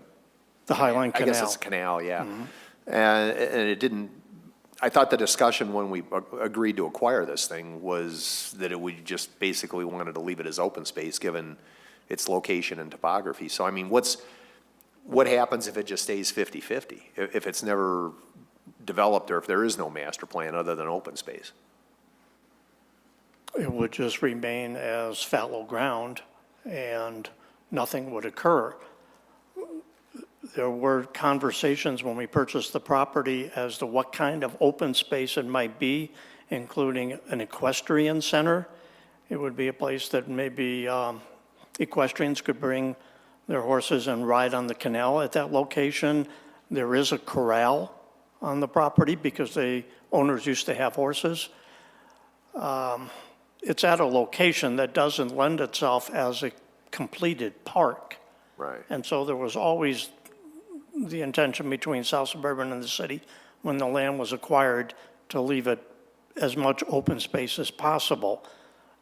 Highline Canal. I guess it's a canal, yeah. Mm-hmm. And it didn't, I thought the discussion when we agreed to acquire this thing was that it would just basically wanted to leave it as open space given its location and topography. So, I mean, what happens if it just stays 50-50? If it's never developed or if there is no master plan other than open space? It would just remain as fallow ground and nothing would occur. There were conversations when we purchased the property as to what kind of open space it might be, including an equestrian center. It would be a place that maybe equestrians could bring their horses and ride on the canal at that location. There is a corral on the property because the owners used to have horses. It's at a location that doesn't lend itself as a completed park. Right. And so there was always the intention between South Suburban and the city when the land was acquired to leave it as much open space as possible.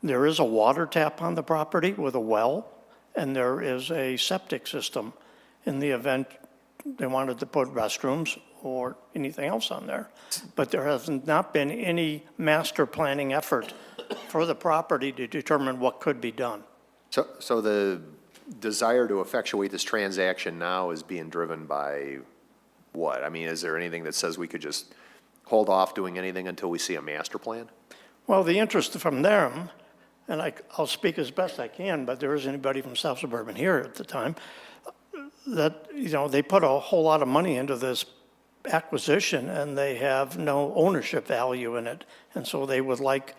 There is a water tap on the property with a well, and there is a septic system in the event they wanted to put restrooms or anything else on there. But there has not been any master planning effort for the property to determine what could be done. So the desire to effectuate this transaction now is being driven by what? I mean, is there anything that says we could just hold off doing anything until we see a master plan? Well, the interest from them, and I'll speak as best I can, but there isn't anybody from South Suburban here at the time, that, they put a whole lot of money into this acquisition and they have no ownership value in it. And so they would like,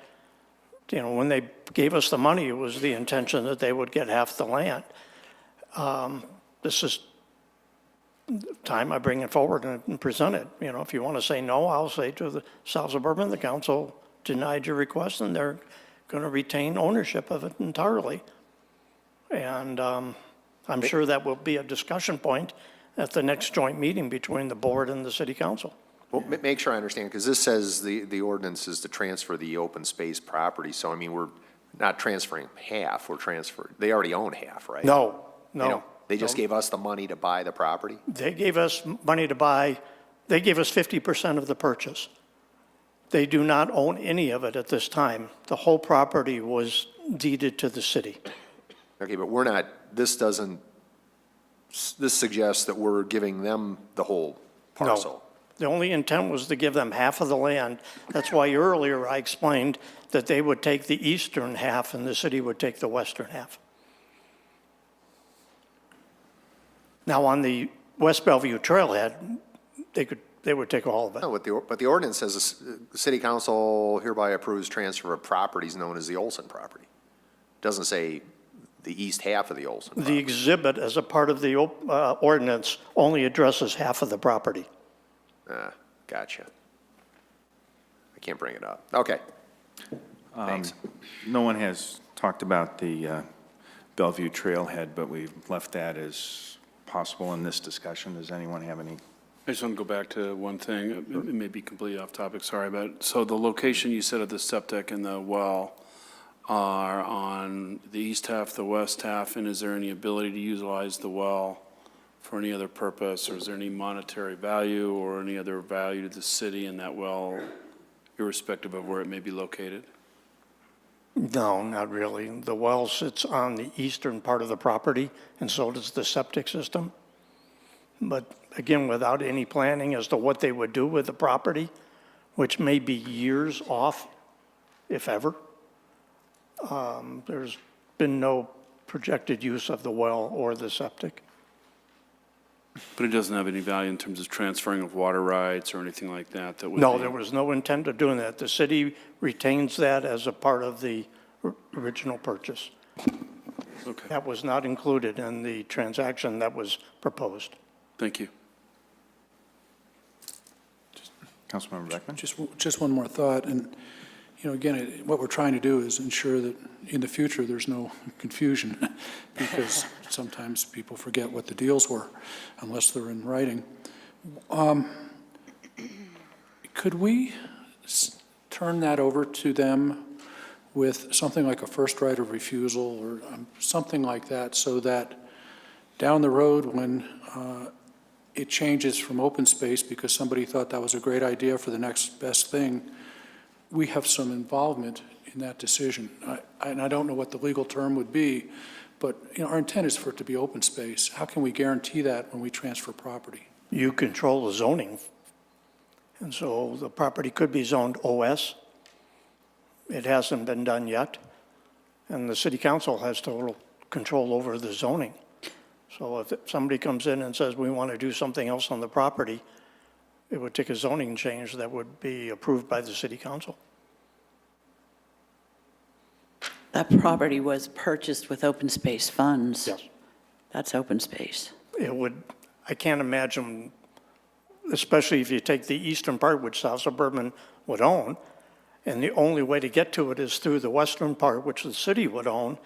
when they gave us the money, it was the intention that they would get half the land. This is the time I bring it forward and present it. If you want to say no, I'll say to the South Suburban, the council denied your request and they're going to retain ownership of it entirely. And I'm sure that will be a discussion point at the next joint meeting between the board and the city council. Well, make sure I understand, because this says the ordinance is to transfer the open space property. So, I mean, we're not transferring half, they already own half, right? No. They just gave us the money to buy the property? They gave us money to buy, they gave us 50% of the purchase. They do not own any of it at this time. The whole property was deeded to the city. Okay, but this suggests that we're giving them the whole parcel. No. The only intent was to give them half of the land. That's why earlier I explained that they would take the eastern half and the city would take the western half. Now, on the West Bellevue Trailhead, they would take all of it. No, but the ordinance says the city council hereby approves transfer of properties known as the Olson property. It doesn't say the east half of the Olson property. The exhibit as a part of the ordinance only addresses half of the property. Gotcha. I can't bring it up. Okay. Thanks. No one has talked about the Bellevue Trailhead, but we've left that as possible in this discussion. Does anyone have any? I just want to go back to one thing. It may be completely off topic, sorry, but so the location you said of the septic and the well are on the east half, the west half, and is there any ability to utilize the well for any other purpose, or is there any monetary value or any other value to the city in that well, irrespective of where it may be located? No, not really. The well sits on the eastern part of the property, and so does the septic system. But again, without any planning as to what they would do with the property, which may be years off, if ever, there's been no projected use of the well or the septic. But it doesn't have any value in terms of transferring of water rights or anything like that? No, there was no intent of doing that. The city retains that as a part of the original purchase. Okay. That was not included in the transaction that was proposed. Thank you. Councilmember Beckman? Just one more thought, and, again, what we're trying to do is ensure that in the future there's no confusion, because sometimes people forget what the deals were unless they're in writing. Could we turn that over to them with something like a first right of refusal or something like that, so that down the road when it changes from open space because somebody thought that was a great idea for the next best thing, we have some involvement in that decision. And I don't know what the legal term would be, but our intent is for it to be open space. How can we guarantee that when we transfer property? You control the zoning, and so the property could be zoned OS. It hasn't been done yet, and the city council has total control over the zoning. So if somebody comes in and says, we want to do something else on the property, it would take a zoning change that would be approved by the city council. That property was purchased with open space funds. Yes. That's open space. I can't imagine, especially if you take the eastern part, which South Suburban would own, and the only way to get to it is through the western part, which the city would own.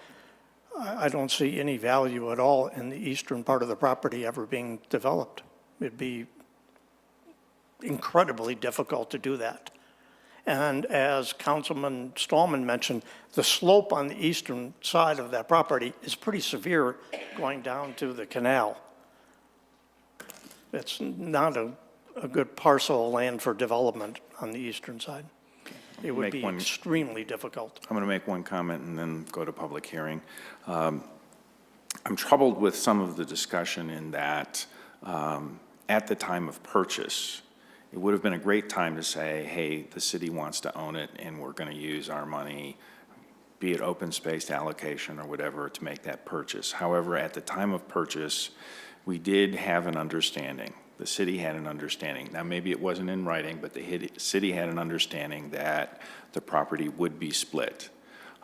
I don't see any value at all in the eastern part of the property ever being developed. It'd be incredibly difficult to do that. And as Councilman Stallman mentioned, the slope on the eastern side of that property is pretty severe going down to the canal. It's not a good parcel of land for development on the eastern side. It would be extremely difficult. I'm going to make one comment and then go to public hearing. I'm troubled with some of the discussion in that at the time of purchase, it would have been a great time to say, hey, the city wants to own it and we're going to use our money, be it open space allocation or whatever, to make that purchase. However, at the time of purchase, we did have an understanding. The city had an understanding. Now, maybe it wasn't in writing, but the city had an understanding that the property would be split.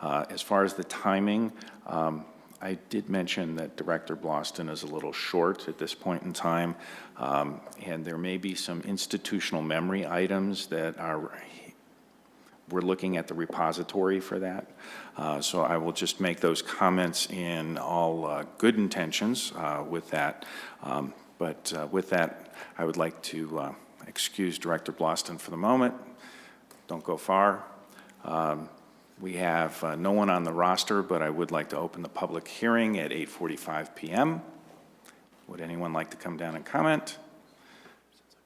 As far as the timing, I did mention that Director Bloston is a little short at this point in time, and there may be some institutional memory items that we're looking at the repository for that. So I will just make those comments in all good intentions with that. But with that, I would like to excuse Director Bloston for the moment. Don't go far. We have no one on the roster, but I would like to open the public hearing at 8:45 p.m. Would anyone like to come down and comment?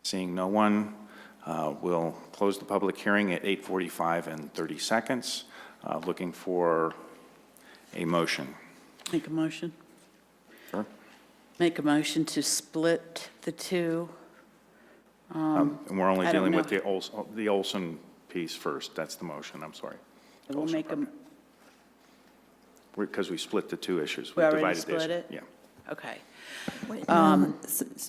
Seeing no one, we'll close the public hearing at 8:45 and 30 seconds. Looking for a motion. Make a motion. Sure. Make a motion to split the two. And we're only I don't dealing with know. the Olson piece first. That's the motion. I'm sorry. We'll make them. Because we split the two issues. We already divided split it? Yeah. Okay.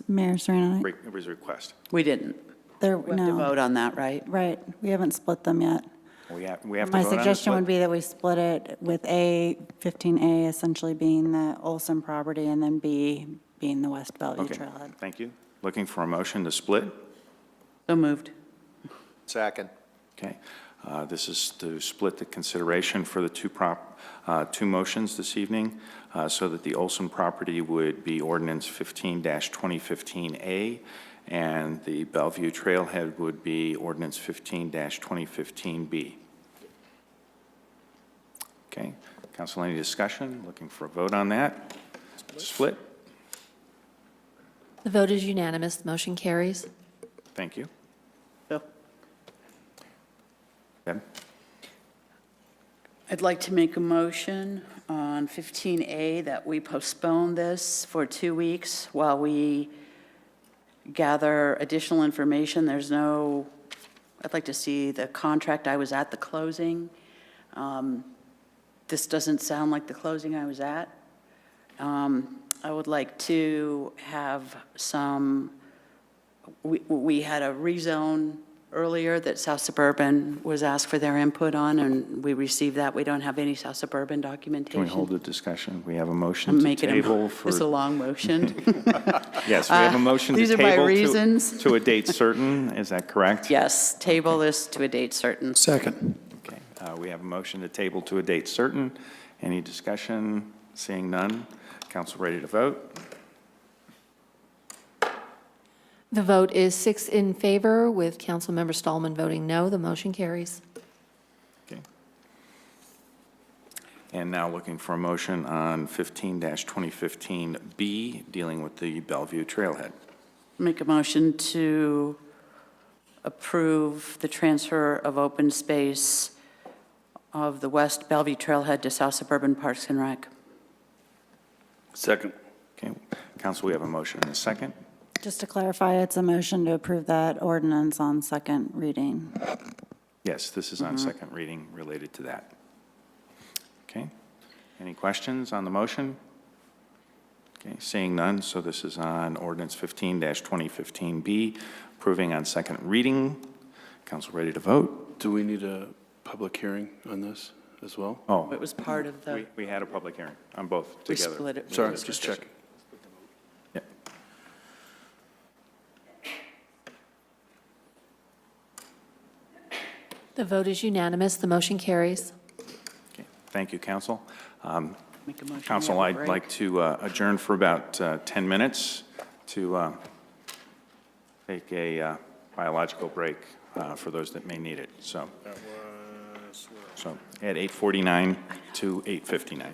Mayor Serena, It was a request. We didn't. We have to vote on that, right? Right, we haven't split them yet. We have to My vote on the suggestion split? would be that we split it with A, 15A essentially being the Olson property, and then B being the West Bellevue Okay. Trailhead. Thank you. Looking for a motion to split? So moved. Second. Okay. This is to split the consideration for the two motions this evening, so that the Olson property would be ordinance 15-2015A, and the Bellevue Trailhead would be ordinance 15-2015B. Okay. Council, any discussion? Looking for a vote on that? Split? The vote is unanimous. The motion carries. Thank you. Bill? Deb? I'd like to make a motion on 15A that we postpone this for 2 weeks while we gather additional information. I'd like to see the contract. I was at the closing. This doesn't sound like the closing I was at. I would like to have we had a rezone earlier that South Suburban was asked for their input on, and we received that. We don't have any South Suburban documentation. Can we hold the discussion? We have a motion I'm to making table for... It's a long motion. Yes, we have a motion to These are my table reasons. to a date certain. Is that correct? Yes, table this to a date certain. Second. Okay. We have a motion to table to a date certain. Any discussion? Seeing none. Council ready to vote? The vote is 6 in favor, with Councilmember Stallman voting no. The motion carries. Okay. And now looking for a motion on 15-2015B, dealing with the Bellevue Trailhead. Make a motion to approve the transfer of open space of the West Bellevue Trailhead to South Suburban Parks and Rec. Second. Okay. Council, we have a motion and a second. Just to clarify, it's a motion to approve that ordinance on second reading. Yes, this is on second reading related to that. Okay. Any questions on the motion? Okay, seeing none, so this is on ordinance 15-2015B, approving on second reading. Council ready to vote? Do we need a public hearing on this as well? Oh, It was part of the, we had a public hearing on both we together. split it. Sorry, just checking. Yeah. The vote is unanimous. The motion carries. Okay. Thank you, Council. Make a motion. Council, we have a I'd break. like to adjourn for about 10 minutes to take a biological break. for those that may need it. So at 8:49 to 8:59.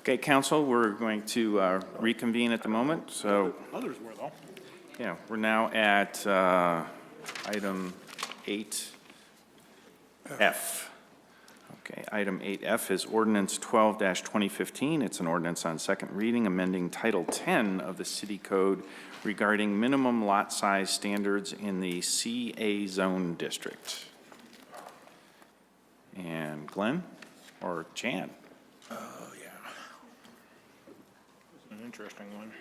Okay, council, we're going to reconvene at the moment. So, Others were, though. yeah, we're now at item 8F. Okay, item 8F is ordinance 12-2015. It's an ordinance on second reading, amending Title 10 of the City Code regarding minimum lot size standards in the CA Zone District. And Glenn or Jan? Yeah. This is an interesting one.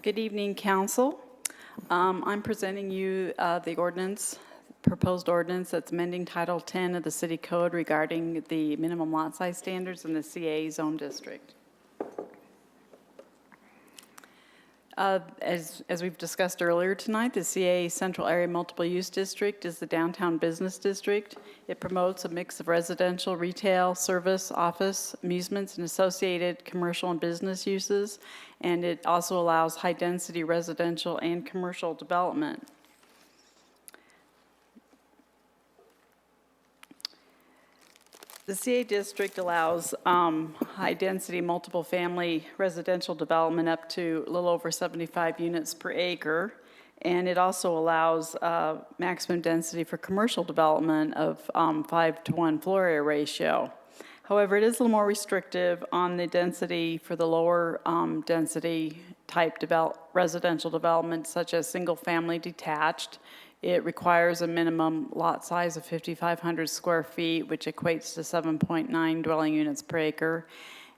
Good evening, council. I'm presenting you the ordinance, proposed ordinance that's amending Title 10 of the City Code regarding the minimum lot size standards in the CA Zone District. As we've discussed earlier tonight, the CA Central Area Multiple Use District is the downtown business district. It promotes a mix of residential, retail, service, office, amusements, and associated commercial and business uses, and it also allows high-density residential and commercial development. The CA district allows high-density, multiple-family residential development up to a little over 75 units per acre, and it also allows maximum density for commercial development of 5-to-1 floor area ratio. However, it is a little more restrictive on the density for the lower density type residential development, such as single-family detached. It requires a minimum lot size of 5,500 square feet, which equates to 7.9 dwelling units per acre.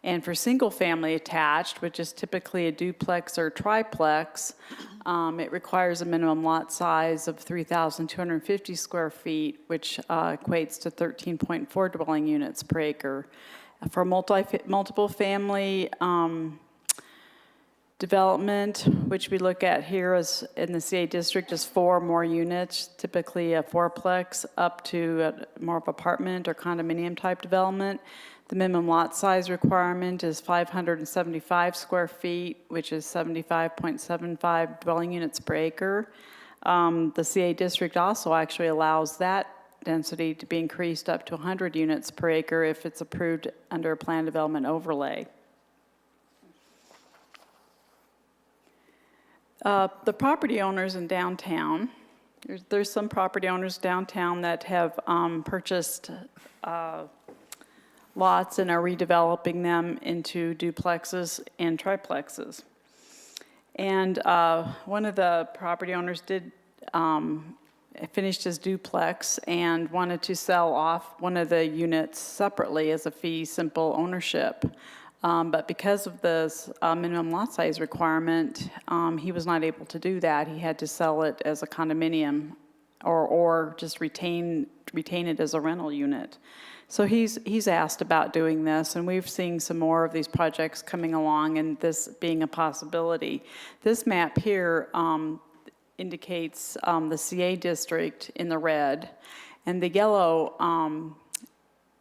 And for single-family attached, which is typically a duplex or triplex, it requires a minimum lot size of 3,250 square feet, which equates to 13.4 dwelling units per acre. For multiple family development, which we look at here as in the CA district, is 4 more units, typically a fourplex up to more of apartment or condominium type development. The minimum lot size requirement is 575 square feet, which is 75.75 dwelling units per acre. The CA district also actually allows that density to be increased up to 100 units per acre if it's approved under a plan development overlay. The property owners in downtown, there's some property owners downtown that have purchased lots and are redeveloping them into duplexes and triplexes. And one of the property owners did finished his duplex and wanted to sell off one of the units separately as a fee simple ownership. But because of this minimum lot size requirement, he was not able to do that. He had to sell it as a condominium or just retain it as a rental unit. So he's asked about doing this, and we've seen some more of these projects coming along and this being a possibility. This map here indicates the CA district in the red, and the yellow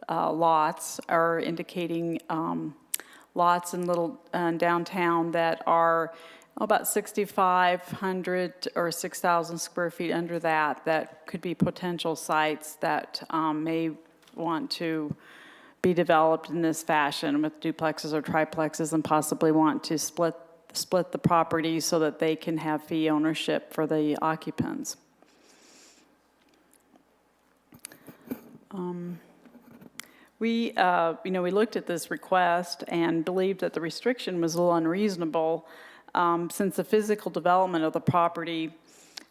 lots are indicating lots in little downtown that are about 6,500 or 6,000 square feet under that could be potential sites that may want to be developed in this fashion with duplexes or triplexes and possibly want to split the property so that they can have fee ownership for the occupants. We looked at this request and believed that the restriction was a little unreasonable since the physical development of the property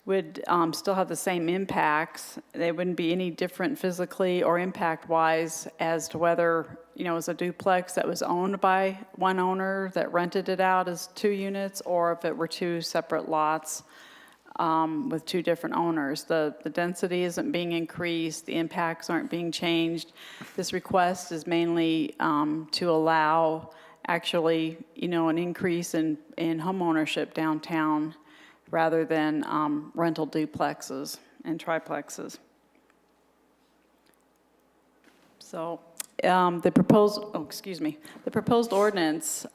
would still have the same impacts. They wouldn't be any different physically or impact-wise as to whether, it was a duplex that was owned by one owner that rented it out as 2 units, or if it were 2 separate lots with 2 different owners. The density isn't being increased, the impacts aren't being changed. This request is mainly to allow actually, an increase in home ownership downtown rather than rental duplexes and triplexes. So the proposed ordinance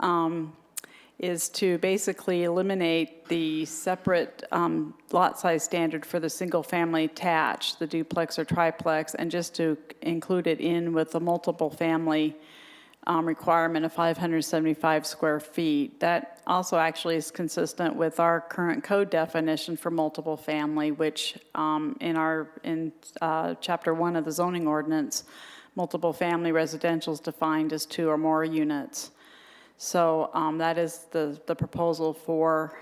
is to basically eliminate the separate lot size standard for the single-family attached, the duplex or triplex, and just to include it in with the multiple family requirement of 575 square feet. That also actually is consistent with our current code definition for multiple family, which in Chapter 1 of the zoning ordinance, multiple family residential is defined as 2 or more units. So that is the proposal for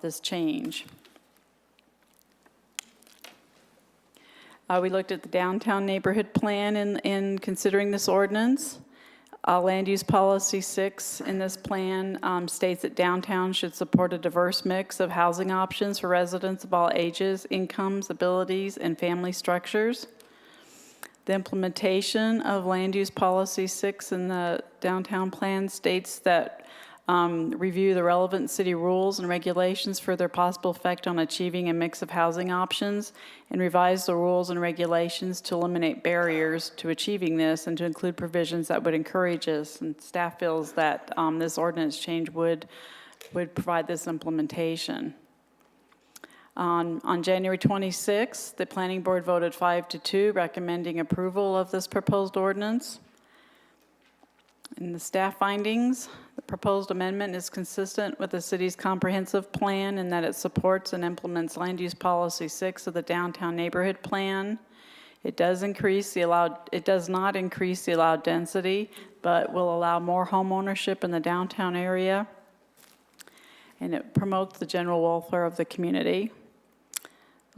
this change. We looked at the downtown neighborhood plan in considering this ordinance. Land use policy 6 in this plan states that downtown should support a diverse mix of housing options for residents of all ages, incomes, abilities, and family structures. The implementation of Land Use Policy 6 in the downtown plan states that review the relevant city rules and regulations for their possible effect on achieving a mix of housing options and revise the rules and regulations to eliminate barriers to achieving this and to include provisions that would encourage us. And staff feels that this ordinance change would provide this implementation. On January 26th, the Planning Board voted 5-2, recommending approval of this proposed ordinance. In the staff findings, the proposed amendment is consistent with the city's comprehensive plan in that it supports and implements Land Use Policy 6 of the Downtown Neighborhood Plan. It does not increase the allowed density, but will allow more home ownership in the downtown area. And it promotes the general welfare of the community.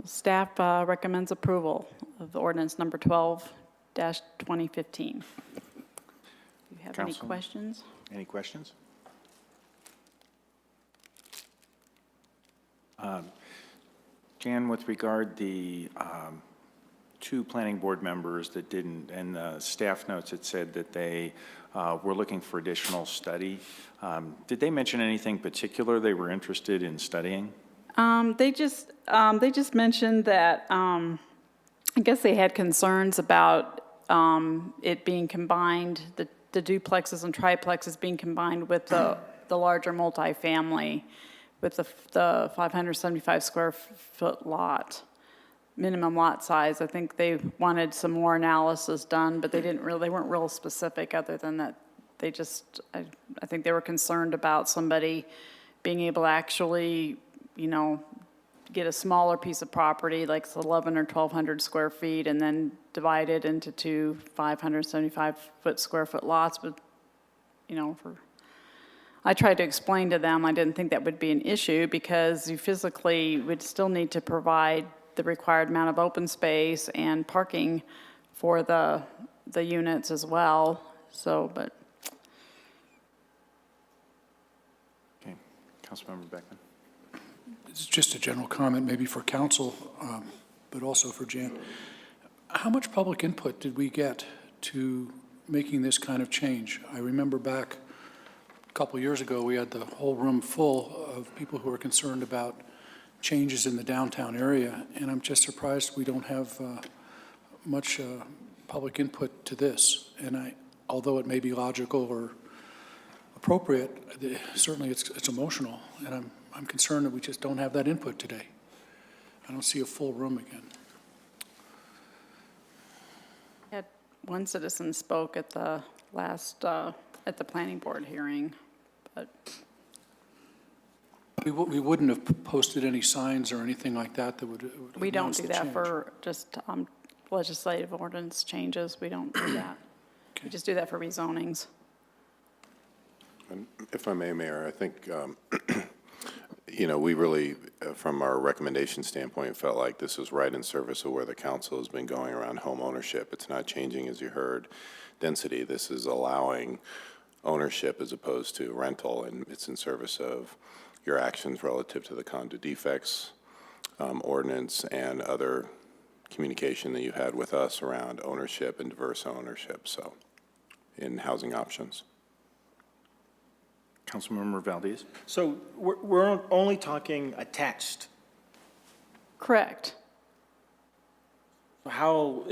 Staff recommends approval of the ordinance number 12-2015. Do you have any questions? Any questions? Jan, with regard the 2 planning board members that didn't, and the staff notes, it said that they were looking for additional study. Did they mention anything particular they were interested in studying? They just mentioned that I guess they had concerns about it being combined, the duplexes and triplexes being combined with the larger multifamily with the 575 square foot lot, minimum lot size. I think they wanted some more analysis done, but they weren't real specific other than that. They just, I think they were concerned about somebody being able to actually, get a smaller piece of property, like 1,100 or 1,200 square feet, and then divide it into 2 575 square foot lots. But, I tried to explain to them I didn't think that would be an issue because you physically would still need to provide the required amount of open space and parking for the units as well. So, but. Okay, Councilmember Beckman. It's just a general comment, maybe for council, but also for Jan. How much public input did we get to making this kind of change? I remember back a couple years ago, we had the whole room full of people who were concerned about changes in the downtown area, and I'm just surprised we don't have much public input to this. And although it may be logical or appropriate, certainly it's emotional, and I'm concerned that we just don't have that input today. I don't see a full room again. Had one citizen spoke at the last, at the planning board hearing, but. We wouldn't have posted any signs or anything like that that would We don't announce do the that change. for just legislative ordinance changes. We don't do that. Okay. We just do that for rezonings. And if I may, Mayor, I think, we really, from our recommendation standpoint, felt like this was right in service of where the council has been going around home ownership. It's not changing, as you heard, density. This is allowing ownership as opposed to rental, and it's in service of your actions relative to the condo defects ordinance and other communication that you had with us around ownership and diverse ownership, so in housing options. Councilmember Valdez. So we're only talking attached. Correct. How,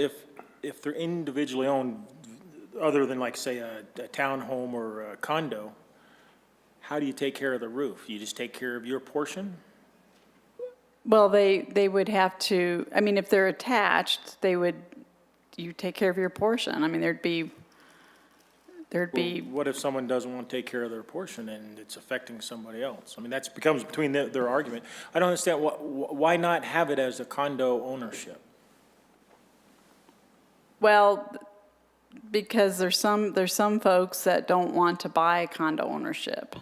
if they're individually owned, other than like, say, a townhome or a condo, how do you take care of the roof? You just take care of your portion? Well, they would have to, I mean, if they're attached, you take care of your portion. I mean, there'd be, What if someone doesn't want to take care of their portion and it's affecting somebody else? I mean, that becomes between their argument. I don't understand, why not have it as a condo ownership? well, because there's some folks that don't want to buy condo ownership.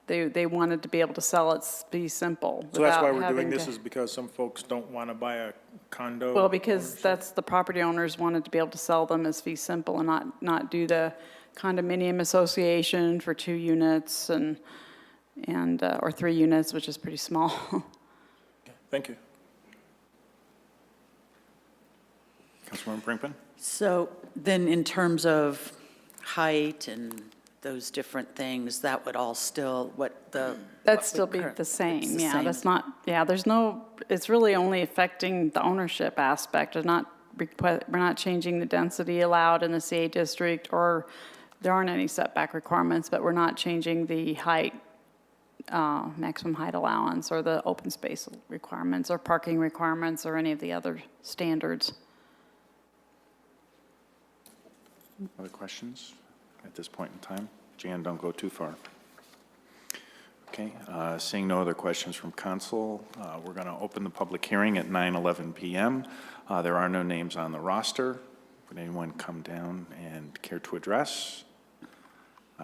They wanted to be able to sell it, be simple. So that's why without we're doing having this, to- is because some folks don't want to buy a condo? Well, because ownership? that's, the property owners wanted to be able to sell them as fee simple and not do the condominium association for 2 units and or 3 units, which is pretty small. Thank you. Councilmember Brinkman? So then in terms of height and those different things, that would all still, That'd still be the same, yeah, that's not, yeah, it's really only affecting the ownership aspect. We're not changing the density allowed in the CA district, or there aren't any setback requirements, but we're not changing the height, maximum height allowance, or the open space requirements, or parking requirements, or any of the other standards. Other questions at this point in time? Jan, don't go too far. Okay, seeing no other questions from council, we're going to open the public hearing at 9:11 p.m. There are no names on the roster. Would anyone come down and care to address?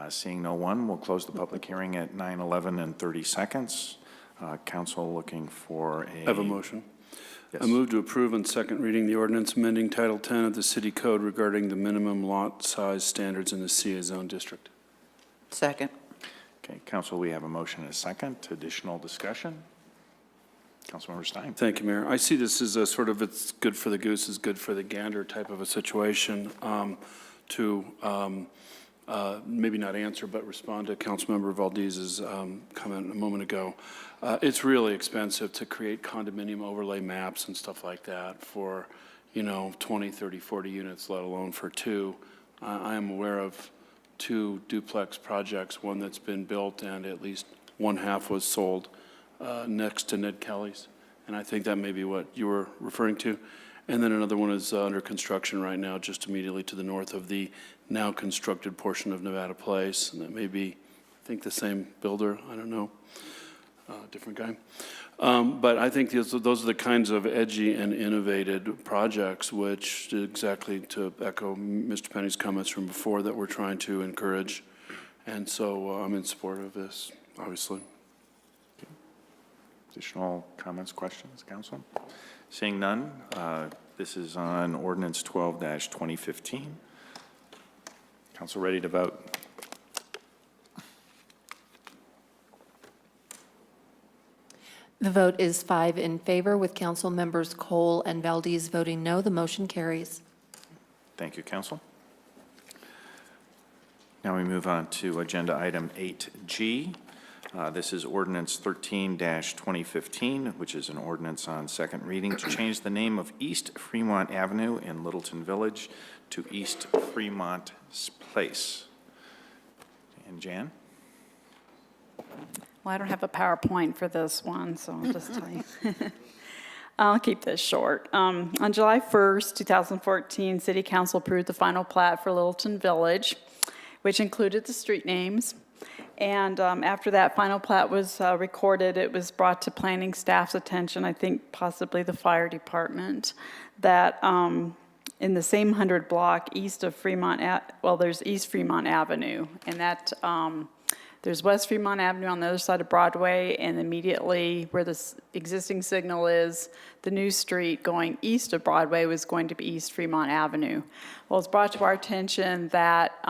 Seeing no one, we'll close the public hearing at 9:11 and 30 seconds. Council looking for a... I have a motion. Yes. I move to approve on second reading the ordinance amending Title 10 of the City Code regarding the minimum lot size standards in the CA Zone District. Second. Okay, council, we have a motion and a second. Additional discussion? Councilmember Stein. Thank you, Mayor. I see this as a sort of, it's good for the goose is good for the gander type of a situation, to maybe not answer, but respond to Councilmember Valdez's comment a moment ago. It's really expensive to create condominium overlay maps and stuff like that for, 20, 30, 40 units, let alone for 2. I am aware of 2 duplex projects, one that's been built and at least one half was sold next to Ned Kelly's. And I think that may be what you were referring to. And then another one is under construction right now, just immediately to the north of the now constructed portion of Nevada Place. And that may be, I think, the same builder. I don't know. Different guy. But I think those are the kinds of edgy and innovative projects which, exactly to echo Mr. Penny's comments from before, that we're trying to encourage. And so I'm in support of this, obviously. Additional comments, questions, council? Seeing none, this is on ordinance 12-2015. Council ready to vote? The vote is 5 in favor, with council members Cole and Valdez voting no. The motion carries. Thank you, council. Now we move on to agenda item 8G. This is ordinance 13-2015, which is an ordinance on second reading to change the name of East Fremont Avenue in Littleton Village to East Fremont Place. And Jan? Well, I don't have a PowerPoint for this one, so I'll just tell you. I'll keep this short. On July 1st, 2014, City Council approved the final plat for Littleton Village, which included the street names. And after that final plat was recorded, it was brought to planning staff's attention, I think possibly the fire department, that in the same 100 block east of Fremont, there's East Fremont Avenue, and that there's West Fremont Avenue on the other side of Broadway, and immediately where the existing signal is, the new street going east of Broadway was going to be East Fremont Avenue. Well, it's brought to our attention that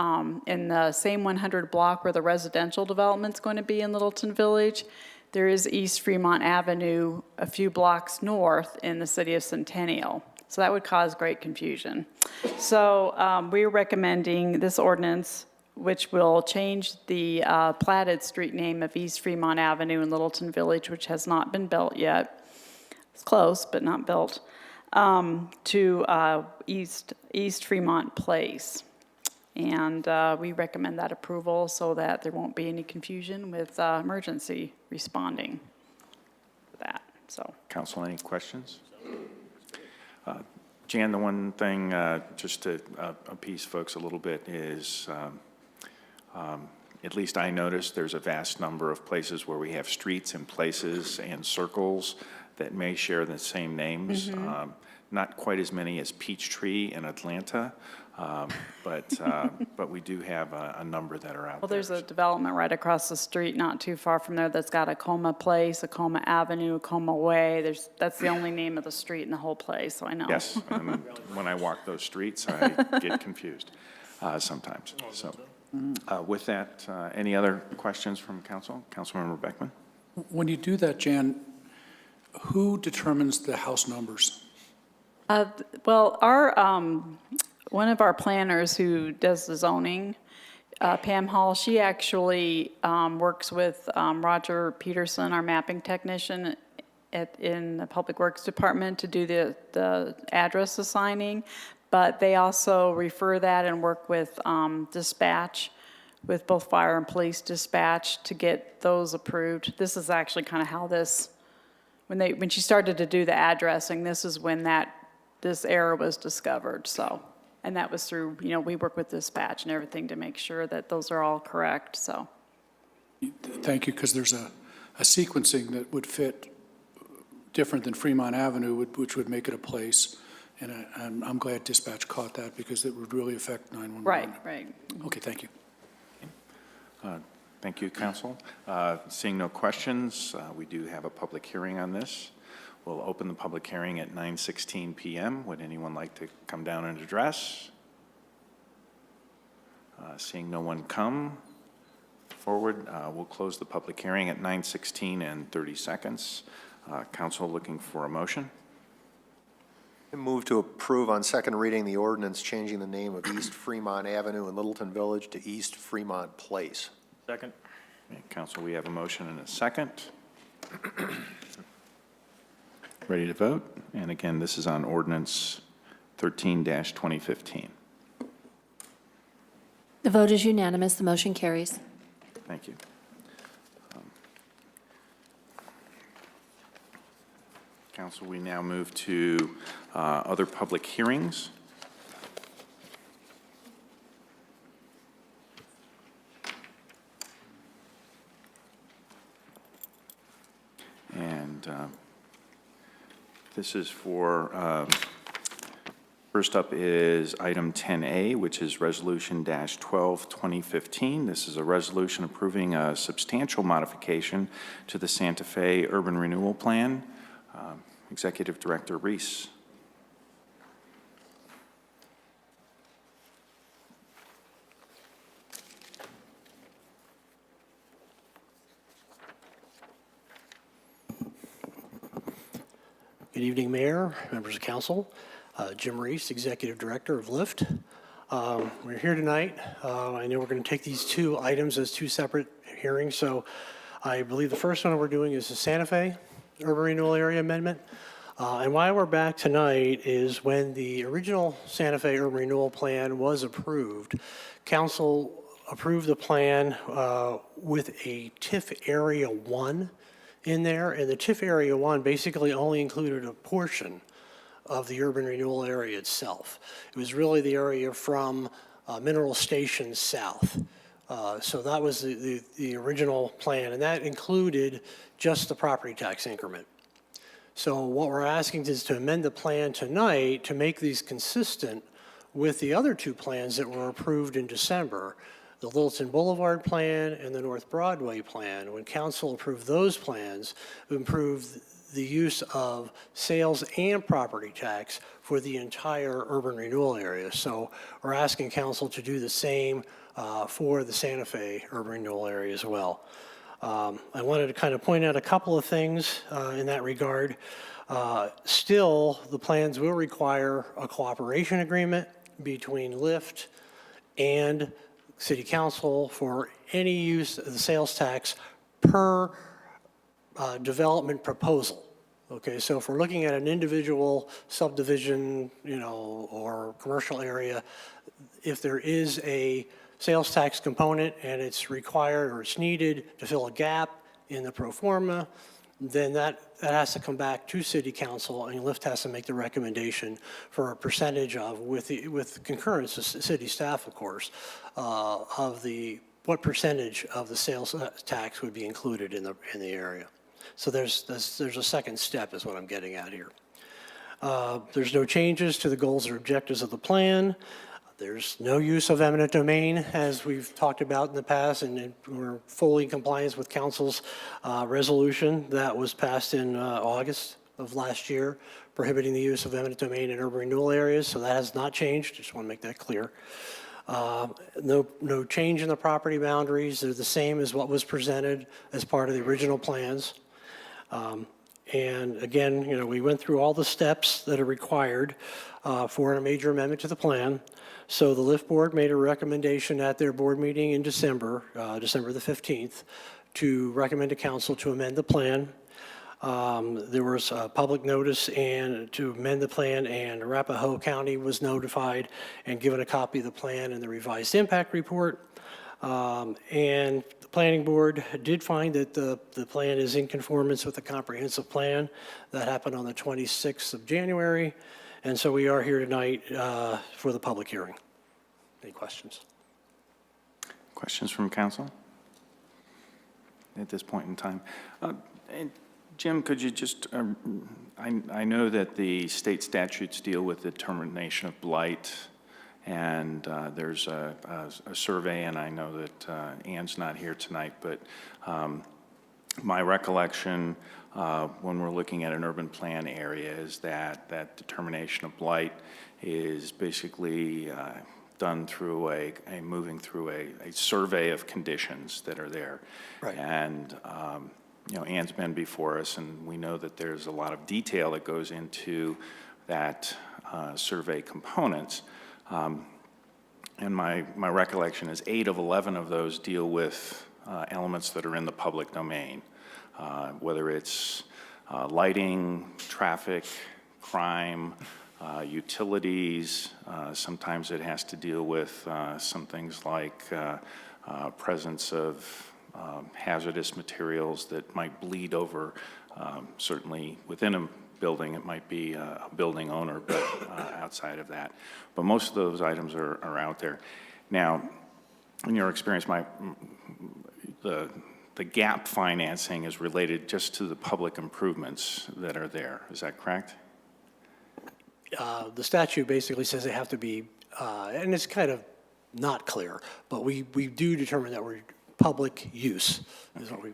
in the same 100 block where the residential development's going to be in Littleton Village, there is East Fremont Avenue a few blocks north in the city of Centennial. So that would cause great confusion. So we're recommending this ordinance, which will change the platted street name of East Fremont Avenue in Littleton Village, which has not been built yet. It's close, but not built, to East Fremont Place. And we recommend that approval so that there won't be any confusion with emergency responding to that, so. Council, any questions? Jan, the one thing, just to appease folks a little bit, is at least I noticed there's a vast number of places where we have streets and places and circles that may share the same names. Not quite as many as Peachtree in Atlanta, but we do have a number that are out there. Well, there's a development right across the street, not too far from there, that's got a Coma Place, a Coma Avenue, a Coma Way. That's the only name of the street in the whole place, so I know. Yes, and when I walk those streets, I get confused sometimes. So with that, any other questions from council? Councilmember Beckman? When you do that, Jan, who determines the house numbers? Well, one of our planners who does the zoning, Pam Hall, she actually works with Roger Peterson, our mapping technician in the Public Works Department, to do the address assigning, but they also refer that and work with dispatch, with both fire and police dispatch, to get those approved. This is actually kind of how this, when she started to do the addressing, this is when this error was discovered, so. And that was through, we work with dispatch and everything to make sure that those are all correct, so. Thank you, because there's a sequencing that would fit different than Fremont Avenue, which would make it a place. And I'm glad dispatch caught that, because it would really affect 911. Right. Okay, thank you. Thank you, council. Seeing no questions, we do have a public hearing on this. We'll open the public hearing at 9:16 p.m. Would anyone like to come down and address? Seeing no one come forward, we'll close the public hearing at 9:16 and 30 seconds. Council looking for a motion? I move to approve on second reading the ordinance changing the name of East Fremont Avenue in Littleton Village to East Fremont Place. Second. Okay, council, we have a motion and a second. Ready to vote? And again, this is on ordinance 13-2015. The vote is unanimous. The motion carries. Thank you. Council, we now move to other public hearings. And this is for, first up is item 10A, which is Resolution -12, 2015. This is a resolution approving a substantial modification to the Santa Fe Urban Renewal Plan. Executive Director Reese. Good evening, Mayor, members of council. Jim Reese, Executive Director of LIFT. We're here tonight. I know we're going to take these two items as two separate hearings. So I believe the first one we're doing is the Santa Fe Urban Renewal Area Amendment. And why we're back tonight is when the original Santa Fe Urban Renewal Plan was approved, council approved the plan with a TIF Area 1 in there, and the TIF Area 1 basically only included a portion of the urban renewal area itself. It was really the area from Mineral Station south. So that was the original plan, and that included just the property tax increment. So what we're asking is to amend the plan tonight to make these consistent with the other two plans that were approved in December, the Littleton Boulevard plan and the North Broadway plan. When council approved those plans, it improved the use of sales and property tax for the entire urban renewal area. So we're asking council to do the same for the Santa Fe urban renewal area as well. I wanted to kind of point out a couple of things in that regard. Still, the plans will require a cooperation agreement between LIFT and City Council for any use of the sales tax per development proposal. Okay, so if we're looking at an individual subdivision, or commercial area, If there is a sales tax component and it's required or it's needed to fill a gap in the pro forma, then that has to come back to City Council, and LIFT has to make the recommendation for a percentage of, with concurrence of city staff, of course, what percentage of the sales tax would be included in the area. So there's a second step is what I'm getting at here. There's no changes to the goals or objectives of the plan. There's no use of eminent domain, as we've talked about in the past, and we're fully in compliance with council's resolution that was passed in August of last year, prohibiting the use of eminent domain in urban renewal areas, so that has not changed. Just want to make that clear. No change in the property boundaries. They're the same as what was presented as part of the original plans. And again, we went through all the steps that are required for a major amendment to the plan. So the LIFT board made a recommendation at their board meeting in December, December the 15th, to recommend to council to amend the plan. There was a public notice and to amend the plan, and Arapahoe County was notified and given a copy of the plan and the revised impact report. And the planning board did find that the plan is in conformance with the comprehensive plan. That happened on the 26th of January. And so we are here tonight for the public hearing. Any questions? Questions from council at this point in time? And Jim, could you just, I know that the state statutes deal with the determination of blight, and there's a survey, and I know that Ann's not here tonight, but my recollection when we're looking at an urban plan area is that determination of blight is basically done through moving through a survey of conditions that are there. Right. And Ann's been before us, and we know that there's a lot of detail that goes into that survey components. And my recollection is 8 of 11 of those deal with elements that are in the public domain, whether it's lighting, traffic, crime, utilities. Sometimes it has to deal with some things like presence of hazardous materials that might bleed over, certainly within a building. It might be a building owner, but outside of that. But most of those items are out there. Now, in your experience, the gap financing is related just to the public improvements that are there. Is that correct? The statute basically says they have to be, and it's kind of not clear, but we do determine that we're public use is what we.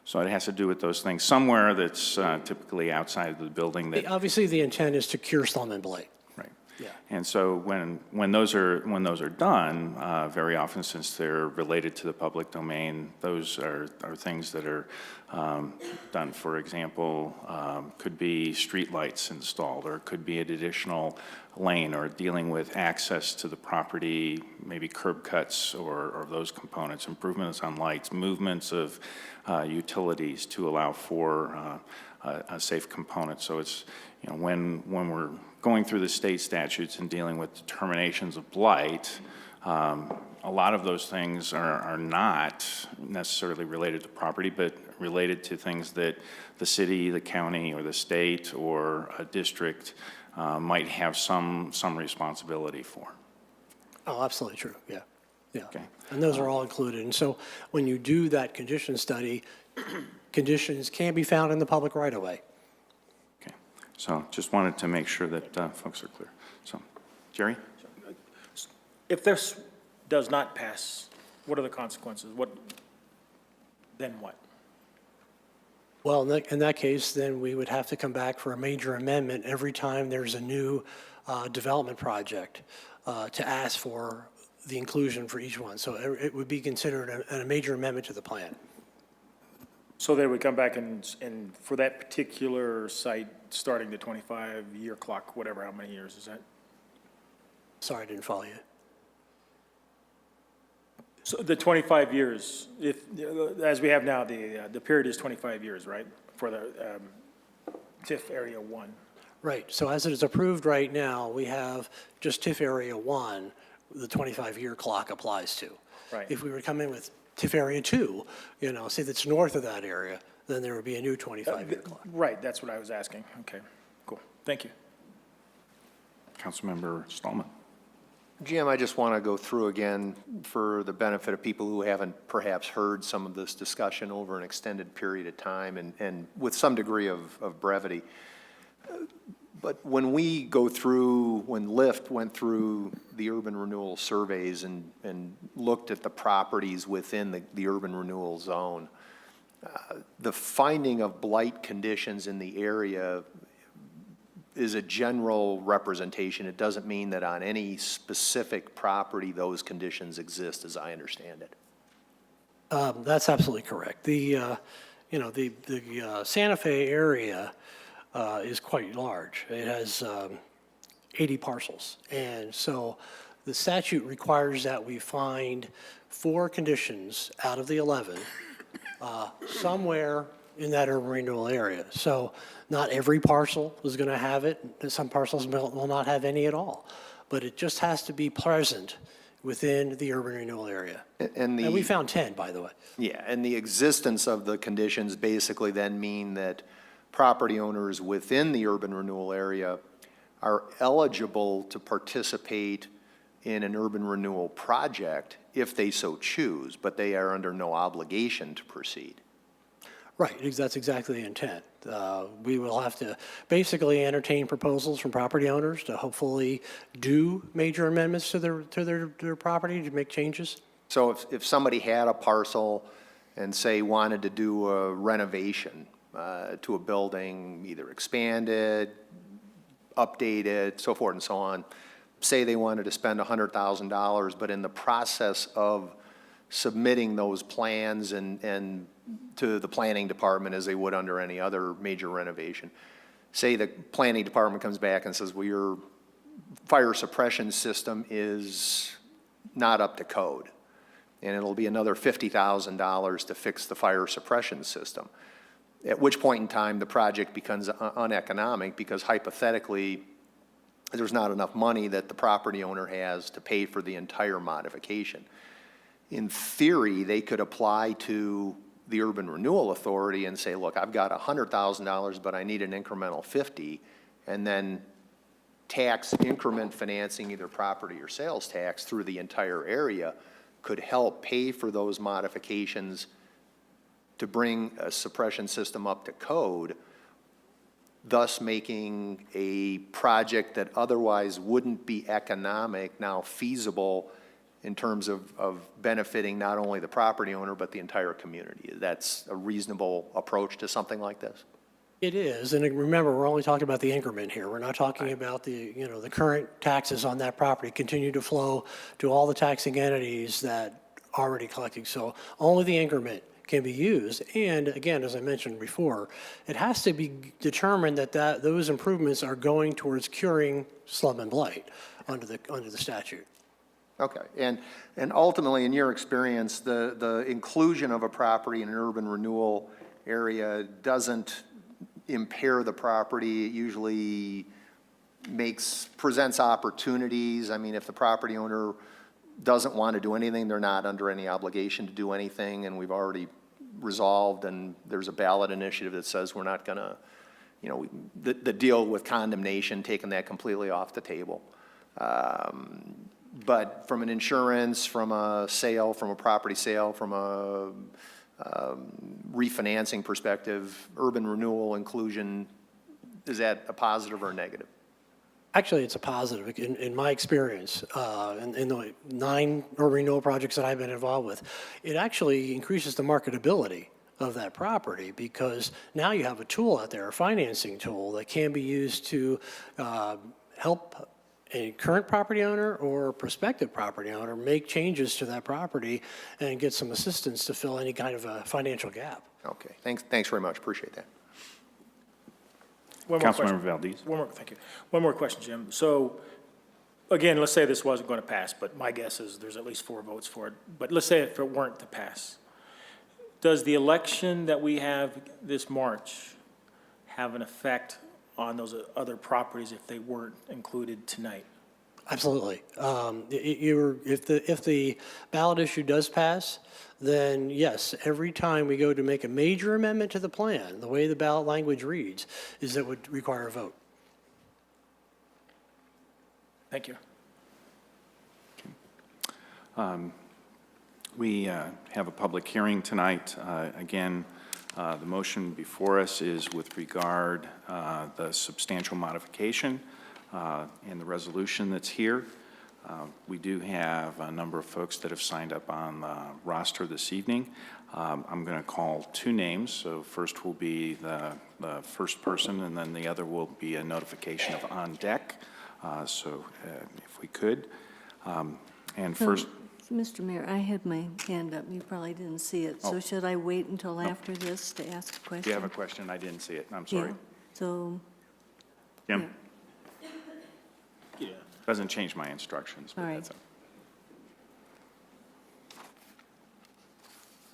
So it has to do with those things somewhere that's typically outside of the building. That Obviously, the intent is to cure slum and blight. Right. Yeah. And so when those are done, very often, since they're related to the public domain, those are things that are done. For example, could be street lights installed, or it could be an additional lane, or dealing with access to the property, maybe curb cuts or those components, improvements on lights, movements of utilities to allow for a safe component. So it's, when we're going through the state statutes and dealing with determinations of blight, a lot of those things are not necessarily related to property, but related to things that the city, the county, or the state, or a district might have some responsibility for. Oh, absolutely true, yeah. Yeah. Okay. And those are all included. And so when you do that condition study, conditions can be found in the public right-of-way. Okay. So just wanted to make sure that folks are clear. So, Jerry? If this does not pass, what are the consequences? Then what? Well, in that case, then we would have to come back for a major amendment every time there's a new development project to ask for the inclusion for each one. So it would be considered a major amendment to the plan. So they would come back and for that particular site, starting the 25-year clock, whatever, how many years is that? Sorry, I didn't follow you. So the 25 years, as we have now, the period is 25 years, right, for the TIF Area 1? Right. So as it is approved right now, we have just TIF Area 1, the 25-year clock applies to. Right. If we were to come in with TIF Area 2, say that's north of that area, then there would be a new 25-year clock. Right, that's what I was asking. Okay, cool. Thank you. Councilmember Stallman. Jim, I just want to go through again for the benefit of people who haven't perhaps heard some of this discussion over an extended period of time and with some degree of brevity. But when we go through, when LIFT went through the urban renewal surveys and looked at the properties within the urban renewal zone, the finding of blight conditions in the area is a general representation. It doesn't mean that on any specific property those conditions exist, as I understand it. That's absolutely correct. The Santa Fe area is quite large. It has 80 parcels. And so the statute requires that we find 4 conditions out of the 11 somewhere in that urban renewal area. So not every parcel is going to have it. Some parcels will not have any at all. But it just has to be present within the urban renewal area. And we found 10, by the way. Yeah, and the existence of the conditions basically then mean that property owners within the urban renewal area are eligible to participate in an urban renewal project if they so choose, but they are under no obligation to proceed. Right, that's exactly the intent. We will have to basically entertain proposals from property owners to hopefully do major amendments to their property to make changes. So if somebody had a parcel and say wanted to do a renovation to a building, either expand it, update it, so forth and so on, say they wanted to spend $100,000, but in the process of submitting those plans and to the planning department as they would under any other major renovation. Say the planning department comes back and says, well, your fire suppression system is not up to code, and it'll be another $50,000 to fix the fire suppression system, at which point in time the project becomes uneconomic because hypothetically there's not enough money that the property owner has to pay for the entire modification. In theory, they could apply to the Urban Renewal Authority and say, look, I've got $100,000, but I need an incremental 50, and then tax increment financing, either property or sales tax, through the entire area could help pay for those modifications to bring a suppression system up to code, thus making a project that otherwise wouldn't be economic now feasible in terms of benefiting not only the property owner, but the entire community. That's a reasonable approach to something like this? It is, and remember, we're only talking about the increment here. We're not talking about the current taxes on that property continue to flow to all the taxing entities that are already collecting. So only the increment can be used. And again, as I mentioned before, it has to be determined that those improvements are going towards curing slum and blight under the statute. Okay, and ultimately, in your experience, the inclusion of a property in an urban renewal area doesn't impair the property. It usually presents opportunities. I mean, if the property owner doesn't want to do anything, they're not under any obligation to do anything, and we've already resolved, and there's a ballot initiative that says we're not going to, the deal with condemnation, taking that completely off the table. But from an insurance, from a sale, from a property sale, from a refinancing perspective, urban renewal inclusion, is that a positive or a negative? Actually, it's a positive. In my experience, in the 9 urban renewal projects that I've been involved with, it actually increases the marketability of that property because now you have a tool out there, a financing tool that can be used to help a current property owner or prospective property owner make changes to that property and get some assistance to fill any kind of a financial gap. Okay, thanks very much, appreciate that. One more Councilmember question. Valdez. Thank you. One more question, Jim. So, again, let's say this wasn't going to pass, but my guess is there's at least 4 votes for it. But let's say if it weren't to pass, does the election that we have this March have an effect on those other properties if they weren't included tonight? Absolutely. If the ballot issue does pass, then yes, every time we go to make a major amendment to the plan, the way the ballot language reads, is that would require a vote. Thank you. We have a public hearing tonight. Again, the motion before us is with regard the substantial modification and the resolution that's here. We do have a number of folks that have signed up on the roster this evening. I'm going to call two names. So first will be the first person, and then the other will be a notification of on deck. So if we could. And first. Mr. Mayor, I had my hand up. You probably didn't see it. So should I wait until after this to ask a question? Do you have a question? I didn't see it. I'm sorry. Yeah. So, Jim? Yeah. Doesn't change my instructions, but all right. that's it.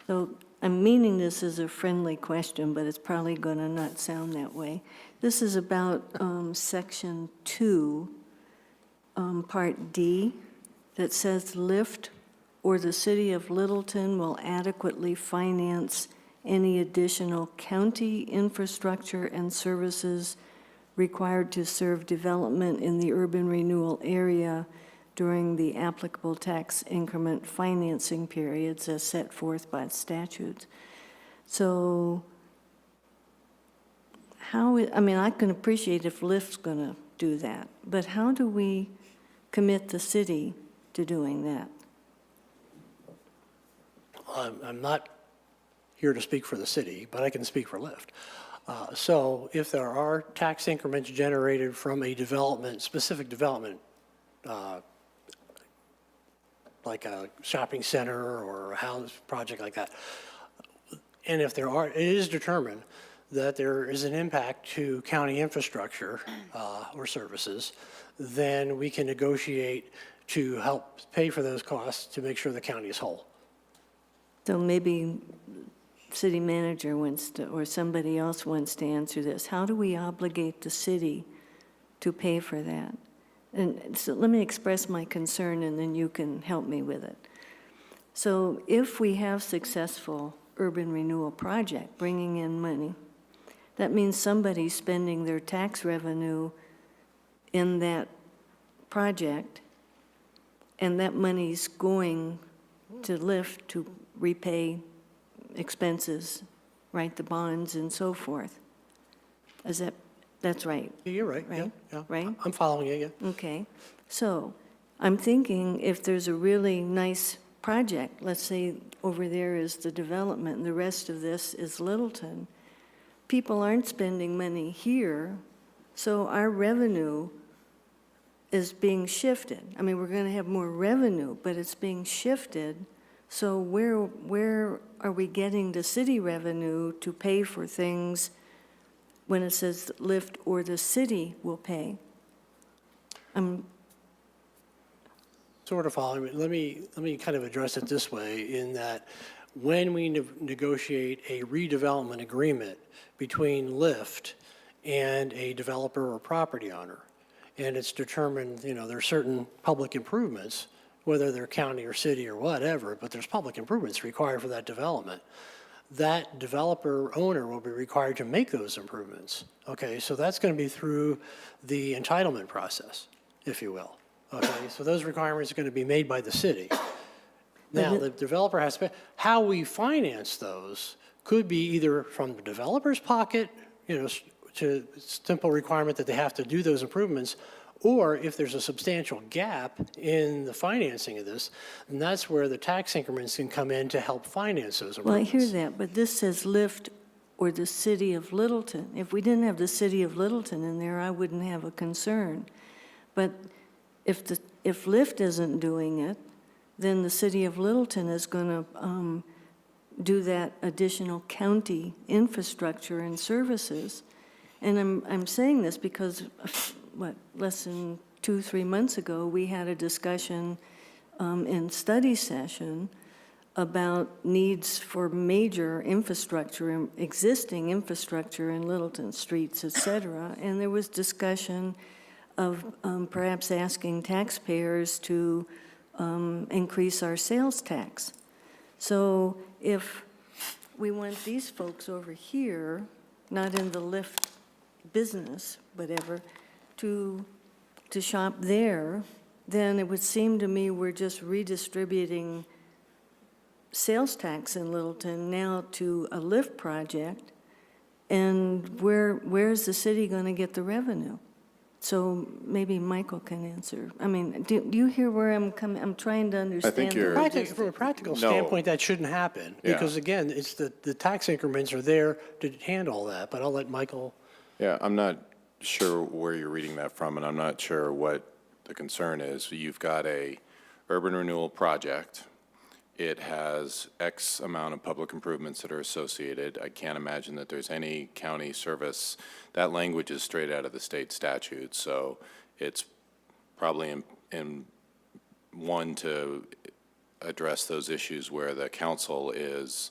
So I'm meaning this as a friendly question, but it's probably going to not sound that way. This is about Section 2, Part D, that says Lyft or the City of Littleton will adequately finance any additional county infrastructure and services required to serve development in the urban renewal area during the applicable tax increment financing periods as set forth by statutes. So I can appreciate if Lyft's going to do that, but how do we commit the city to doing that? I'm not here to speak for the city, but I can speak for Lyft. So if there are tax increments generated from a development, specific development, like a shopping center or a house project like that, and if there are, it is determined that there is an impact to county infrastructure or services, then we can negotiate to help pay for those costs to make sure the county is whole. So maybe city manager wants to, or somebody else wants to answer this. How do we obligate the city to pay for that? And so let me express my concern, and then you can help me with it. So if we have successful urban renewal project bringing in money, that means somebody's spending their tax revenue in that project, and that money's going to Lyft to repay expenses, write the bonds, and so forth. That's right? You're right, right? yeah. Right? I'm following you, yeah. Okay. So I'm thinking if there's a really nice project, let's say over there is the development and the rest of this is Littleton, people aren't spending money here, so our revenue is being shifted. I mean, we're going to have more revenue, but it's being shifted. So where are we getting the city revenue to pay for things when it says Lyft or the city will pay? I'm sort of following. Let me kind of address it this way, in that when we negotiate a redevelopment agreement between Lyft and a developer or property owner, and it's determined, there are certain public improvements, whether they're county or city or whatever, but there's public improvements required for that development. That developer owner will be required to make those improvements. Okay, so that's going to be through the entitlement process, if you will. Okay, so those requirements are going to be made by the city. Now, the developer has to pay. How we finance those could be either from the developer's pocket, to simple requirement that they have to do those improvements, or if there's a substantial gap in the financing of this, then that's where the tax increments can come in to help finance those improvements. Well, I hear that, but this says Lyft or the City of Littleton. If we didn't have the City of Littleton in there, I wouldn't have a concern. But if Lyft isn't doing it, then the City of Littleton is going to do that additional county infrastructure and services. And I'm saying this because, less than 2-3 months ago, we had a discussion in study session about needs for major infrastructure, existing infrastructure in Littleton, streets, et cetera. And there was discussion of perhaps asking taxpayers to increase our sales tax. So if we want these folks over here, not in the Lyft business, whatever, to shop there, then it would seem to me we're just redistributing sales tax in Littleton now to a Lyft project, and where's the city going to get the revenue? So maybe Michael can answer. I mean, do you hear where I'm coming? I'm trying to understand. think you're- From a practical No. standpoint, that shouldn't happen. Yeah. Because again, it's the tax increments are there to handle all that, but I'll let Michael. Yeah, I'm not sure where you're reading that from, and I'm not sure what the concern is. You've got a urban renewal project. It has X amount of public improvements that are associated. I can't imagine that there's any county service. That language is straight out of the state statute, so it's probably in one to address those issues where the council is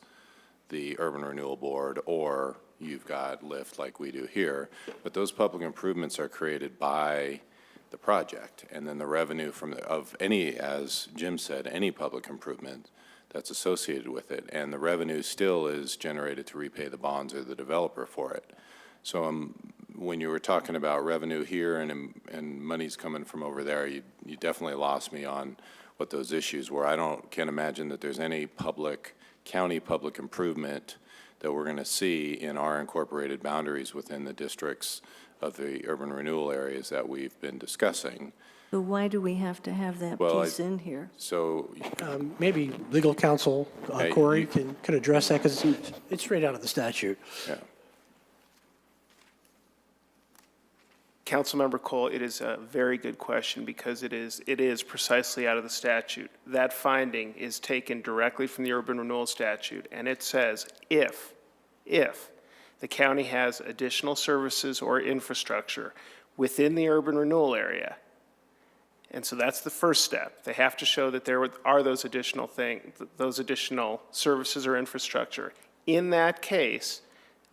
the urban renewal board, or you've got Lyft like we do here. But those public improvements are created by the project, and then the revenue of any, as Jim said, any public improvement that's associated with it, and the revenue still is generated to repay the bonds or the developer for it. So when you were talking about revenue here and money's coming from over there, you definitely lost me on what those issues were. Can't imagine that there's any county public improvement that we're going to see in our incorporated boundaries within the districts of the urban renewal areas that we've been discussing. So why do we have to have that Well, piece in here? So, Maybe legal counsel, Hey, Corey, can address that because it's straight out of the statute. yeah. Councilmember Cole, it is a very good question because it is precisely out of the statute. That finding is taken directly from the urban renewal statute, and it says if the county has additional services or infrastructure within the urban renewal area, and so that's the first step. They have to show that there are those additional services or infrastructure. In that case,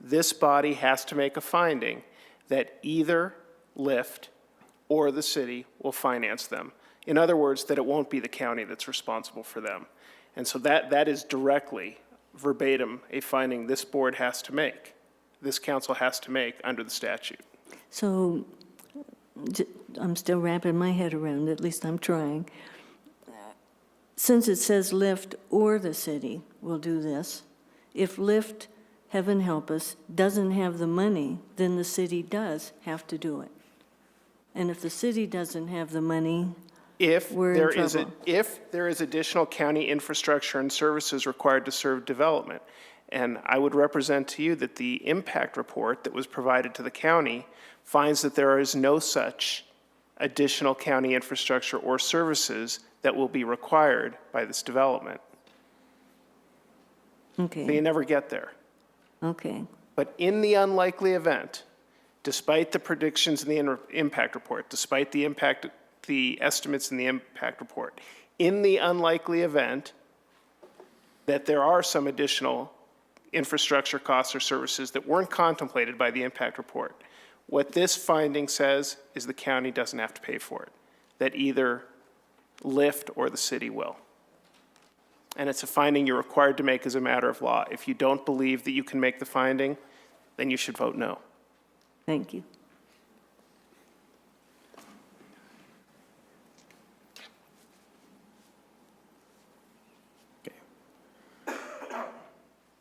this body has to make a finding that either Lyft or the city will finance them. In other words, that it won't be the county that's responsible for them. And so that is directly, verbatim, a finding this board has to make, this council has to make under the statute. So I'm still wrapping my head around it, at least I'm trying. Since it says Lyft or the city will do this, if Lyft, heaven help us, doesn't have the money, then the city does have to do it. And if the city doesn't have the money, we're in trouble. If there is additional county infrastructure and services required to serve development, and I would represent to you that the impact report that was provided to the county finds that there is no such additional county infrastructure or services that will be required by this development. Okay. So you never get there. Okay. But in the unlikely event, despite the predictions in the impact report, despite the estimates in the impact report, in the unlikely event that there are some additional infrastructure costs or services that weren't contemplated by the impact report, what this finding says is the county doesn't have to pay for it, that either Lyft or the city will. And it's a finding you're required to make as a matter of law. If you don't believe that you can make the finding, then you should vote no. Thank you.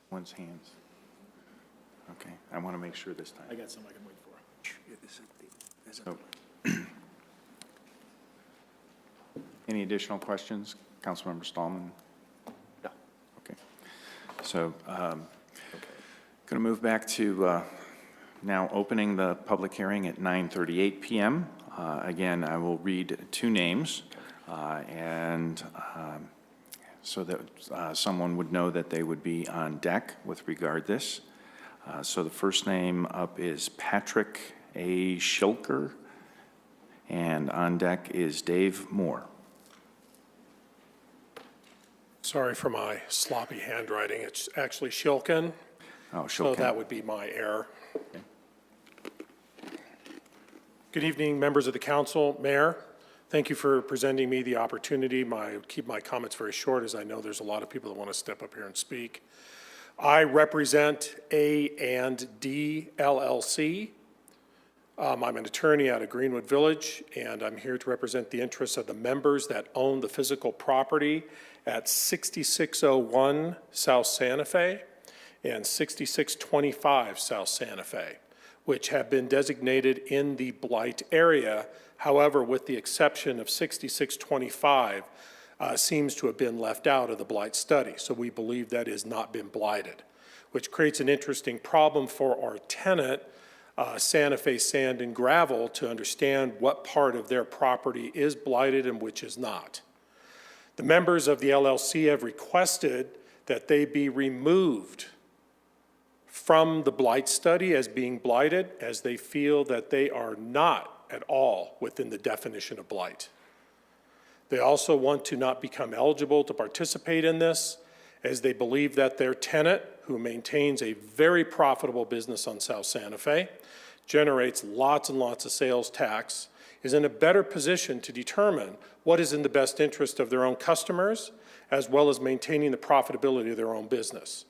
One's hands. Okay, I want to make sure this time. I got some I can wait for. So, any additional questions? Councilmember Stallman? No. Okay. So, going to move back to now opening the public hearing at 9:38 p.m. Again, I will read two names, so that someone would know that they would be on deck with regard this. So the first name up is Patrick A. Schilker, and on deck is Dave Moore. Sorry for my sloppy handwriting. It's actually Shilkin. Oh, Shilkin. So that would be my error. Okay. Good evening, members of the council, mayor. Thank you for presenting me the opportunity. Keep my comments very short, as I know there's a lot of people that want to step up here and speak. I represent A&D LLC. I'm an attorney out of Greenwood Village, and I'm here to represent the interests of the members that own the physical property at 6601 South Santa Fe and 6625 South Santa Fe, which have been designated in the blight area. However, with the exception of 6625, seems to have been left out of the blight study. So we believe that has not been blighted, which creates an interesting problem for our tenant, Santa Fe Sand and Gravel, to understand what part of their property is blighted and which is not. The members of the LLC have requested that they be removed from the blight study as being blighted, as they feel that they are not at all within the definition of blight. They also want to not become eligible to participate in this, as they believe that their tenant, who maintains a very profitable business on South Santa Fe, generates lots and lots of sales tax, is in a better position to determine what is in the best interest of their own customers, as well as maintaining the profitability of their own business.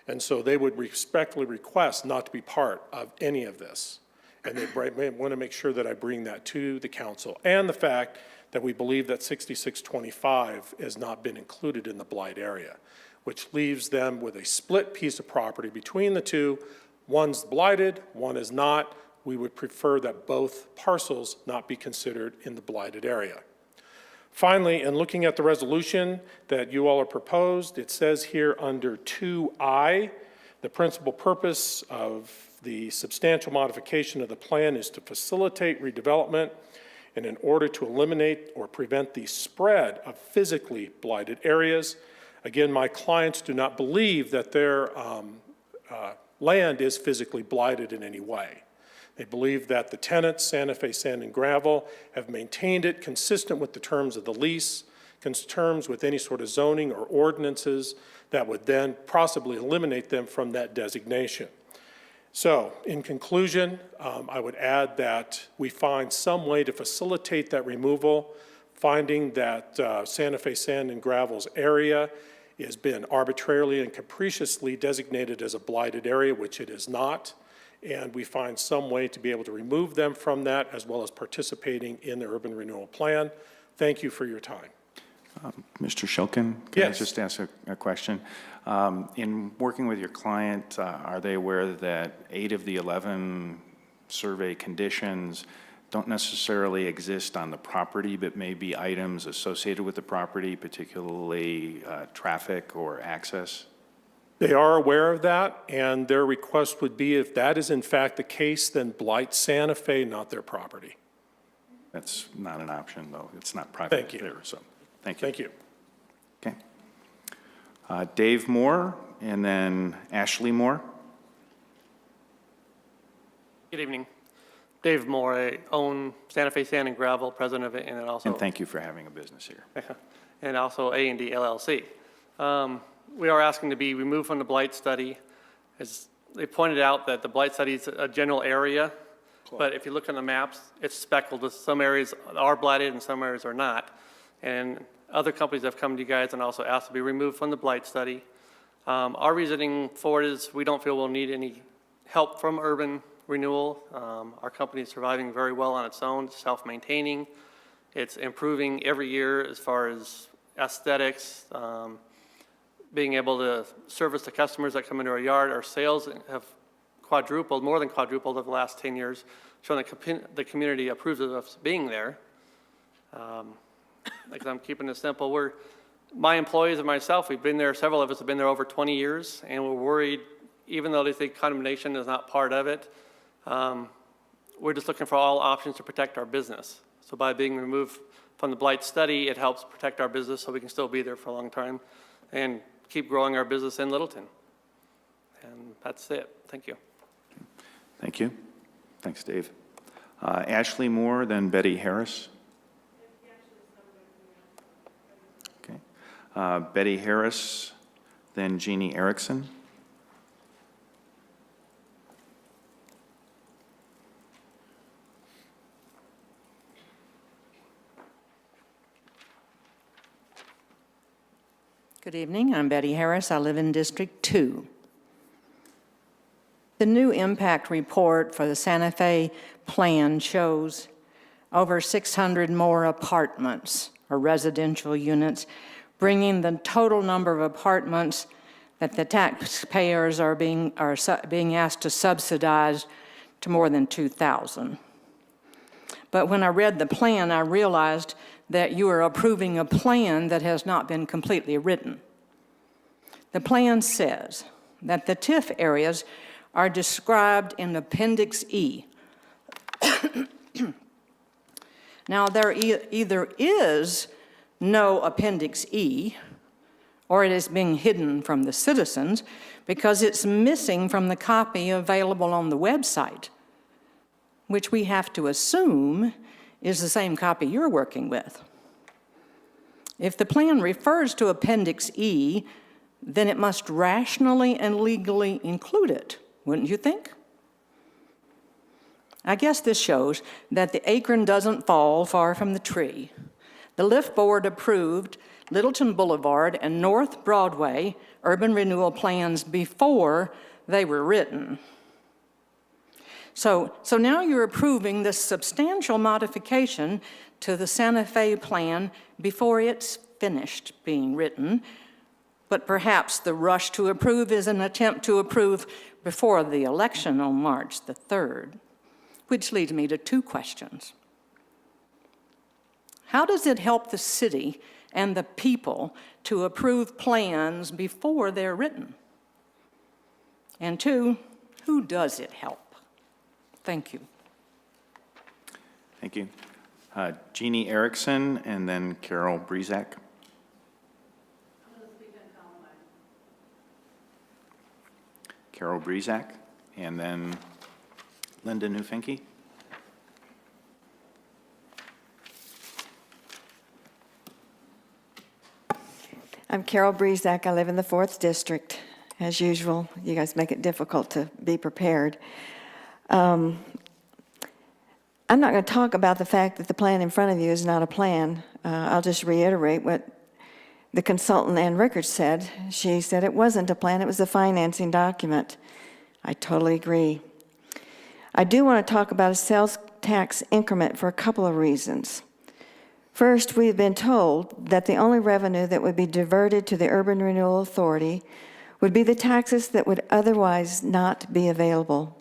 And so they would respectfully request not to be part of any of this. And they want to make sure that I bring that to the council. And the fact that we believe that 6625 has not been included in the blight area, which leaves them with a split piece of property between the two. One's blighted, one is not. We would prefer that both parcels not be considered in the blighted area. Finally, in looking at the resolution that you all are proposed, it says here under 2I, the principal purpose of the substantial modification of the plan is to facilitate redevelopment and in order to eliminate or prevent the spread of physically blighted areas. Again, my clients do not believe that their land is physically blighted in any way. They believe that the tenants, Santa Fe Sand and Gravel, have maintained it consistent with the terms of the lease, terms with any sort of zoning or ordinances that would then possibly eliminate them from that designation. So, in conclusion, I would add that we find some way to facilitate that removal, finding that Santa Fe Sand and Gravel's area has been arbitrarily and capriciously designated as a blighted area, which it is not. And we find some way to be able to remove them from that, as well as participating in the urban renewal plan. Thank you for your time. Mr. Shilkin, can I Yes. just ask a question? In working with your client, are they aware that 8 of the 11 survey conditions don't necessarily exist on the property, but may be items associated with the property, particularly traffic or access? They are aware of that, and their request would be, if that is in fact the case, then blight Santa Fe, not their property. That's not an option, though. It's not private. Thank you. There, so thank you. Thank you. Okay. Dave Moore, and then Ashley Moore. Good evening. Dave Moore, I own Santa Fe Sand and Gravel, president of it, and then also... And thank you for having a business here. and also A&D LLC. We are asking to be removed from the blight study. As they pointed out that the blight study is a general area, but if you look on the maps, it's speckled. Some areas are blighted and some areas are not. And other companies have come to you guys and also asked to be removed from the blight study. Our reasoning for it is we don't feel we'll need any help from urban renewal. Our company is surviving very well on its own, self-maintaining. It's improving every year as far as aesthetics, being able to service the customers that come into our yard. Our sales have quadrupled, more than quadrupled over the last 10 years, showing that the community approves of us being there. Like I'm keeping it simple. My employees and myself, we've been there, several of us have been there over 20 years, and we're worried, even though they think condemnation is not part of it, we're just looking for all options to protect our business. So by being removed from the blight study, it helps protect our business so we can still be there for a long time and keep growing our business in Littleton. And that's it. Thank you. Thank you. Thanks, Dave. Ashley Moore, then Betty Harris. Okay. Betty Harris, then Jeannie Erickson. Good evening, I'm Betty Harris. I live in District 2. The new impact report for the Santa Fe plan shows over 600 more apartments or residential units, bringing the total number of apartments that the taxpayers are being asked to subsidize to more than 2,000. But when I read the plan, I realized that you are approving a plan that has not been completely written. The plan says that the TIF areas are described in Appendix E. Now, there either is no Appendix E, or it is being hidden from the citizens because it's missing from the copy available on the website, which we have to assume is the same copy you're working with. If the plan refers to Appendix E, then it must rationally and legally include it, wouldn't you think? I guess this shows that the acorn doesn't fall far from the tree. The LIFT Board approved Littleton Boulevard and North Broadway urban renewal plans before they were written. So now you're approving this substantial modification to the Santa Fe plan before it's finished being written, but perhaps the rush to approve is an attempt to approve before the election on March the 3rd, which leads me to two questions. How does it help the city and the people to approve plans before they're written? And two, who does it help? Thank you. Thank you. Jeannie Erickson and then Carol Brezak. Carol Brezak and then Linda Newfinke. I'm Carol Brezak. I live in the 4th District. As usual, you guys make it difficult to be prepared. I'm not going to talk about the fact that the plan in front of you is not a plan. I'll just reiterate what the consultant Ann Rickards said. She said it wasn't a plan, it was a financing document. I totally agree. I do want to talk about a sales tax increment for a couple of reasons. First, we've been told that the only revenue that would be diverted to the Urban Renewal Authority would be the taxes that would otherwise not be available.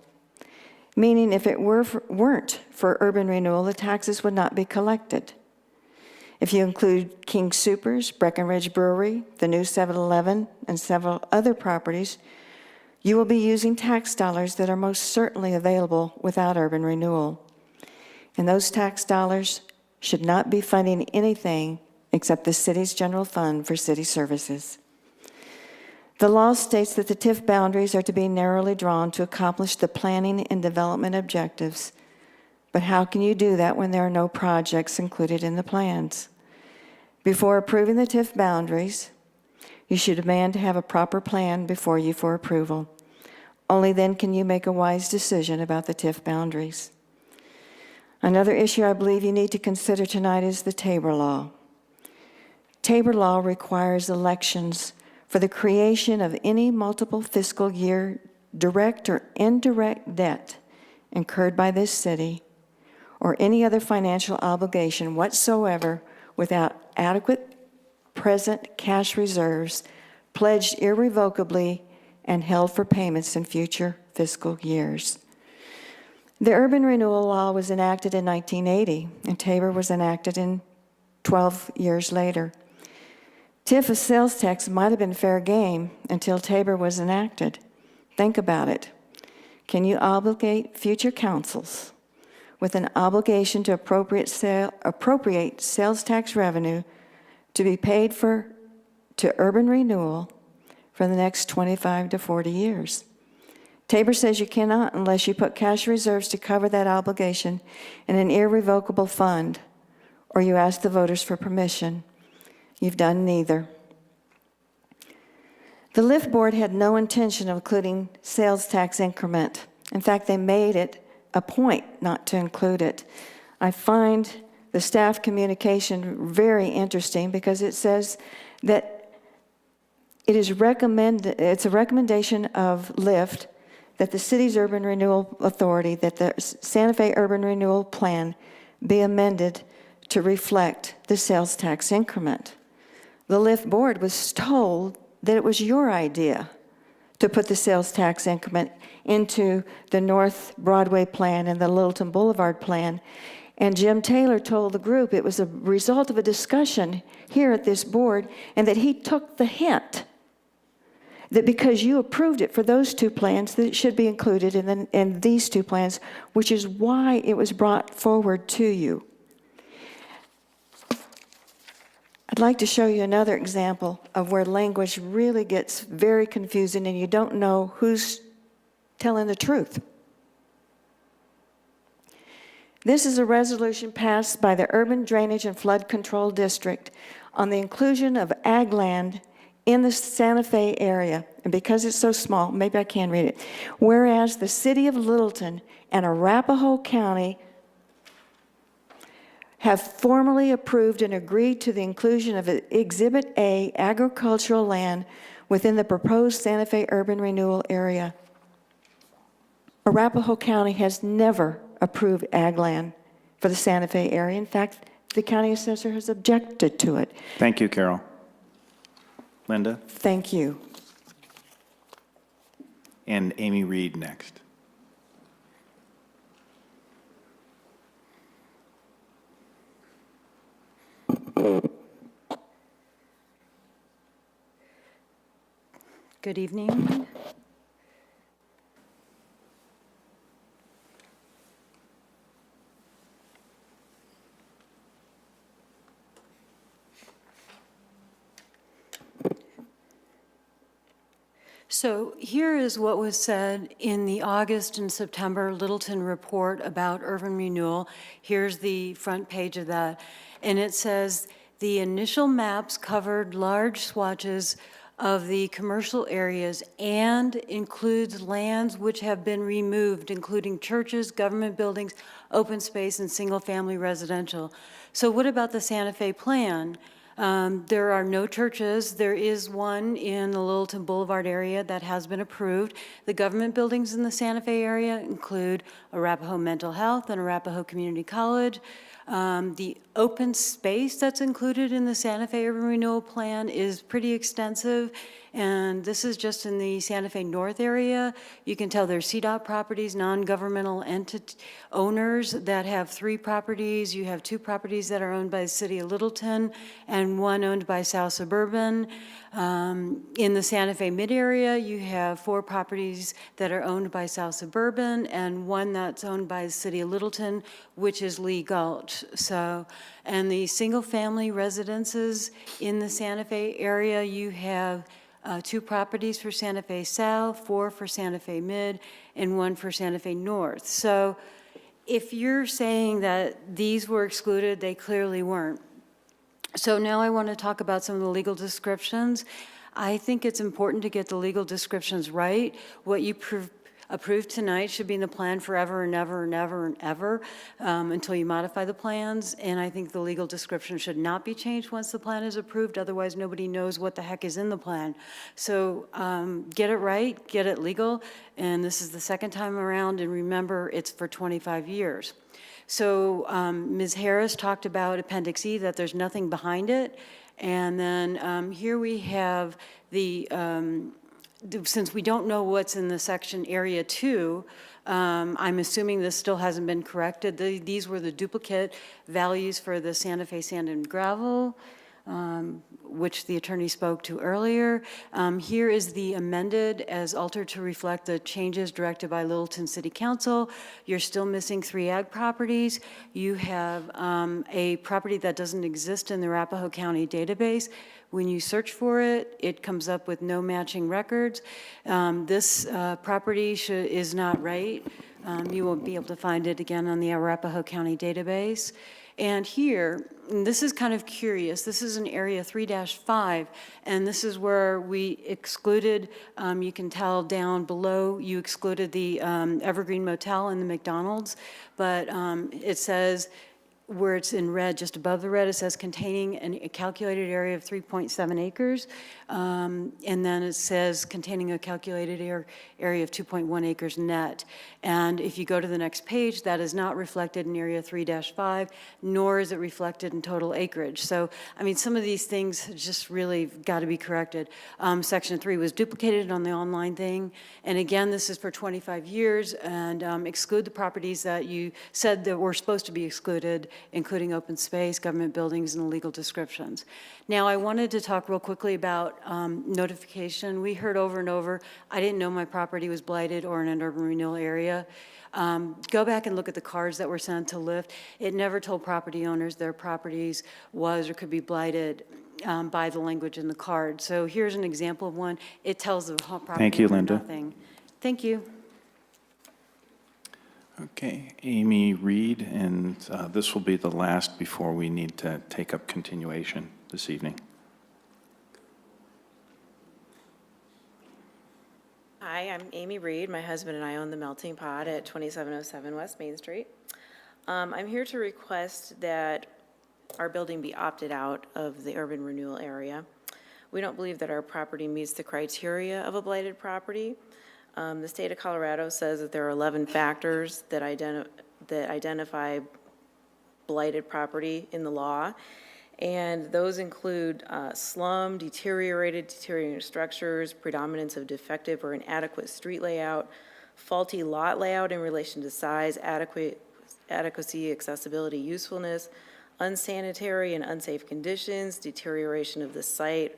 Meaning if it weren't for urban renewal, the taxes would not be collected. If you include King Soopers, Breckenridge Brewery, the new 7-Eleven, and several other properties, you will be using tax dollars that are most certainly available without urban renewal. And those tax dollars should not be funding anything except the city's general fund for city services. The law states that the TIF boundaries are to be narrowly drawn to accomplish the planning and development objectives. But how can you do that when there are no projects included in the plans? Before approving the TIF boundaries, you should demand to have a proper plan before you for approval. Only then can you make a wise decision about the TIF boundaries. Another issue I believe you need to consider tonight is the Tabor Law. Tabor Law requires elections for the creation of any multiple fiscal year direct or indirect debt incurred by this city or any other financial obligation whatsoever without adequate present cash reserves pledged irrevocably and held for payments in future fiscal years. The Urban Renewal Law was enacted in 1980, and Tabor was enacted in 12 years later. TIF sales tax might have been fair game until Tabor was enacted. Think about it. Can you obligate future councils with an obligation to appropriate sales tax revenue to be paid to urban renewal for the next 25 to 40 years? Tabor says you cannot unless you put cash reserves to cover that obligation in an irrevocable fund, or you ask the voters for permission. You've done neither. The LIFT Board had no intention of including sales tax increment. In fact, they made it a point not to include it. I find the staff communication very interesting because it says that it's a recommendation of LIFT that the city's urban renewal authority, that the Santa Fe urban renewal plan be amended to reflect the sales tax increment. The LIFT board was told that it was your idea to put the sales tax increment into the North Broadway plan and the Littleton Boulevard plan. And Jim Taylor told the group it was a result of a discussion here at this board, and that he took the hint that because you approved it for those two plans, that it should be included in these two plans, which is why it was brought forward to you. I'd like to show you another example of where language really gets very confusing and you don't know who's telling the truth. This is a resolution passed by the Urban Drainage and Flood Control District on the inclusion of ag land in the Santa Fe area. And because it's so small, maybe I can read it. Whereas the city of Littleton and Arapahoe County have formally approved and agreed to the inclusion of Exhibit A agricultural land within the proposed Santa Fe urban renewal area. Arapahoe County has never approved ag land for the Santa Fe area. In fact, the county assessor has objected to it. Thank you, Carol. Linda? Thank you. And Amy Reed next. Good evening. So here is what was said in the August and September Littleton report about urban renewal. Here's the front page of that. And it says, the initial maps covered large swatches of the commercial areas and includes lands which have been removed, including churches, government buildings, open space, and single-family residential. So what about the Santa Fe plan? There are no churches. There is one in the Littleton Boulevard area that has been approved. The government buildings in the Santa Fe area include Arapahoe Mental Health and Arapahoe Community College. The open space that's included in the Santa Fe Urban Renewal Plan is pretty extensive, and this is just in the Santa Fe North area. You can tell there's CDOT properties, non-governmental entity owners that have 3 properties. You have 2 properties that are owned by the city of Littleton and 1 owned by South Suburban. In the Santa Fe mid-area, you have 4 properties that are owned by South Suburban and 1 that's owned by the city of Littleton, which is Lee Gulch. So, and the single-family residences in the Santa Fe area, you have 2 properties for Santa Fe South, 4 for Santa Fe Mid, and 1 for Santa Fe North. So if you're saying that these were excluded, they clearly weren't. So now I want to talk about some of the legal descriptions. I think it's important to get the legal descriptions right. What you approved tonight should be in the plan forever and ever and ever and ever until you modify the plans. And I think the legal description should not be changed once the plan is approved. Otherwise, nobody knows what the heck is in the plan. So get it right, get it legal. And this is the second time around. And remember, it's for 25 years. So Ms. Harris talked about Appendix E, that there's nothing behind it. And then here we have the, since we don't know what's in the section Area 2, I'm assuming this still hasn't been corrected. These were the duplicate values for the Santa Fe sand and gravel, which the attorney spoke to earlier. Here is the amended as altered to reflect the changes directed by Littleton City Council. You're still missing 3 ag properties. You have a property that doesn't exist in the Arapahoe County database. When you search for it, it comes up with no matching records. This property is not right. You won't be able to find it again on the Arapahoe County database. And here, and this is kind of curious, this is in Area 3-5, and this is where we excluded, you can tell down below, you excluded the Evergreen Motel and the McDonald's, but it says where it's in red, just above the red, it says containing a calculated area of 3.7 acres. And then it says containing a calculated area of 2.1 acres net. And if you go to the next page, that is not reflected in Area 3-5, nor is it reflected in total acreage. So, I mean, some of these things just really got to be corrected. Section 3 was duplicated on the online thing. And again, this is for 25 years, and exclude the properties that you said that were supposed to be excluded, including open space, government buildings, and illegal descriptions. Now, I wanted to talk real quickly about notification. We heard over and over, I didn't know my property was blighted or in an urban renewal area. Go back and look at the cards that were sent to LIFT. It never told property owners their properties was or could be blighted by the language in the card. So here's an example of one. It tells the property Thank you, owner Linda. nothing. Thank you. Okay, Amy Reed, and this will be the last before we need to take up continuation this evening. Hi, I'm Amy Reed. My husband and I own the Melting Pot at 2707 West Main Street. I'm here to request that our building be opted out of the urban renewal area. We don't believe that our property meets the criteria of a blighted property. The state of Colorado says that there are 11 factors that identify blighted property in the law, and those include slum, deteriorating structures, predominance of defective or inadequate street layout, faulty lot layout in relation to size, adequacy, accessibility, usefulness, unsanitary and unsafe conditions, deterioration of the site,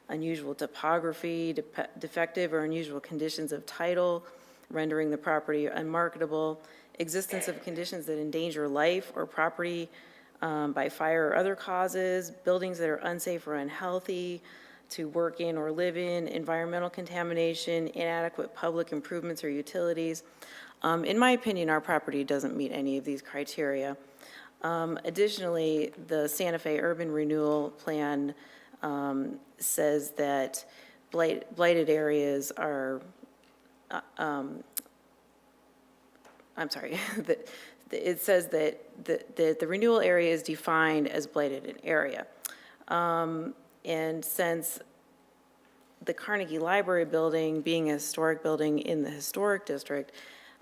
unusual topography, defective or unusual conditions of title, rendering the property unmarketable, existence of conditions that endanger life or property by fire or other causes, buildings that are unsafe or unhealthy to work in or live in, environmental contamination, inadequate public improvements or utilities. In my opinion, our property doesn't meet any of these criteria. Additionally, the Santa Fe Urban Renewal Plan says that blighted areas are, I'm sorry, it says that the renewal area is defined as blighted area. And since the Carnegie Library building being a historic building in the historic district,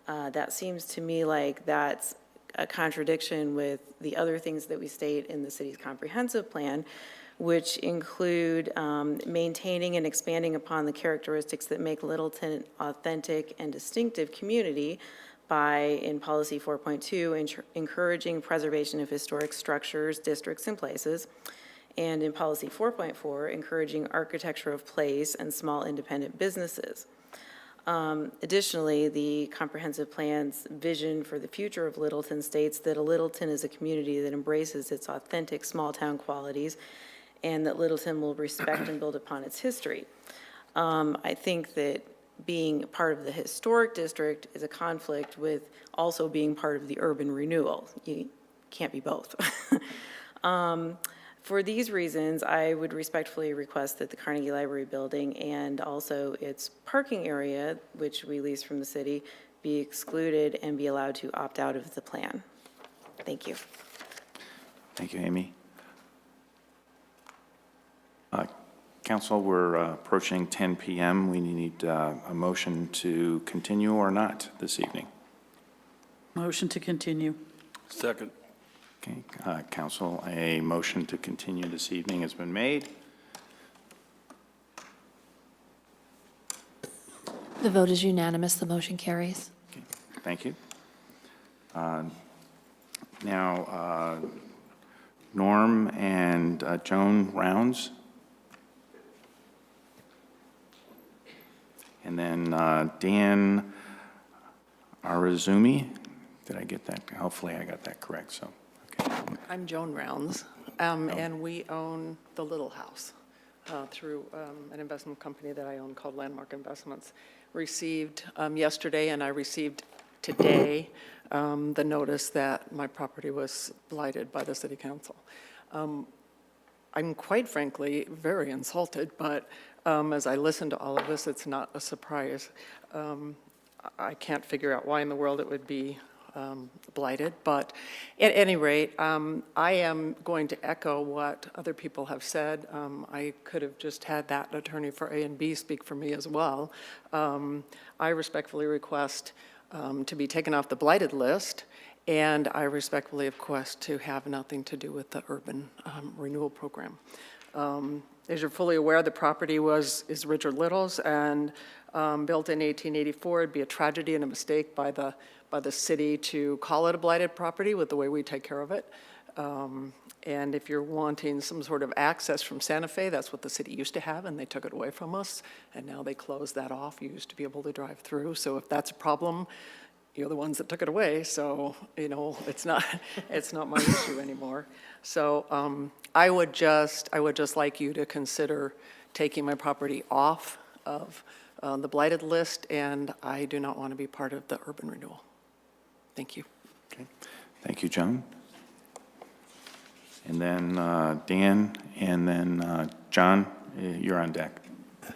that seems to me like that's a contradiction with the other things that we state in the city's comprehensive plan, which include maintaining and expanding upon the characteristics that make Littleton authentic and distinctive community by, in Policy 4.2, encouraging preservation of historic structures, districts, and places, and in Policy 4.4, encouraging architecture of place and small independent businesses. Additionally, the comprehensive plan's vision for the future of Littleton states that Littleton is a community that embraces its authentic small-town qualities and that Littleton will respect and build upon its history. I think that being part of the historic district is a conflict with also being part of the urban renewal. You can't be both. For these reasons, I would respectfully request that the Carnegie Library building and also its parking area, which we lease from the city, be excluded and be allowed to opt out of the plan. Thank you. Thank you, Amy. Council, we're approaching 10 p.m. We need a motion to continue or not this evening. Motion to continue. Second. Okay, Council, a motion to continue this evening has been made. The vote is unanimous. The motion carries. Okay, thank you. Now, Norm and Joan Rounds. And then Dan Arizumi. Did I get that? Hopefully I got that correct, so. I'm Joan Rounds, and we own the Little House through an investment company that I own called Landmark Investments. Received yesterday, and I received today the notice that my property was blighted by the City Council. I'm quite frankly very insulted, but as I listen to all of this, it's not a surprise. I can't figure out why in the world it would be blighted. But at any rate, I am going to echo what other people have said. I could have just had that attorney for A and B speak for me as well. I respectfully request to be taken off the blighted list, and I respectfully request to have nothing to do with the urban renewal program. As you're fully aware, the property is Richard Little's and built in 1884. It'd be a tragedy and a mistake by the city to call it a blighted property with the way we take care of it. And if you're wanting some sort of access from Santa Fe, that's what the city used to have, and they took it away from us, and now they closed that off. You used to be able to drive through. So if that's a problem, you're the ones that took it away, so, you know, it's not my issue anymore. So I would just like you to consider taking my property off of the blighted list, and I do not want to be part of the urban renewal. Thank you. Okay. Thank you, Joan. And then Dan, and then John, you're on deck.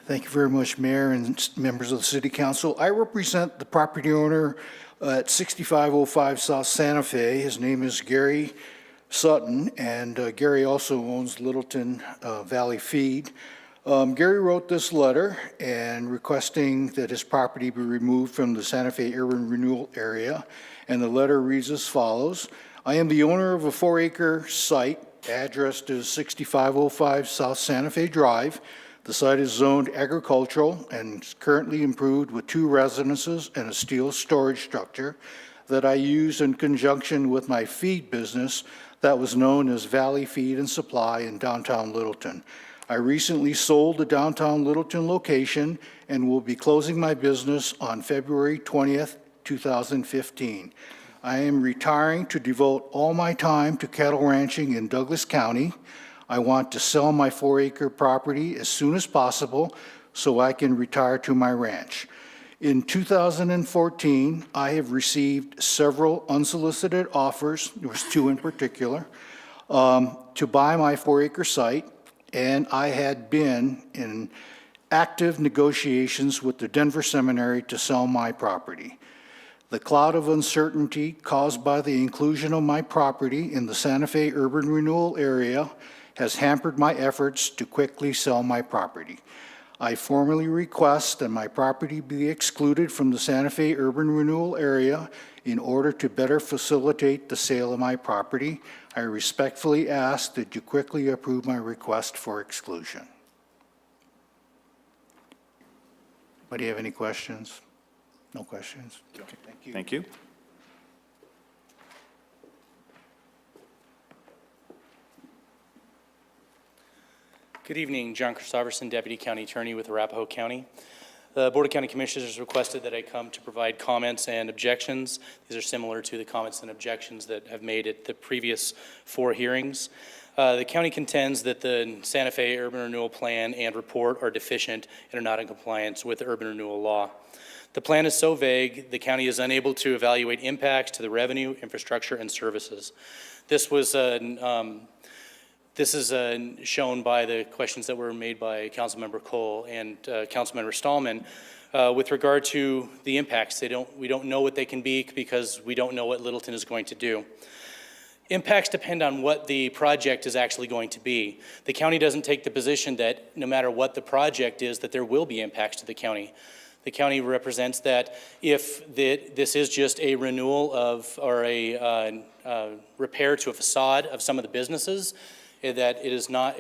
Thank you very much, Mayor and members of the City Council. I represent the property owner at 6505 South Santa Fe. His name is Gary Sutton, and Gary also owns Littleton Valley Feed. Gary wrote this letter and requesting that his property be removed from the Santa Fe Urban Renewal Area, and the letter reads as follows. I am the owner of a 4-acre site addressed as 6505 South Santa Fe Drive. The site is zoned agricultural and is currently improved with 2 residences and a steel storage structure that I use in conjunction with my feed business that was known as Valley Feed and Supply in downtown Littleton. I recently sold the downtown Littleton location and will be closing my business on February 20th, 2015. I am retiring to devote all my time to cattle ranching in Douglas County. I want to sell my 4-acre property as soon as possible so I can retire to my ranch. In 2014, I have received several unsolicited offers, there was 2 in particular, to buy my 4-acre site, and I had been in active negotiations with the Denver Seminary to sell my property. The cloud of uncertainty caused by the inclusion of my property in the Santa Fe Urban Renewal Area has hampered my efforts to quickly sell my property. I formally request that my property be excluded from the Santa Fe Urban Renewal Area in order to better facilitate the sale of my property. I respectfully ask that you quickly approve my request for exclusion. Anybody have any questions? No questions? Okay, thank you. Thank you. Good evening, John Christopherson, Deputy County Attorney with Arapahoe County. The Board of County Commissioners has requested that I come to provide comments and objections. These are similar to the comments and objections that have made at the previous 4 hearings. The county contends that the Santa Fe Urban Renewal Plan and report are deficient and are not in compliance with the urban renewal law. The plan is so vague, the county is unable to evaluate impacts to the revenue, infrastructure, and services. This is shown by the questions that were made by Councilmember Cole and Councilmember Stallman with regard to the impacts. We don't know what they can be because we don't know what Littleton is going to do. Impacts depend on what the project is actually going to be. The county doesn't take the position that no matter what the project is, that there will be impacts to the county. The county represents that if this is just a renewal of or a repair to a facade of some of the businesses, that it is not,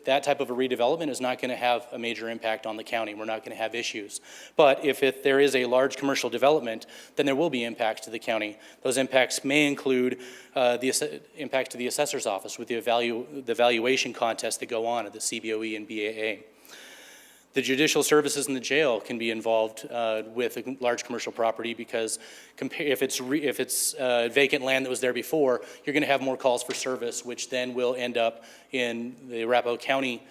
that type of a redevelopment is not going to have a major impact on the county. We're not going to have issues. But if there is a large commercial development, then there will be impacts to the county. Those impacts may include the impacts to the assessor's office with the valuation contests that go on at the CBOE and BAA. The judicial services in the jail can be involved with a large commercial property because if it's vacant land that was there before, you're going to have more calls for service, which then will end up in the Arapahoe County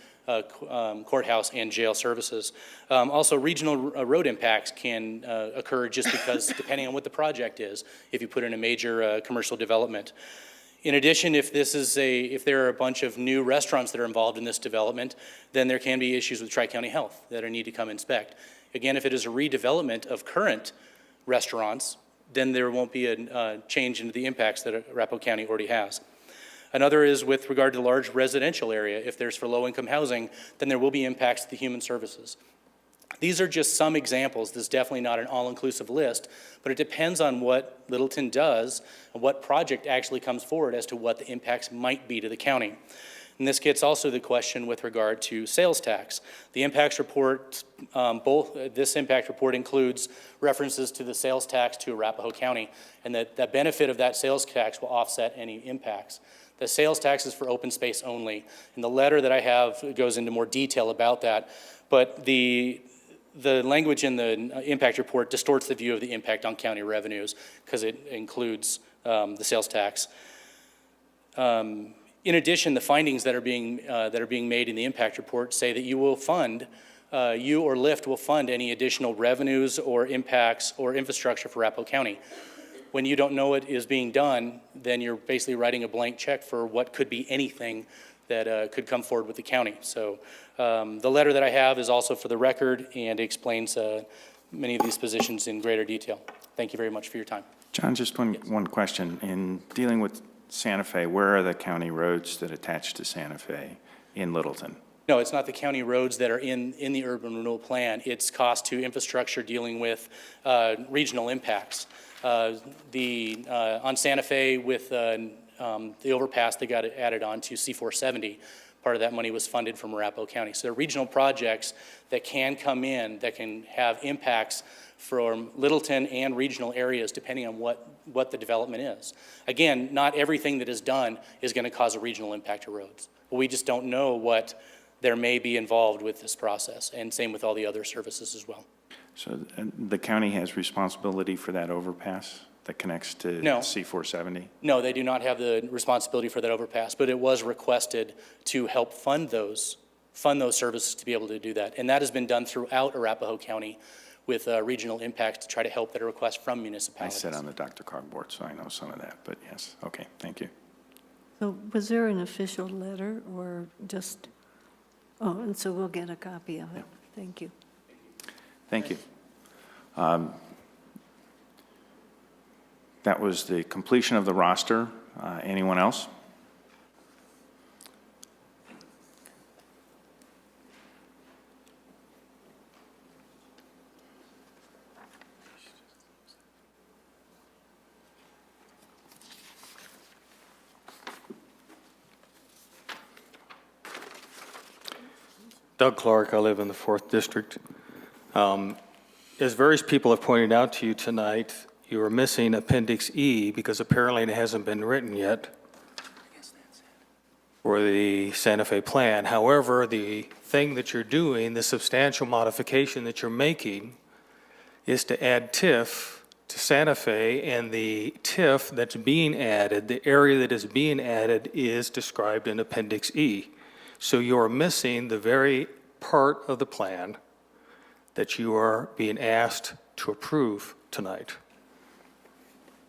courthouse and jail services. Also, regional road impacts can occur just because, depending on what the project is, if you put in a major commercial development. In addition, if there are a bunch of new restaurants that are involved in this development, then there can be issues with Tri-County Health that need to come inspect. Again, if it is a redevelopment of current restaurants, then there won't be a change in the impacts that Arapahoe County already has. Another is with regard to large residential area. If there's for low-income housing, then there will be impacts to the human services. These are just some examples. This is definitely not an all-inclusive list, but it depends on what Littleton does and what project actually comes forward as to what the impacts might be to the county. And this gets also the question with regard to sales tax. The impacts report, this impact report includes references to the sales tax to Arapahoe County, and that the benefit of that sales tax will offset any impacts. The sales tax is for open space only, and the letter that I have goes into more detail about that, but the language in the impact report distorts the view of the impact on county revenues because it includes the sales tax. In addition, the findings that are being made in the impact report say that you will fund, you or LIFT will fund any additional revenues or impacts or infrastructure for Arapahoe County. When you don't know what is being done, then you're basically writing a blank check for what could be anything that could come forward with the county. So the letter that I have is also for the record and explains many of these positions in greater detail. Thank you very much for your time. John, just one question. In dealing with Santa Fe, where are the county roads that attach to Santa Fe in Littleton? No, it's not the county roads that are in the urban renewal plan. It's cost to infrastructure dealing with regional impacts. On Santa Fe with the overpass that got added on to C470, part of that money was funded from Arapahoe County. So there are regional projects that can come in that can have impacts from Littleton and regional areas depending on what the development is. Again, not everything that is done is going to cause a regional impact to roads. But we just don't know what there may be involved with this process, and same with all the other services as well. So the county has responsibility for that overpass that connects to No. C470? No, they do not have the responsibility for that overpass, but it was requested to help fund those services to be able to do that. And that has been done throughout Arapahoe County with regional impacts to try to help that request from I municipalities. sit on the Dr. Cog board, so I know some of that, but yes. Okay, thank you. So was there an official letter or just, oh, and so we'll get a copy of it. Thank you. Thank you. That was the completion of the roster. Anyone else? Doug Clark, I live in the 4th District. As various people have pointed out to you tonight, you are missing Appendix E because apparently it hasn't been written yet for the Santa Fe plan. However, the thing that you're doing, the substantial modification that you're making, is to add TIF to Santa Fe, and the TIF that's being added, the area that is being added is described in Appendix E. So you're missing the very part of the plan that you are being asked to approve tonight.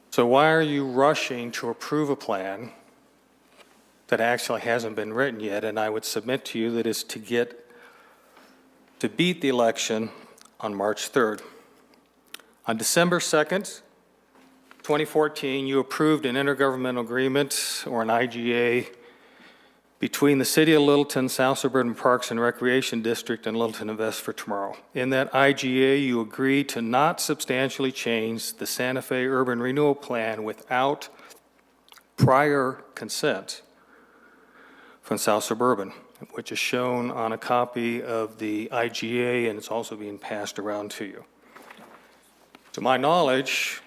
So why are you rushing to approve a plan that actually hasn't been written yet? And I would submit to you that is to beat the election on March 3rd. On December 2nd, 2014, you approved an intergovernmental agreement, or an IGA, between the City of Littleton, South Suburban Parks and Recreation District, and Littleton Invest for Tomorrow. In that IGA, you agreed to not substantially change the Santa Fe Urban Renewal Plan without prior consent from South Suburban, which is shown on a copy of the IGA, and it's also being passed around to you. To my knowledge,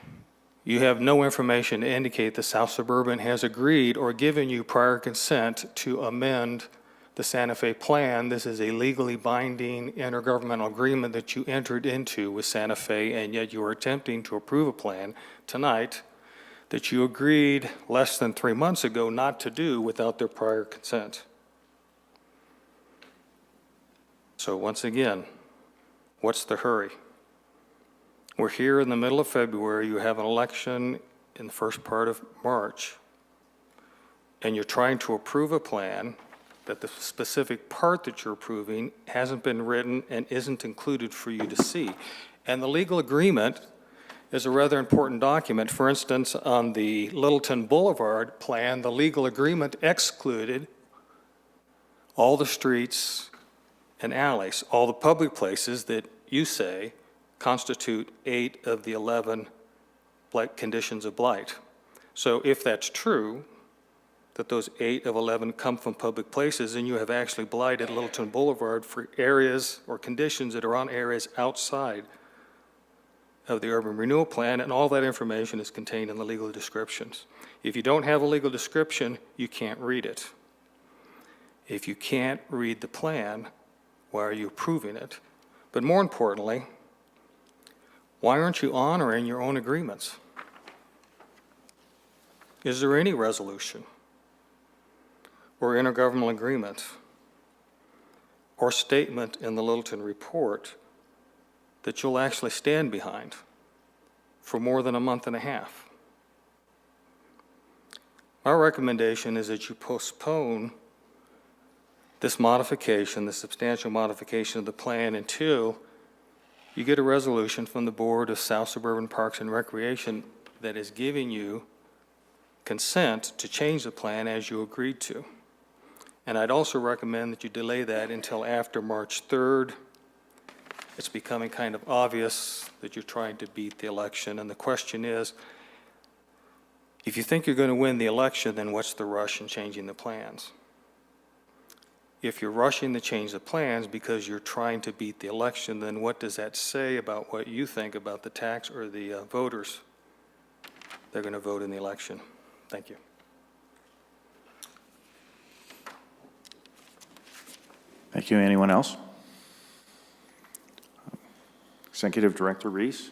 you have no information to indicate that South Suburban has agreed or given you prior consent to amend the Santa Fe plan. This is a legally binding intergovernmental agreement that you entered into with Santa Fe, and yet you are attempting to approve a plan tonight that you agreed less than 3 months ago not to do without their prior consent. So once again, what's the hurry? We're here in the middle of February, you have an election in the first part of March, and you're trying to approve a plan that the specific part that you're approving hasn't been written and isn't included for you to see. And the legal agreement is a rather important document. For instance, on the Littleton Boulevard plan, the legal agreement excluded all the streets and alleys, all the public places that you say constitute 8 of the 11 conditions of blight. So if that's true, that those 8 of 11 come from public places, and you have actually blighted Littleton Boulevard for areas or conditions that are on areas outside of the urban renewal plan, and all that information is contained in the legal descriptions. If you don't have a legal description, you can't read it. If you can't read the plan, why are you approving it? But more importantly, why aren't you honoring your own agreements? Is there any resolution or intergovernmental agreement or statement in the Littleton report that you'll actually stand behind for more than a month and a half? Our recommendation is that you postpone this modification, the substantial modification of the plan, until you get a resolution from the Board of South Suburban Parks and Recreation that is giving you consent to change the plan as you agreed to. And I'd also recommend that you delay that until after March 3rd. It's becoming kind of obvious that you're trying to beat the election, and the question is, if you think you're going to win the election, then what's the rush in changing the plans? If you're rushing to change the plans because you're trying to beat the election, then what does that say about what you think about the tax or the voters that are going to vote in the election? Thank you. Thank you. Anyone else? Executive Director Reese.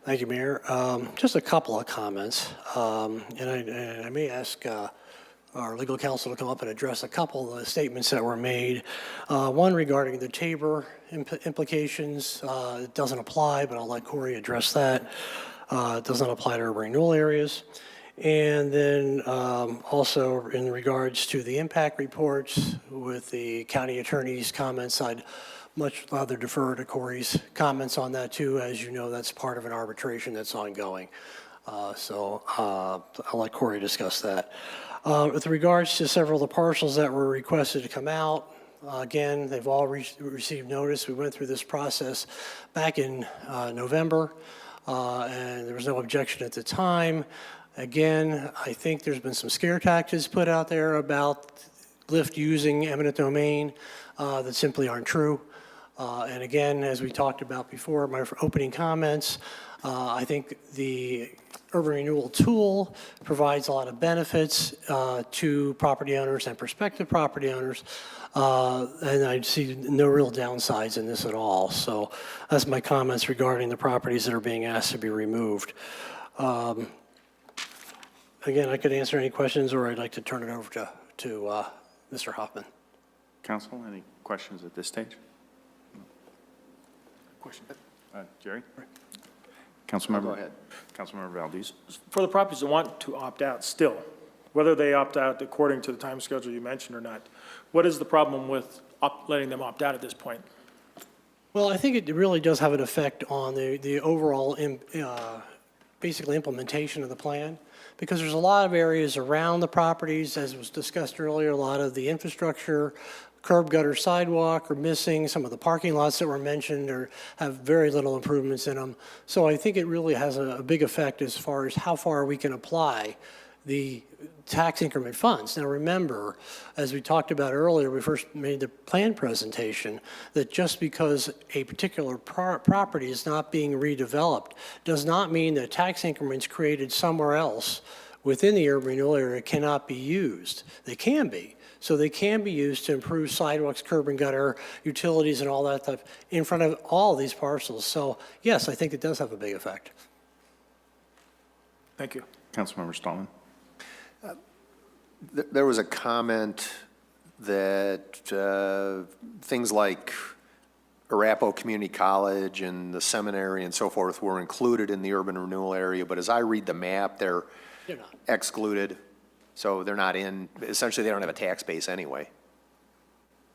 Thank you, Mayor. Just a couple of comments, and I may ask our legal counsel to come up and address a couple of the statements that were made. One regarding the Tabor implications. It doesn't apply, but I'll let Corey address that. It doesn't apply to urban renewal areas. And then also in regards to the impact reports with the county attorney's comments, I'd much rather defer to Corey's comments on that too. As you know, that's part of an arbitration that's ongoing. So I'll let Corey discuss that. With regards to several of the parcels that were requested to come out, again, they've all received notice. We went through this process back in November, and there was no objection at the time. Again, I think there's been some scare tactics put out there about LIFT using eminent domain that simply aren't true. And again, as we talked about before, my opening comments, I think the urban renewal tool provides a lot of benefits to property owners and prospective property owners, and I see no real downsides in this at all. So that's my comments regarding the properties that are being asked to be removed. Again, I could answer any questions, or I'd like to turn it over to Mr. Hoffman. Council, any questions at this stage? Question. Jerry? Councilmember. Go ahead. Councilmember Valdez. For the properties that want to opt out still, whether they opt out according to the time schedule you mentioned or not, what is the problem with letting them opt out at this point? Well, I think it really does have an effect on the overall basically implementation of the plan, because there's a lot of areas around the properties, as was discussed earlier, a lot of the infrastructure, curb, gutter, sidewalk are missing. Some of the parking lots that were mentioned have very little improvements in them. So I think it really has a big effect as far as how far we can apply the tax increment funds. Now remember, as we talked about earlier, we first made the plan presentation, that just because a particular property is not being redeveloped does not mean that tax increments created somewhere else within the urban renewal area cannot be used. They can be. So they can be used to improve sidewalks, curb and gutter, utilities, and all that stuff in front of all of these parcels. So yes, I think it does have a big effect. Thank you. Councilmember Stallman. There was a comment that things like Arapahoe Community College and the seminary and so forth were included in the urban renewal area, but as I read the map, they're not. excluded. So they're not in, essentially they don't have a tax base anyway.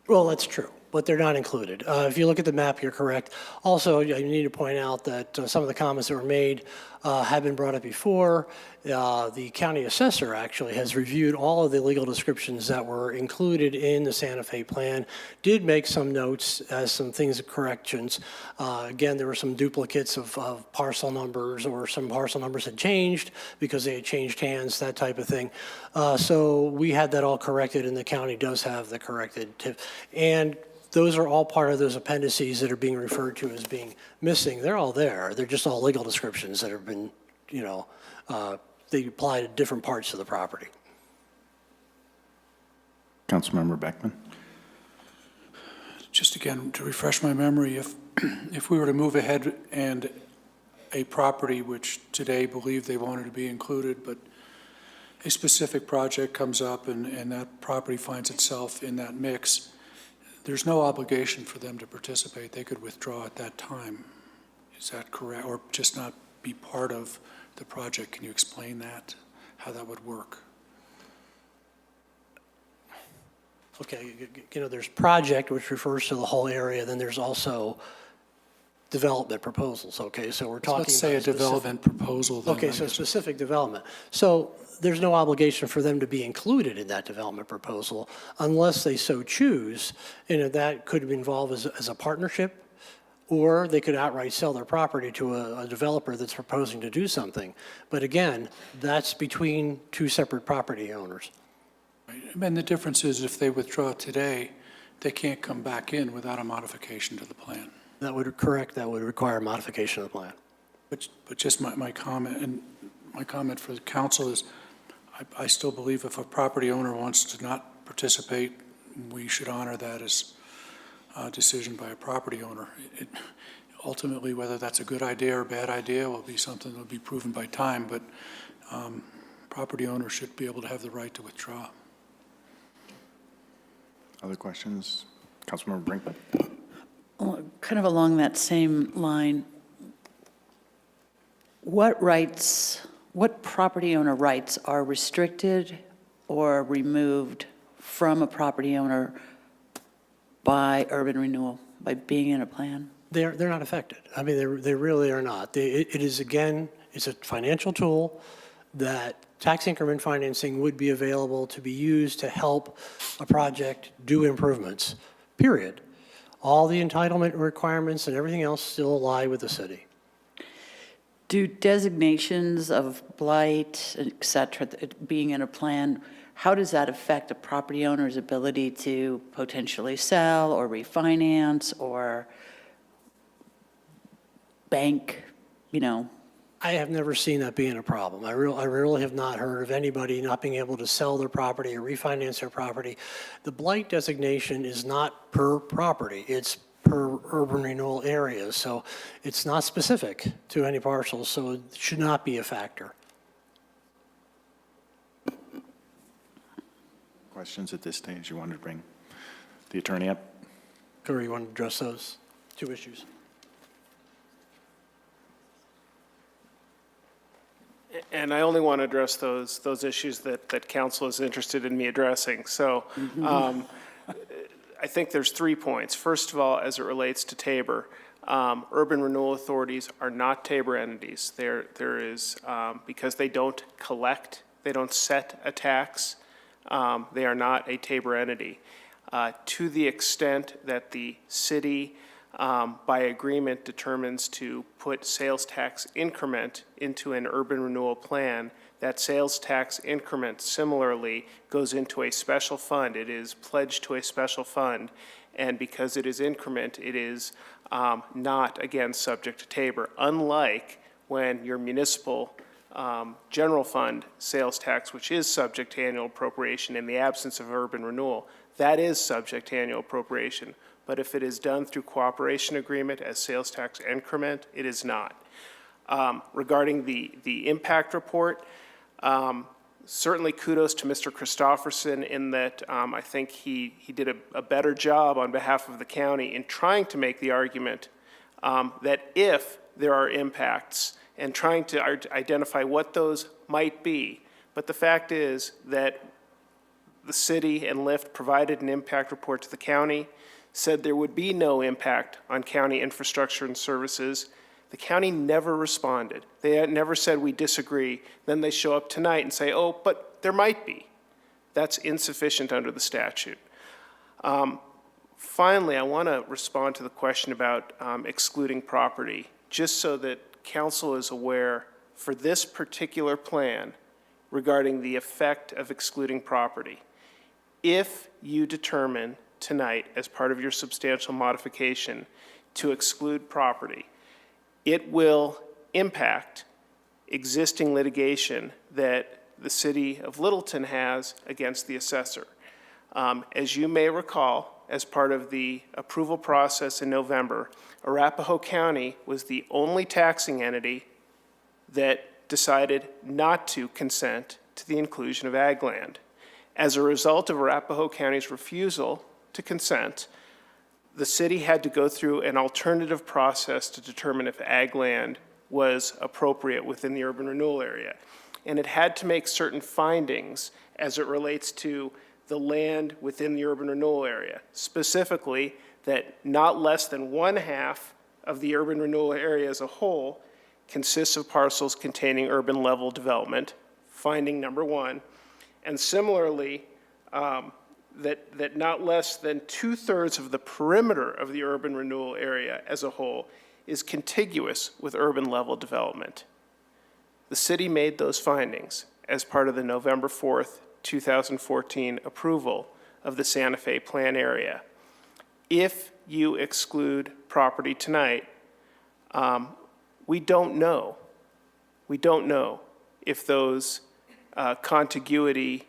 Well, that's true, but they're not included. If you look at the map, you're correct. Also, I need to point out that some of the comments that were made have been brought up before. The county assessor actually has reviewed all of the legal descriptions that were included in the Santa Fe plan, did make some notes as some things, corrections. Again, there were some duplicates of parcel numbers, or some parcel numbers had changed because they had changed hands, that type of thing. So we had that all corrected, and the county does have the corrected tip. And those are all part of those appendices that are being referred to as being missing. They're all there. They're just all legal descriptions that have been, they apply to different parts of the property. Councilmember Beckman. Just again, to refresh my memory, if we were to move ahead and a property which today believed they wanted to be included, but a specific project comes up and that property finds itself in that mix, there's no obligation for them to participate. They could withdraw at that time. Is that correct? Or just not be part of the project? Can you explain that, how that would work? Okay, there's project, which refers to the whole area, then there's also development proposals, okay? So we're talking about Let's say a development proposal. Then, okay, so specific development. So there's no obligation for them to be included in that development proposal unless they so choose. And that could involve as a partnership, or they could outright sell their property to a developer that's proposing to do something. But again, that's between two separate property owners. And the difference is if they withdraw today, they can't come back in without a modification to the plan. That would require a modification of the plan. But just my comment, and my comment for the council is, I still believe if a property owner wants to not participate, we should honor that as a decision by a property owner. Ultimately, whether that's a good idea or a bad idea will be something that will be proven by time, but property owners should be able to have the right to withdraw. Other questions? Councilmember Brinkman. Kind of along that same line, what property owner rights are restricted or removed from a property owner by urban renewal, by being in a plan? They're not affected. I mean, they really are not. It is, again, it's a financial tool that tax increment financing would be available to be used to help a project do improvements, period. All the entitlement requirements and everything else still lie with the city. Do designations of blight, et cetera, being in a plan, how does that affect a property owner's ability to potentially sell or refinance or bank, I have never seen that being a problem. I really have not heard of anybody not being able to sell their property or refinance their property. The blight designation is not per property. It's per urban renewal area. So it's not specific to any parcels, so it should not be a factor. Questions at this stage? You wanted to bring the attorney up? Or you want to address those two issues? And I only want to address those issues that council is interested in me addressing. So I think there's 3 points. First of all, as it relates to Tabor, urban renewal authorities are not Tabor entities. There is, because they don't collect, they don't set a tax, they are not a Tabor entity. To the extent that the city, by agreement, determines to put sales tax increment into an urban renewal plan, that sales tax increment similarly goes into a special fund. It is pledged to a special fund, and because it is increment, it is not, again, subject to Tabor, unlike when your municipal general fund sales tax, which is subject to annual appropriation in the absence of urban renewal, that is subject to annual appropriation. But if it is done through cooperation agreement as sales tax increment, it is not. Regarding the impact report, Certainly kudos to Mr. Christofferson in that I think he did a better job on behalf of the county in trying to make the argument that if there are impacts and trying to identify what those might be. But the fact is that the city and LIFT provided an impact report to the county, said there would be no impact on county infrastructure and services. The county never responded. They had never said, we disagree. Then they show up tonight and say, oh, but there might be. That's insufficient under the statute. Finally, I want to respond to the question about excluding property, just so that council is aware for this particular plan regarding the effect of excluding property. If you determine tonight, as part of your substantial modification, to exclude property, it will impact existing litigation that the city of Littleton has against the assessor. As you may recall, as part of the approval process in November, Arapahoe County was the only taxing entity that decided not to consent to the inclusion of ag land. As a result of Arapahoe County's refusal to consent, the city had to go through an alternative process to determine if ag land was appropriate within the urban renewal area. And it had to make certain findings as it relates to the land within the urban renewal area. Specifically, that not less than 1/2 of the urban renewal area as a whole consists of parcels containing urban level development, finding number 1. And similarly, that not less than 2/3 of the perimeter of the urban renewal area as a whole is contiguous with urban level development. The city made those findings as part of the November 4th, 2014 approval of the Santa Fe plan area. If you exclude property tonight, we don't know. We don't know if those contiguity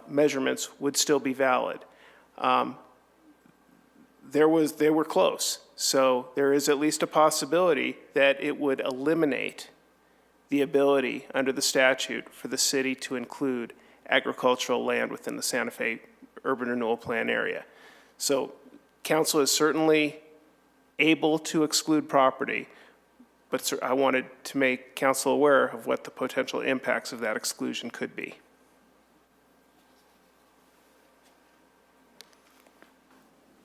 measurements would still be valid. They were close, so there is at least a possibility that it would eliminate the ability under the statute for the city to include agricultural land within the Santa Fe urban renewal plan area. So council is certainly able to exclude property, but I wanted to make council aware of what the potential impacts of that exclusion could be.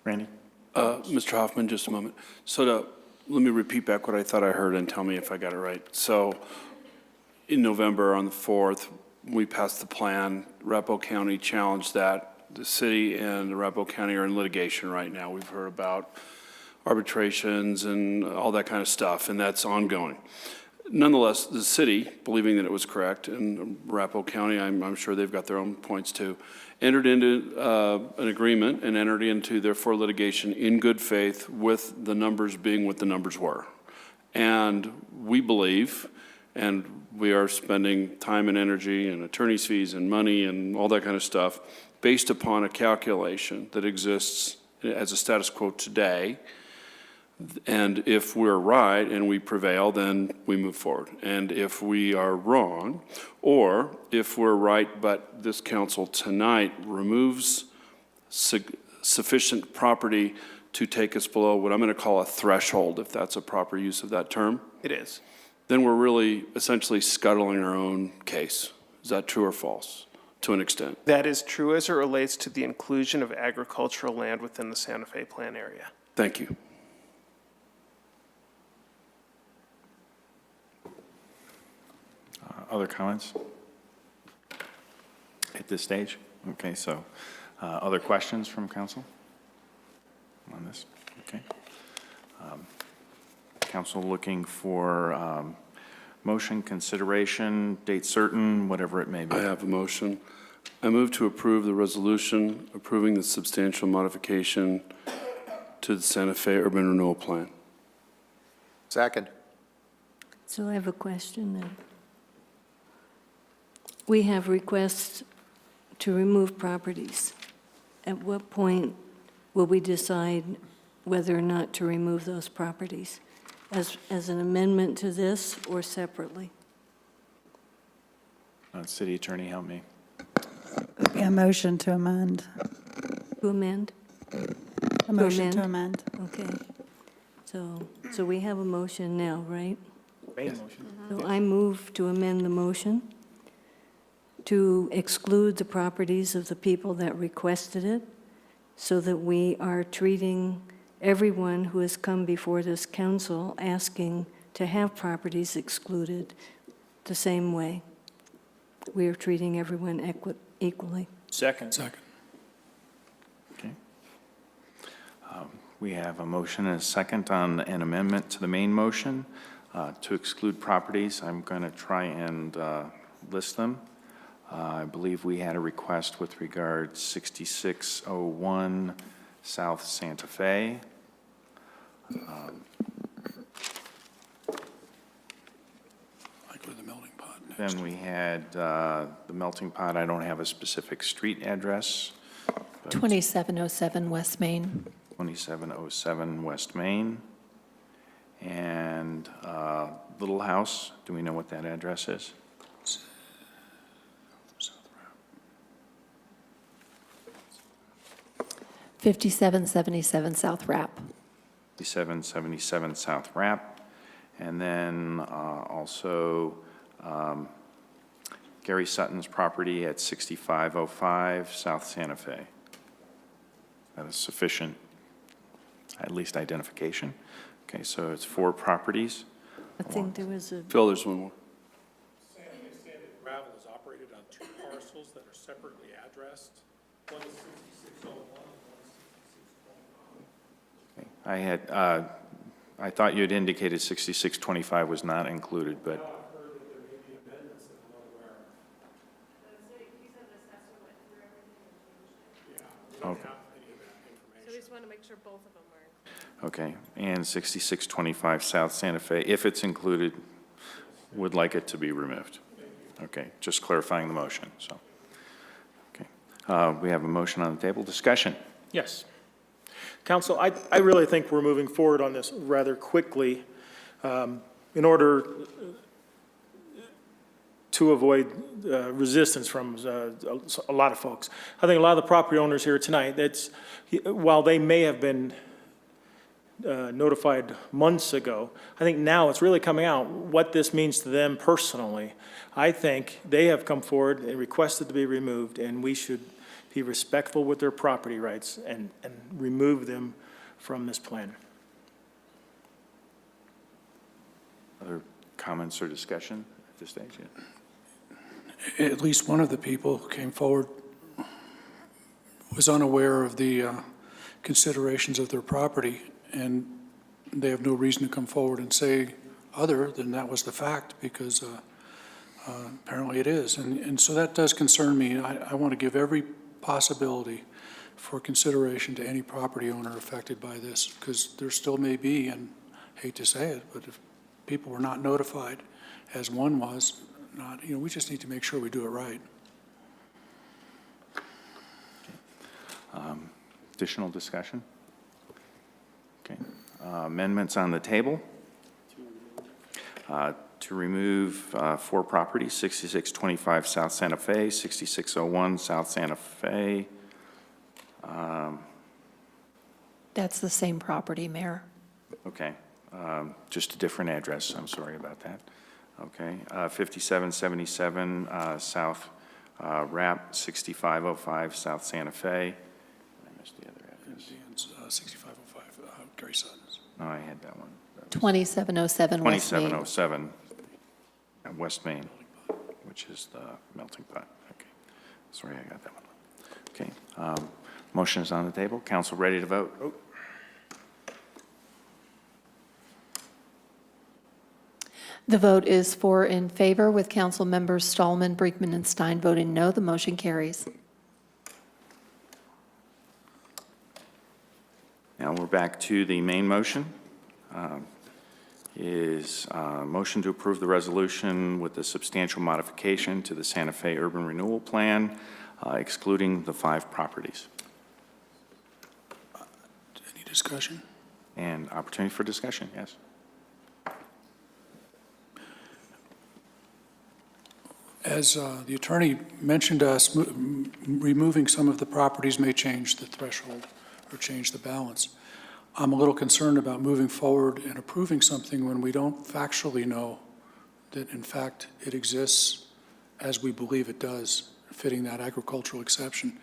Randy? Mr. Hoffman, just a moment. So let me repeat back what I thought I heard and tell me if I got it right. So in November on the 4th, we passed the plan. Arapahoe County challenged that. The city and Arapahoe County are in litigation right now. We've heard about arbitrations and all that kind of stuff, and that's ongoing. Nonetheless, the city, believing that it was correct, and Arapahoe County, I'm sure they've got their own points too, entered into an agreement and entered into therefore litigation in good faith with the numbers being what the numbers were. And we believe, and we are spending time and energy and attorney's fees and money and all that kind of stuff based upon a calculation that exists as a status quo today. And if we're right and we prevail, then we move forward. And if we are wrong, or if we're right but this council tonight removes sufficient property to take us below what I'm going to call a threshold, if that's a proper use of that term. It is. Then we're really essentially scuttling our own case. Is that true or false, to an extent? That is true as it relates to the inclusion of agricultural land within the Santa Fe plan area. Thank you. Other comments at this stage? Okay, so other questions from council on this? Okay. Council looking for motion, consideration, date certain, whatever it may be. I have a motion. I move to approve the resolution approving the substantial modification to the Santa Fe Urban Renewal Plan. Second. So I have a question then. We have requests to remove properties. At what point will we decide whether or not to remove those properties? As an amendment to this or separately? City Attorney, help me. A motion to amend. To amend? A motion to amend. Okay. So we have a motion now, right? Main motion. So I move to amend the motion to exclude the properties of the people that requested it, so that we are treating everyone who has come before this council asking to have properties excluded the same way. We are treating everyone equally. Second. Second. Okay. We have a motion and a second on an amendment to the main motion to exclude properties. I'm going to try and list them. I believe we had a request with regard 6601 South Santa Fe. Likely the melting pot next. Then we had the melting pot. I don't have a specific street address. 2707 West Main. 2707 West Main. And Little House, do we know what that address is? 5777 South Rap. 5777 South Rap. And then also Gary Sutton's property at 6505 South Santa Fe. That is sufficient, at least identification. Okay, so it's 4 properties. I think there was a, Phil, there's one more. Sanded gravel is operated on 2 parcels that are separately addressed. One is 6601 and one is 6625. I had, I thought you had indicated 6625 was not included, but. I've heard that there may be amendments that I'm not aware of. Yeah, we don't Okay. have any of that information. So we just want to make sure both of them are. Okay, and 6625 South Santa Fe, if it's included, would like it to be removed. Okay, just clarifying the motion, so. Okay, we have a motion on the table. Discussion. Yes. Council, I really think we're moving forward on this rather quickly in order to avoid resistance from a lot of folks. I think a lot of the property owners here tonight, while they may have been notified months ago, I think now it's really coming out what this means to them personally. I think they have come forward and requested to be removed, and we should be respectful with their property rights and remove them from this plan. Other comments or discussion at this stage yet? At least one of the people who came forward was unaware of the considerations of their property, and they have no reason to come forward and say other than that was the fact, because apparently it is. And so that does concern me. I want to give every possibility for consideration to any property owner affected by this, because there still may be, and I hate to say it, but if people were not notified, as one was, we just need to make sure we do it right. Additional discussion? Okay. Amendments on the table. To remove 4 properties, 6625 South Santa Fe, 6601 South Santa Fe. That's the same property, Mayor. Okay. Just a different address. I'm sorry about that. Okay. 5777 South Rap, 6505 South Santa Fe. I missed the other address. 6505 Gary Sutton's. No, I had that one. 2707 West Main. 2707 West Main, which is the melting pot. Okay. Sorry, I got that one. Okay. Motion is on the table. Council ready to vote? The vote is 4 in favor, with council members Stallman, Brinkman, and Stein voting no. The motion carries. Now we're back to the main motion. Is motion to approve the resolution with a substantial modification to the Santa Fe Urban Renewal Plan, excluding the 5 properties. Any discussion? And opportunity for discussion, yes. As the attorney mentioned to us, removing some of the properties may change the threshold or change the balance. I'm a little concerned about moving forward and approving something when we don't factually know that, in fact, it exists as we believe it does, fitting that agricultural exception.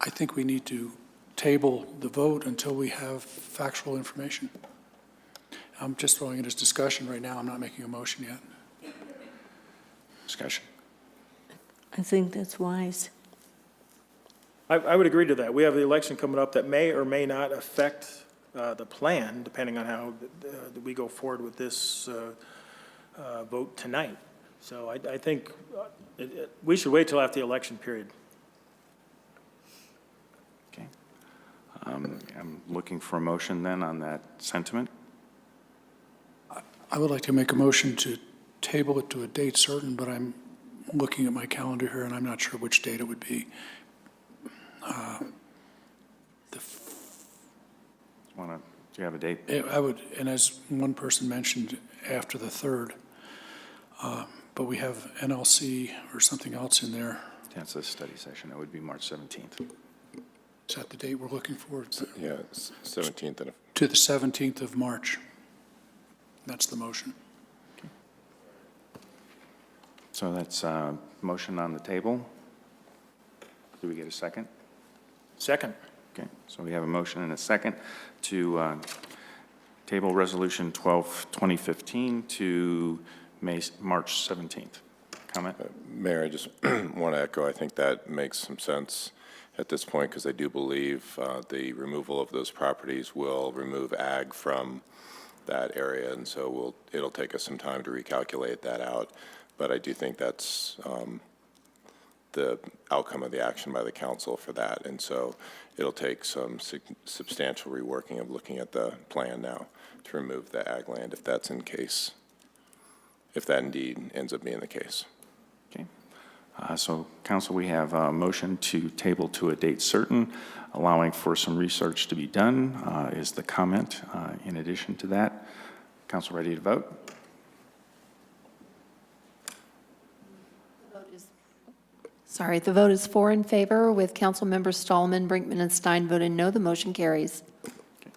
I think we need to table the vote until we have factual information. I'm just throwing it as discussion right now. I'm not making a motion yet. Discussion. I think that's wise. I would agree to that. We have the election coming up that may or may not affect the plan, depending on how we go forward with this vote tonight. So I think we should wait till after the election period. Okay. I'm looking for a motion then on that sentiment. I would like to make a motion to table it to a date certain, but I'm looking at my calendar here and I'm not sure which date it would be. Do you have a date? I would, and as one person mentioned, after the 3rd, but we have NLC or something else in there. That's a study session. That would be March 17th. Is that the date we're looking for? Yeah, 17th. To the 17th of March. That's the motion. So that's a motion on the table. Do we get a second? Second. Okay, so we have a motion and a second to table Resolution 12-2015 to March 17th. Comment? Mayor, I just want to echo, I think that makes some sense at this point, because I do believe the removal of those properties will remove ag from that area, and so it'll take us some time to recalculate that out. But I do think that's the outcome of the action by the council for that. And so it'll take some substantial reworking of looking at the plan now to remove the ag land if that's in case, if that indeed ends up being the case. Okay. So, council, we have a motion to table to a date certain, allowing for some research to be done is the comment. In addition to that, council ready to vote? Sorry, the vote is 4 in favor with Council Members Stallman, Brinkman, and Stein voting no. The motion carries. Okay.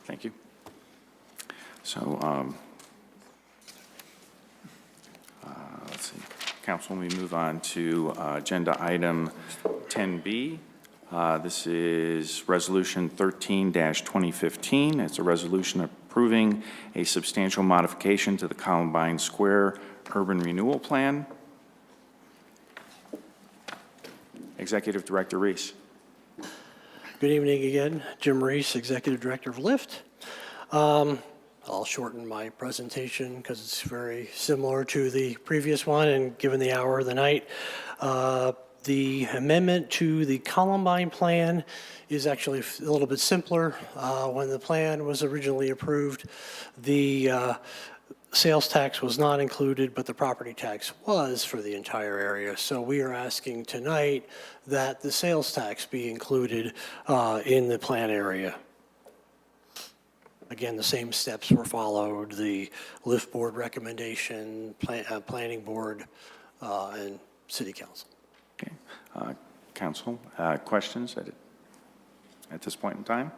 Thank you. So, let's see. Council, we move on to agenda item 10B. This is Resolution 13-2015. It's a resolution approving a substantial modification to the Columbine Square Urban Renewal Plan. Executive Director Reese. Good evening again. Jim Reese, Executive Director of LIFT. I'll shorten my presentation because it's very similar to the previous one, and given the hour of the night, the amendment to the Columbine plan is actually a little bit simpler. When the plan was originally approved, the sales tax was not included, but the property tax was for the entire area. So we are asking tonight that the sales tax be included in the plan area. Again, the same steps were followed, the LIFT board recommendation, planning board, and city council. Okay. Council, questions at this point in time?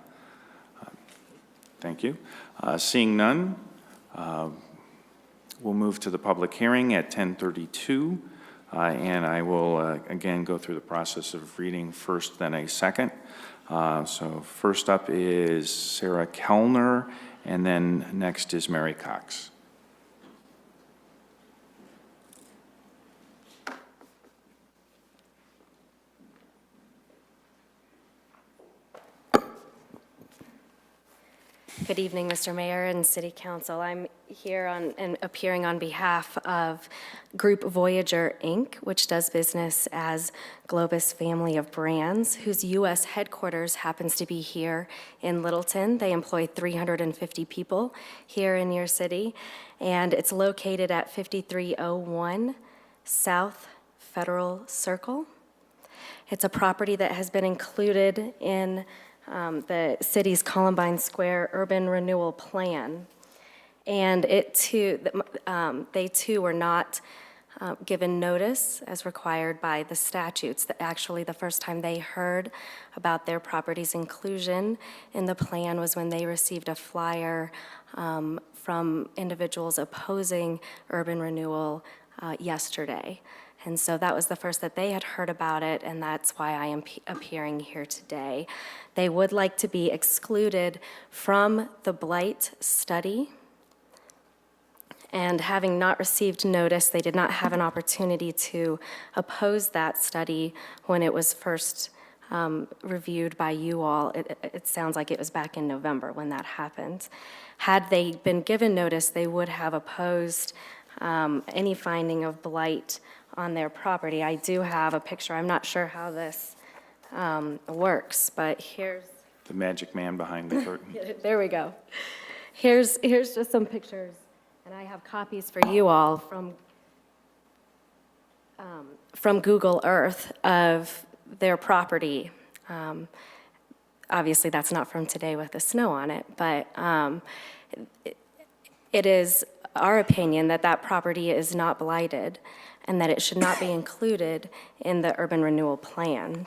Thank you. Seeing none, we'll move to the public hearing at 10:32, and I will again go through the process of reading first, then a second. So first up is Sarah Kellner, and then next is Mary Cox. Good evening, Mr. Mayor and City Council. I'm here and appearing on behalf of Group Voyager, Inc., which does business as Globus Family of Brands, whose U.S. headquarters happens to be here in Littleton. They employ 350 people here in your city, and it's located at 5301 South Federal Circle. It's a property that has been included in the city's Columbine Square Urban Renewal Plan. And it too, they too were not given notice as required by the statutes. Actually, the first time they heard about their property's inclusion in the plan was when they received a flyer from individuals opposing urban renewal yesterday. And so that was the first that they had heard about it, and that's why I am appearing here today. They would like to be excluded from the blight study. And having not received notice, they did not have an opportunity to oppose that study when it was first reviewed by you all. It sounds like it was back in November when that happened. Had they been given notice, they would have opposed any finding of blight on their property. I do have a picture. I'm not sure how this works, but here's... The magic man behind the curtain. There we go. Here's just some pictures. And I have copies for you all from Google Earth of their property. Obviously, that's not from today with the snow on it, but it is our opinion that that property is not blighted and that it should not be included in the urban renewal plan.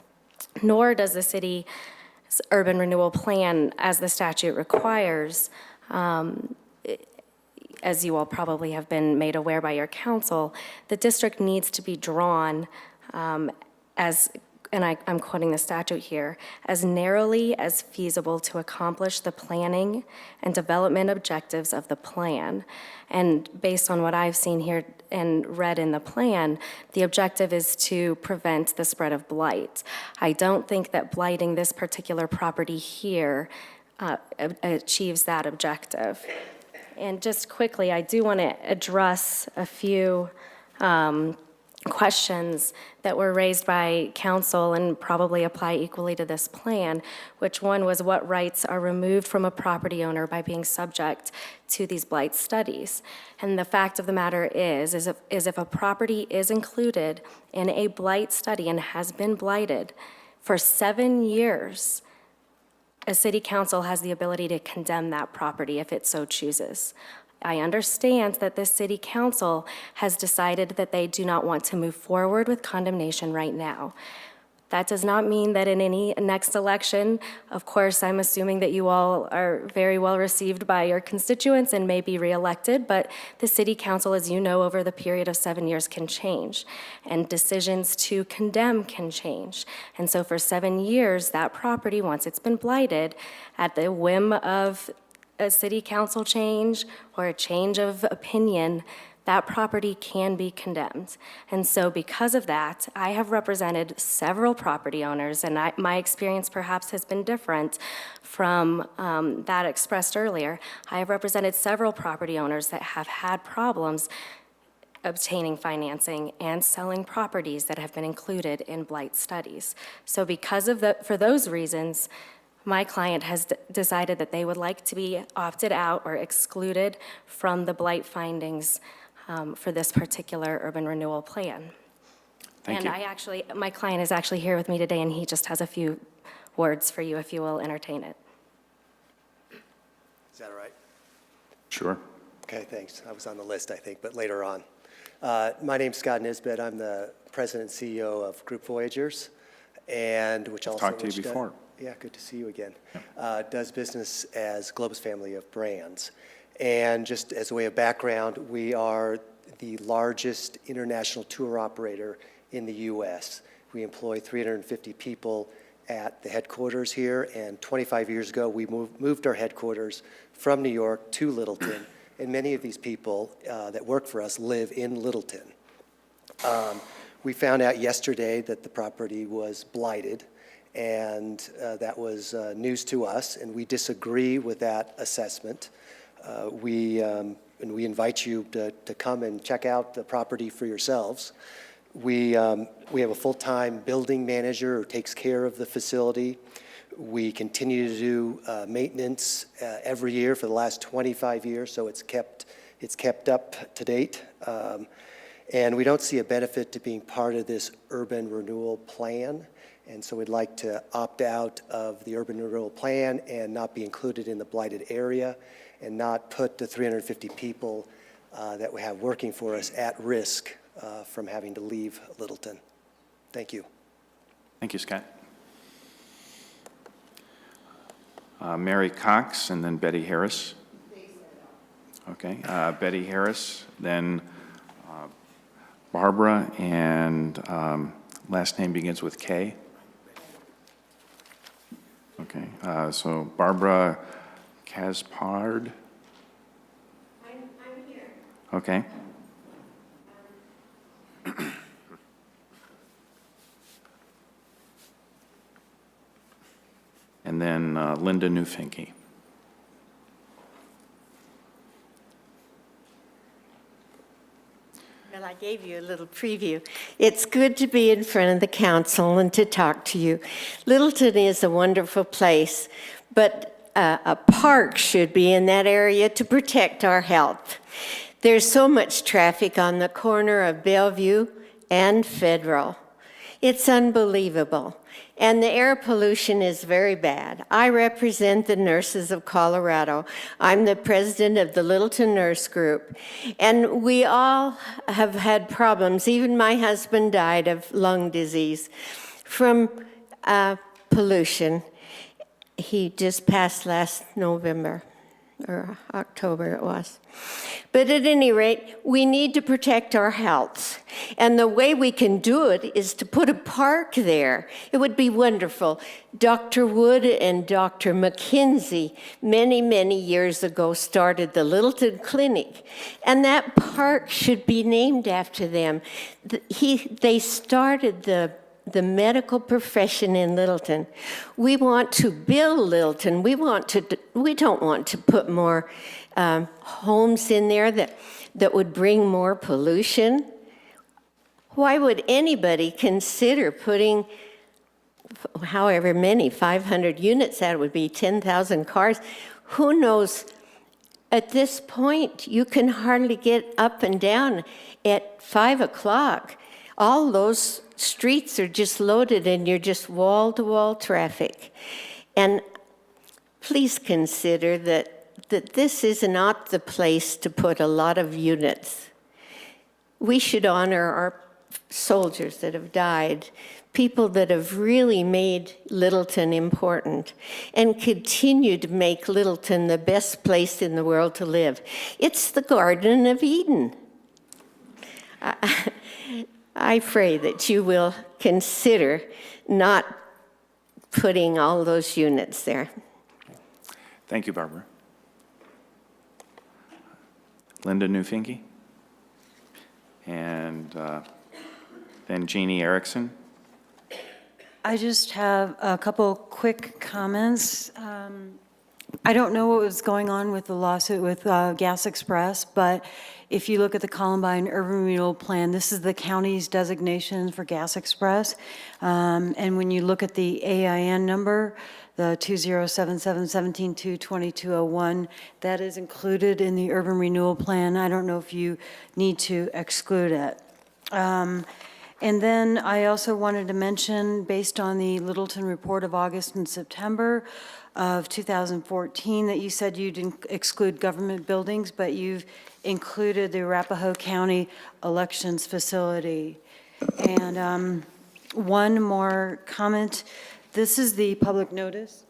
Nor does the city's urban renewal plan, as the statute requires, as you all probably have been made aware by your council, the district needs to be drawn as, and I'm quoting the statute here, as narrowly as feasible to accomplish the planning and development objectives of the plan. And based on what I've seen here and read in the plan, the objective is to prevent the spread of blight. I don't think that blighting this particular property here achieves that objective. And just quickly, I do want to address a few questions that were raised by council and probably apply equally to this plan, which one was what rights are removed from a property owner by being subject to these blight studies. And the fact of the matter is if a property is included in a blight study and has been blighted for 7 years, a city council has the ability to condemn that property if it so chooses. I understand that this city council has decided that they do not want to move forward with condemnation right now. That does not mean that in any next election, of course, I'm assuming that you all are very well received by your constituents and may be reelected, but the city council, as you know, over the period of 7 years can change, and decisions to condemn can change. And so for 7 years, that property, once it's been blighted, at the whim of a city council change or a change of opinion, that property can be condemned. And so because of that, I have represented several property owners, and my experience perhaps has been different from that expressed earlier. I have represented several property owners that have had problems obtaining financing and selling properties that have been included in blight studies. So because of for those reasons, my client has decided that they would like to be opted out or excluded from the blight findings for this particular urban renewal plan. Thank you. My client is actually here with me today, and he just has a few words for you, if you will entertain it. Is that all right? Sure. Okay, thanks. I was on the list, I think, but later on. My name's Scott Nisbet. I'm the president and CEO of Group Voyagers, and which also Talked to you before. Yeah, good to see you again. Does business as Globus family of brands. And just as a way of background, we are the largest international tour operator in the U.S. We employ 350 people at the headquarters here, and 25 years ago, we moved our headquarters from New York to Littleton, and many of these people that work for us live in Littleton. We found out yesterday that the property was blighted, and that was news to us, and we disagree with that assessment. And we invite you to come and check out the property for yourselves. We have a full-time building manager who takes care of the facility. We continue to do maintenance every year for the last 25 years, so it's kept up to date. And we don't see a benefit to being part of this urban renewal plan. And so we'd like to opt out of the urban renewal plan and not be included in the blighted area and not put the 350 people that we have working for us at risk from having to leave Littleton. Thank you. Thank you, Scott. Mary Cox, and then Betty Harris. Okay, Betty Harris, then Barbara, and last name begins with K. Okay, so Barbara Caspard. I'm here. Okay. And then Linda Newfinke. Well, I gave you a little preview. It's good to be in front of the council and to talk to you. Littleton is a wonderful place, but a park should be in that area to protect our health. There's so much traffic on the corner of Bellevue and Federal. It's unbelievable. And the air pollution is very bad. I represent the nurses of Colorado. I'm the president of the Littleton Nurse Group. And we all have had problems. Even my husband died of lung disease from pollution. He just passed last November, or October it was. But at any rate, we need to protect our health. And the way we can do it is to put a park there. It would be wonderful. Dr. Wood and Dr. McKinsey, many, many years ago, started the Littleton Clinic. And that park should be named after them. They started the medical profession in Littleton. We want to build Littleton. We don't want to put more homes in there that would bring more pollution. Why would anybody consider putting however many, 500 units, that would be 10,000 cars? Who knows? At this point, you can hardly get up and down at 5 o'clock. All those streets are just loaded and you're just wall-to-wall traffic. And please consider that this is not the place to put a lot of units. We should honor our soldiers that have died, people that have really made Littleton important and continue to make Littleton the best place in the world to live. It's the Garden of Eden. I pray that you will consider not putting all those units there. Thank you, Barbara. Linda Newfinke. And then Jeannie Erickson. I just have a couple quick comments. I don't know what was going on with the lawsuit with Gas Express, but if you look at the Columbine Urban Renewal Plan, this is the county's designation for Gas Express. And when you look at the AIN number, the 2077-17-22201, that is included in the Urban Renewal Plan. I don't know if you need to exclude it. And then I also wanted to mention, based on the Littleton report of August and September of 2014, that you said you didn't exclude government buildings, but you've included the Arapahoe County Elections Facility. And one more comment. This is the public notice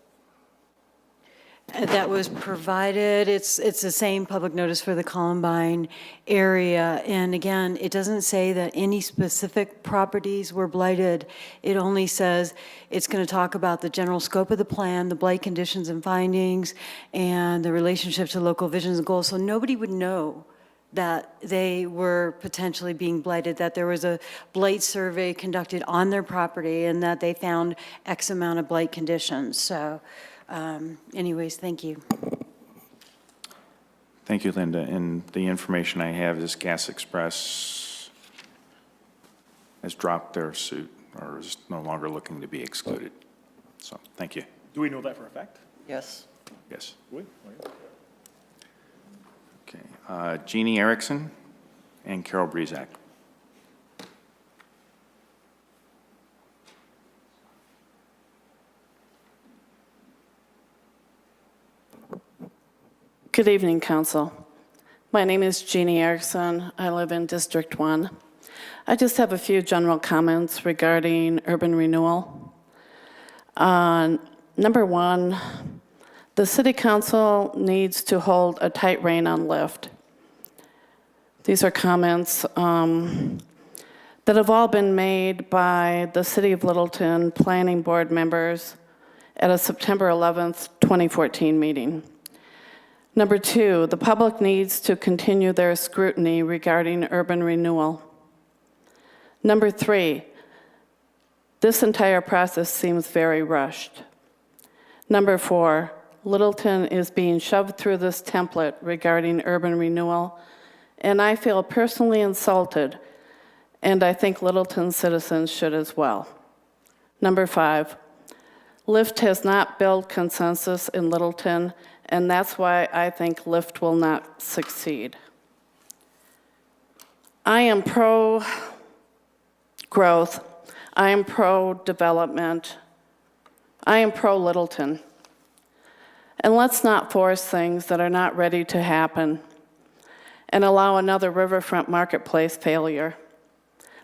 that was provided. It's the same public notice for the Columbine area. And again, it doesn't say that any specific properties were blighted. It only says it's going to talk about the general scope of the plan, the blight conditions and findings, and the relationship to local visions and goals. So nobody would know that they were potentially being blighted, that there was a blight survey conducted on their property and that they found X amount of blight conditions. So anyways, thank you. Thank you, Linda. And the information I have is Gas Express has dropped their suit or is no longer looking to be excluded. So thank you. Do we know that for a fact? Yes. Yes. Do we? Okay. Jeannie Erickson and Carol Breezak. Good evening, Council. My name is Jeannie Erickson. I live in District 1. I just have a few general comments regarding urban renewal. Number one, the city council needs to hold a tight rein on Lyft. These are comments that have all been made by the City of Littleton Planning Board members at a September 11th, 2014 meeting. Number two, the public needs to continue their scrutiny regarding urban renewal. Number three, this entire process seems very rushed. Number four, Littleton is being shoved through this template regarding urban renewal, and I feel personally insulted, and I think Littleton citizens should as well. Number five, Lyft has not built consensus in Littleton, and that's why I think Lyft will not succeed. I am pro-growth. I am pro-development. I am pro-Littleton. And let's not force things that are not ready to happen and allow another riverfront marketplace failure.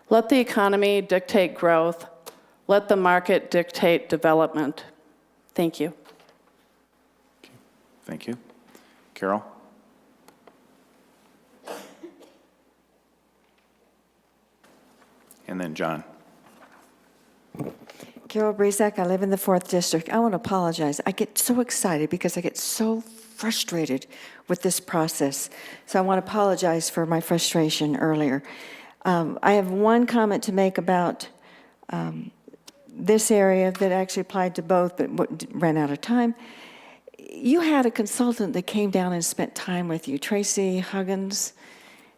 Let the economy dictate growth. Let the market dictate development. Thank you. Thank you. Carol? And then John. Carol Brazak, I live in the 4th District. I want to apologize. I get so excited because I get so frustrated with this process. So I want to apologize for my frustration earlier. I have one comment to make about this area that actually applied to both, but ran out of time. You had a consultant that came down and spent time with you, Tracy Huggins,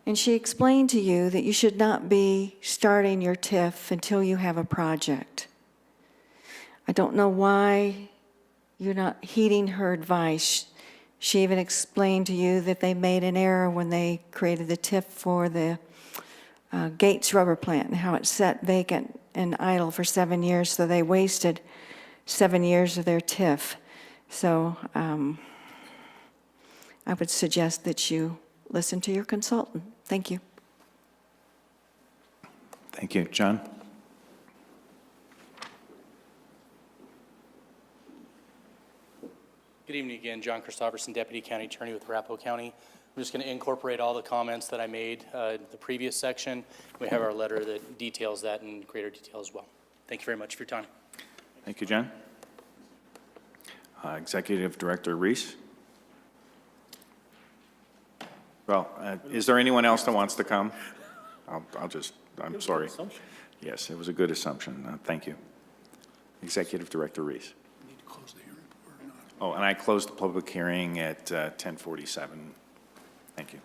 and she explained to you that you should not be starting your TIF until you have a project. I don't know why you're not heeding her advice. She even explained to you that they made an error when they created the TIF for the Gates rubber plant and how it sat vacant and idle for 7 years, so they wasted 7 years of their TIF. So I would suggest that you listen to your consultant. Thank you. Thank you. John? Good evening again, John Christopherson, Deputy County Attorney with Arapahoe County. I'm just going to incorporate all the comments that I made in the previous section. We have our letter that details that in greater detail as well. Thank you very much for your time. Thank you, John. Executive Director Reese? Well, is there anyone else that wants to come? I'm sorry. Yes, it was a good assumption. Thank you. Executive Director Reese. Oh, and I closed the public hearing at 10:47. Thank you.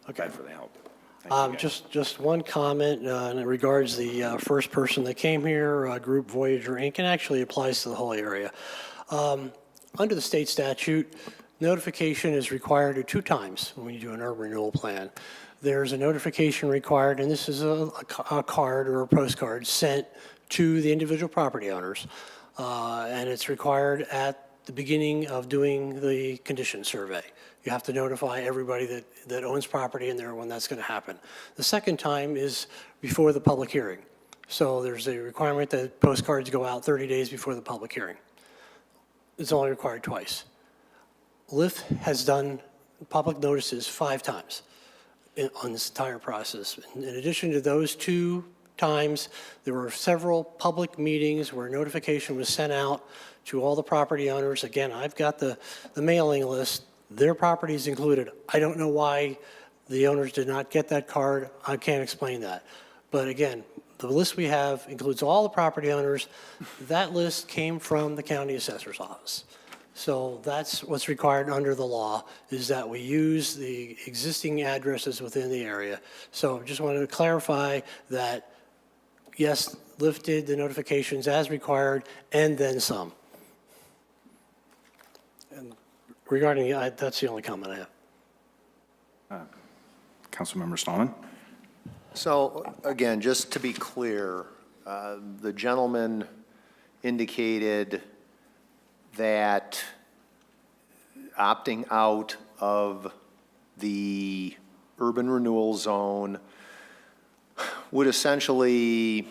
Okay. For the help. Thank you, Just one comment, and it regards the first person that came here, Group Voyager Inc., and actually applies to the whole area. Under the state statute, notification is required 2 times when you do an urban renewal plan. There's a notification required, and this is a card or a postcard sent to the individual property owners, and it's required at the beginning of doing the condition survey. You have to notify everybody that owns property in there when that's going to happen. The second time is before the public hearing. So there's a requirement that postcards go out 30 days before the public hearing. It's only required twice. Lyft has done public notices 5 times on this entire process. In addition to those 2 times, there were several public meetings where notification was sent out to all the property owners. Again, I've got the mailing list. Their property is included. I don't know why the owners did not get that card. I can't explain that. But again, the list we have includes all the property owners. That list came from the county assessor's office. So that's what's required under the law, is that we use the existing addresses within the area. So I just wanted to clarify that, yes, Lyft did the notifications as required and then some. And regarding, that's the only comment I have. Councilmember Stallman? So again, just to be clear, the gentleman indicated that opting out of the urban renewal zone would essentially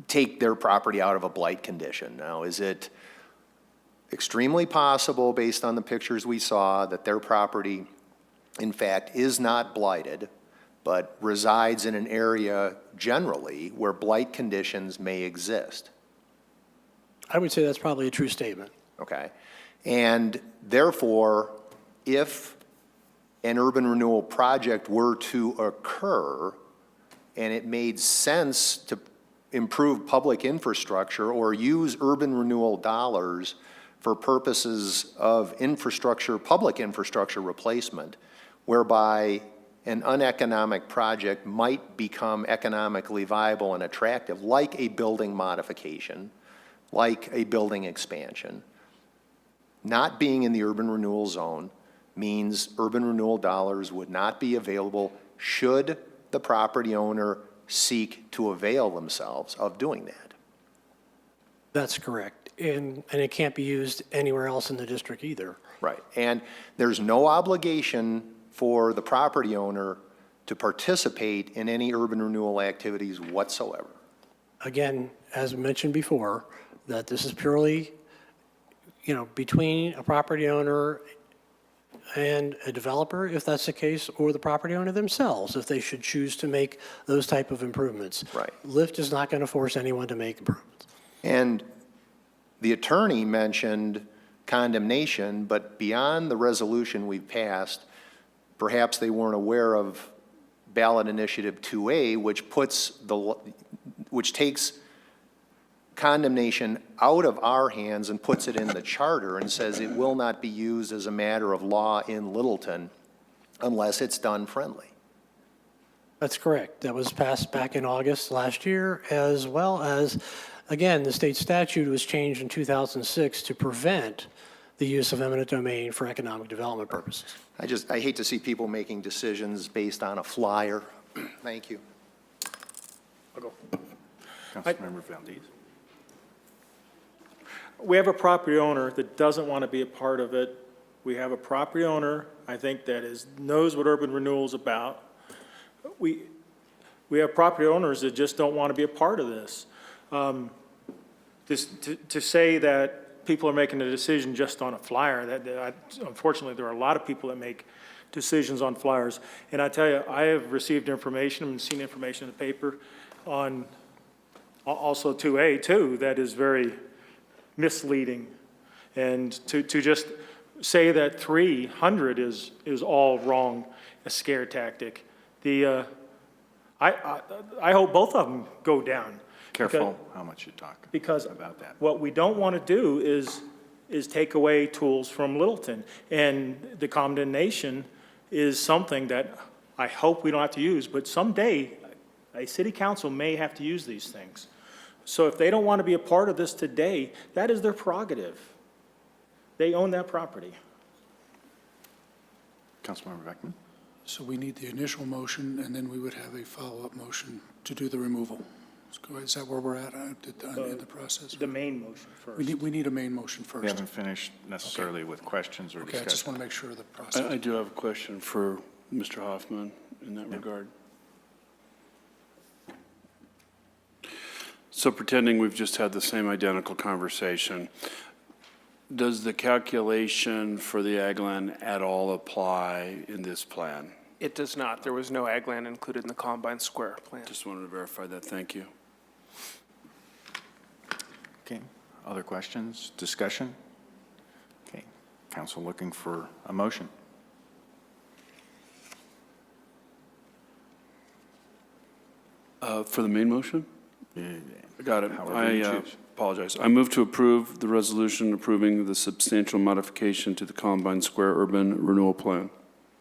take their property out of a blight condition. Now, is it extremely possible, based on the pictures we saw, that their property, in fact, is not blighted, but resides in an area generally where blight conditions may exist? I would say that's probably a true statement. Okay. And therefore, if an urban renewal project were to occur and it made sense to improve public infrastructure or use urban renewal dollars for purposes of infrastructure, public infrastructure replacement, whereby an uneconomic project might become economically viable and attractive, like a building modification, like a building expansion, not being in the urban renewal zone means urban renewal dollars would not be available should the property owner seek to avail themselves of doing that. That's correct. And it can't be used anywhere else in the district either. Right. And there's no obligation for the property owner to participate in any urban renewal activities whatsoever. Again, as mentioned before, that this is purely, between a property owner and a developer, if that's the case, or the property owner themselves, if they should choose to make those type of improvements. Right. LIFT is not going to force anyone to make improvements. And the attorney mentioned condemnation, but beyond the resolution we've passed, perhaps they weren't aware of ballot initiative 2A, which takes condemnation out of our hands and puts it in the charter and says it will not be used as a matter of law in Littleton unless it's done friendly. That's correct. That was passed back in August last year, as well as, again, the state statute was changed in 2006 to prevent the use of eminent domain for economic development purposes. I hate to see people making decisions based on a flyer. Thank you. I'll go. Councilmember Valdez. We have a property owner that doesn't want to be a part of it. We have a property owner, I think, that knows what urban renewal is about. We have property owners that just don't want to be a part of this. To say that people are making a decision just on a flyer, unfortunately, there are a lot of people that make decisions on flyers. And I tell you, I have received information and seen information in the paper on also 2A too, that is very misleading. And to just say that 300 is all wrong, a scare tactic. I hope both of them go down. Careful how much you talk about that. What we don't want to do is take away tools from Littleton. And the condemnation is something that I hope we don't have to use, but someday a city council may have to use these things. So if they don't want to be a part of this today, that is their prerogative. They own that property. Councilmember Beckman. So we need the initial motion, and then we would have a follow-up motion to do the removal. Is that where we're at in the process? The main motion first. We need a main motion first. We haven't finished necessarily with questions or Okay, discussion. I just want to make sure of the process. I do have a question for Mr. Hoffman in that regard. So pretending we've just had the same identical conversation, does the calculation for the ag land at all apply in this plan? It does not. There was no ag land included in the Combine Square plan. Just wanted to verify that. Thank you. Okay, other questions, discussion? Okay, council looking for a motion. For the main motion? Got it. However you I choose. apologize. I move to approve the resolution approving the substantial modification to the Combine Square Urban Renewal Plan.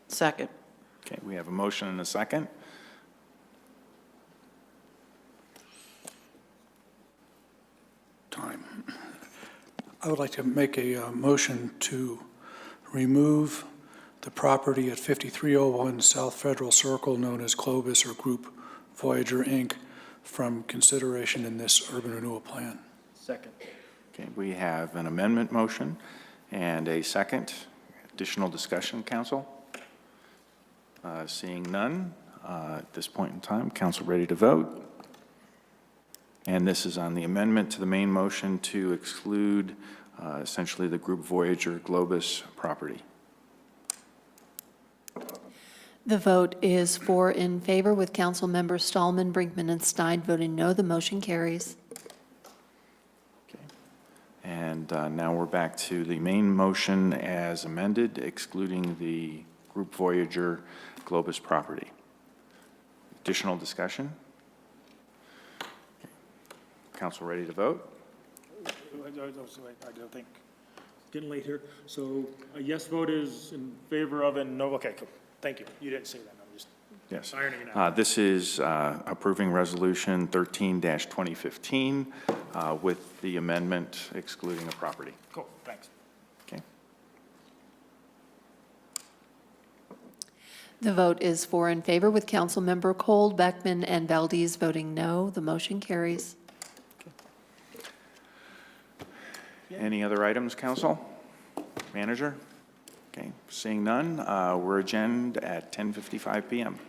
Second. Okay, we have a motion and a second. Time. I would like to make a motion to remove the property at 5301 South Federal Circle known as Globus or Group Voyager, Inc. from consideration in this urban renewal plan. Second. Okay, we have an amendment motion and a second. Additional discussion, council? Seeing none, At this point in time, council ready to vote? And this is on the amendment to the main motion to exclude essentially the Group Voyager Globus property. The vote is 4 in favor, with Council Members Stallman, Brinkman, and Stein voting no. The motion carries. And now we're back to the main motion as amended, excluding the Group Voyager Globus property. Additional discussion? Council ready to vote? I don't think, getting late here. So a yes vote is in favor of and no, okay, cool. Thank you. You didn't say that. I'm just Yes. ironing it out. This is approving Resolution 13-2015 with the amendment excluding a property. Cool, thanks. Okay. The vote is 4 in favor, with Councilmember Cole, Beckman, and Valdez voting no. The motion carries. Any other items, council? Manager? Okay, seeing none, we're adjourned at 10:55 PM.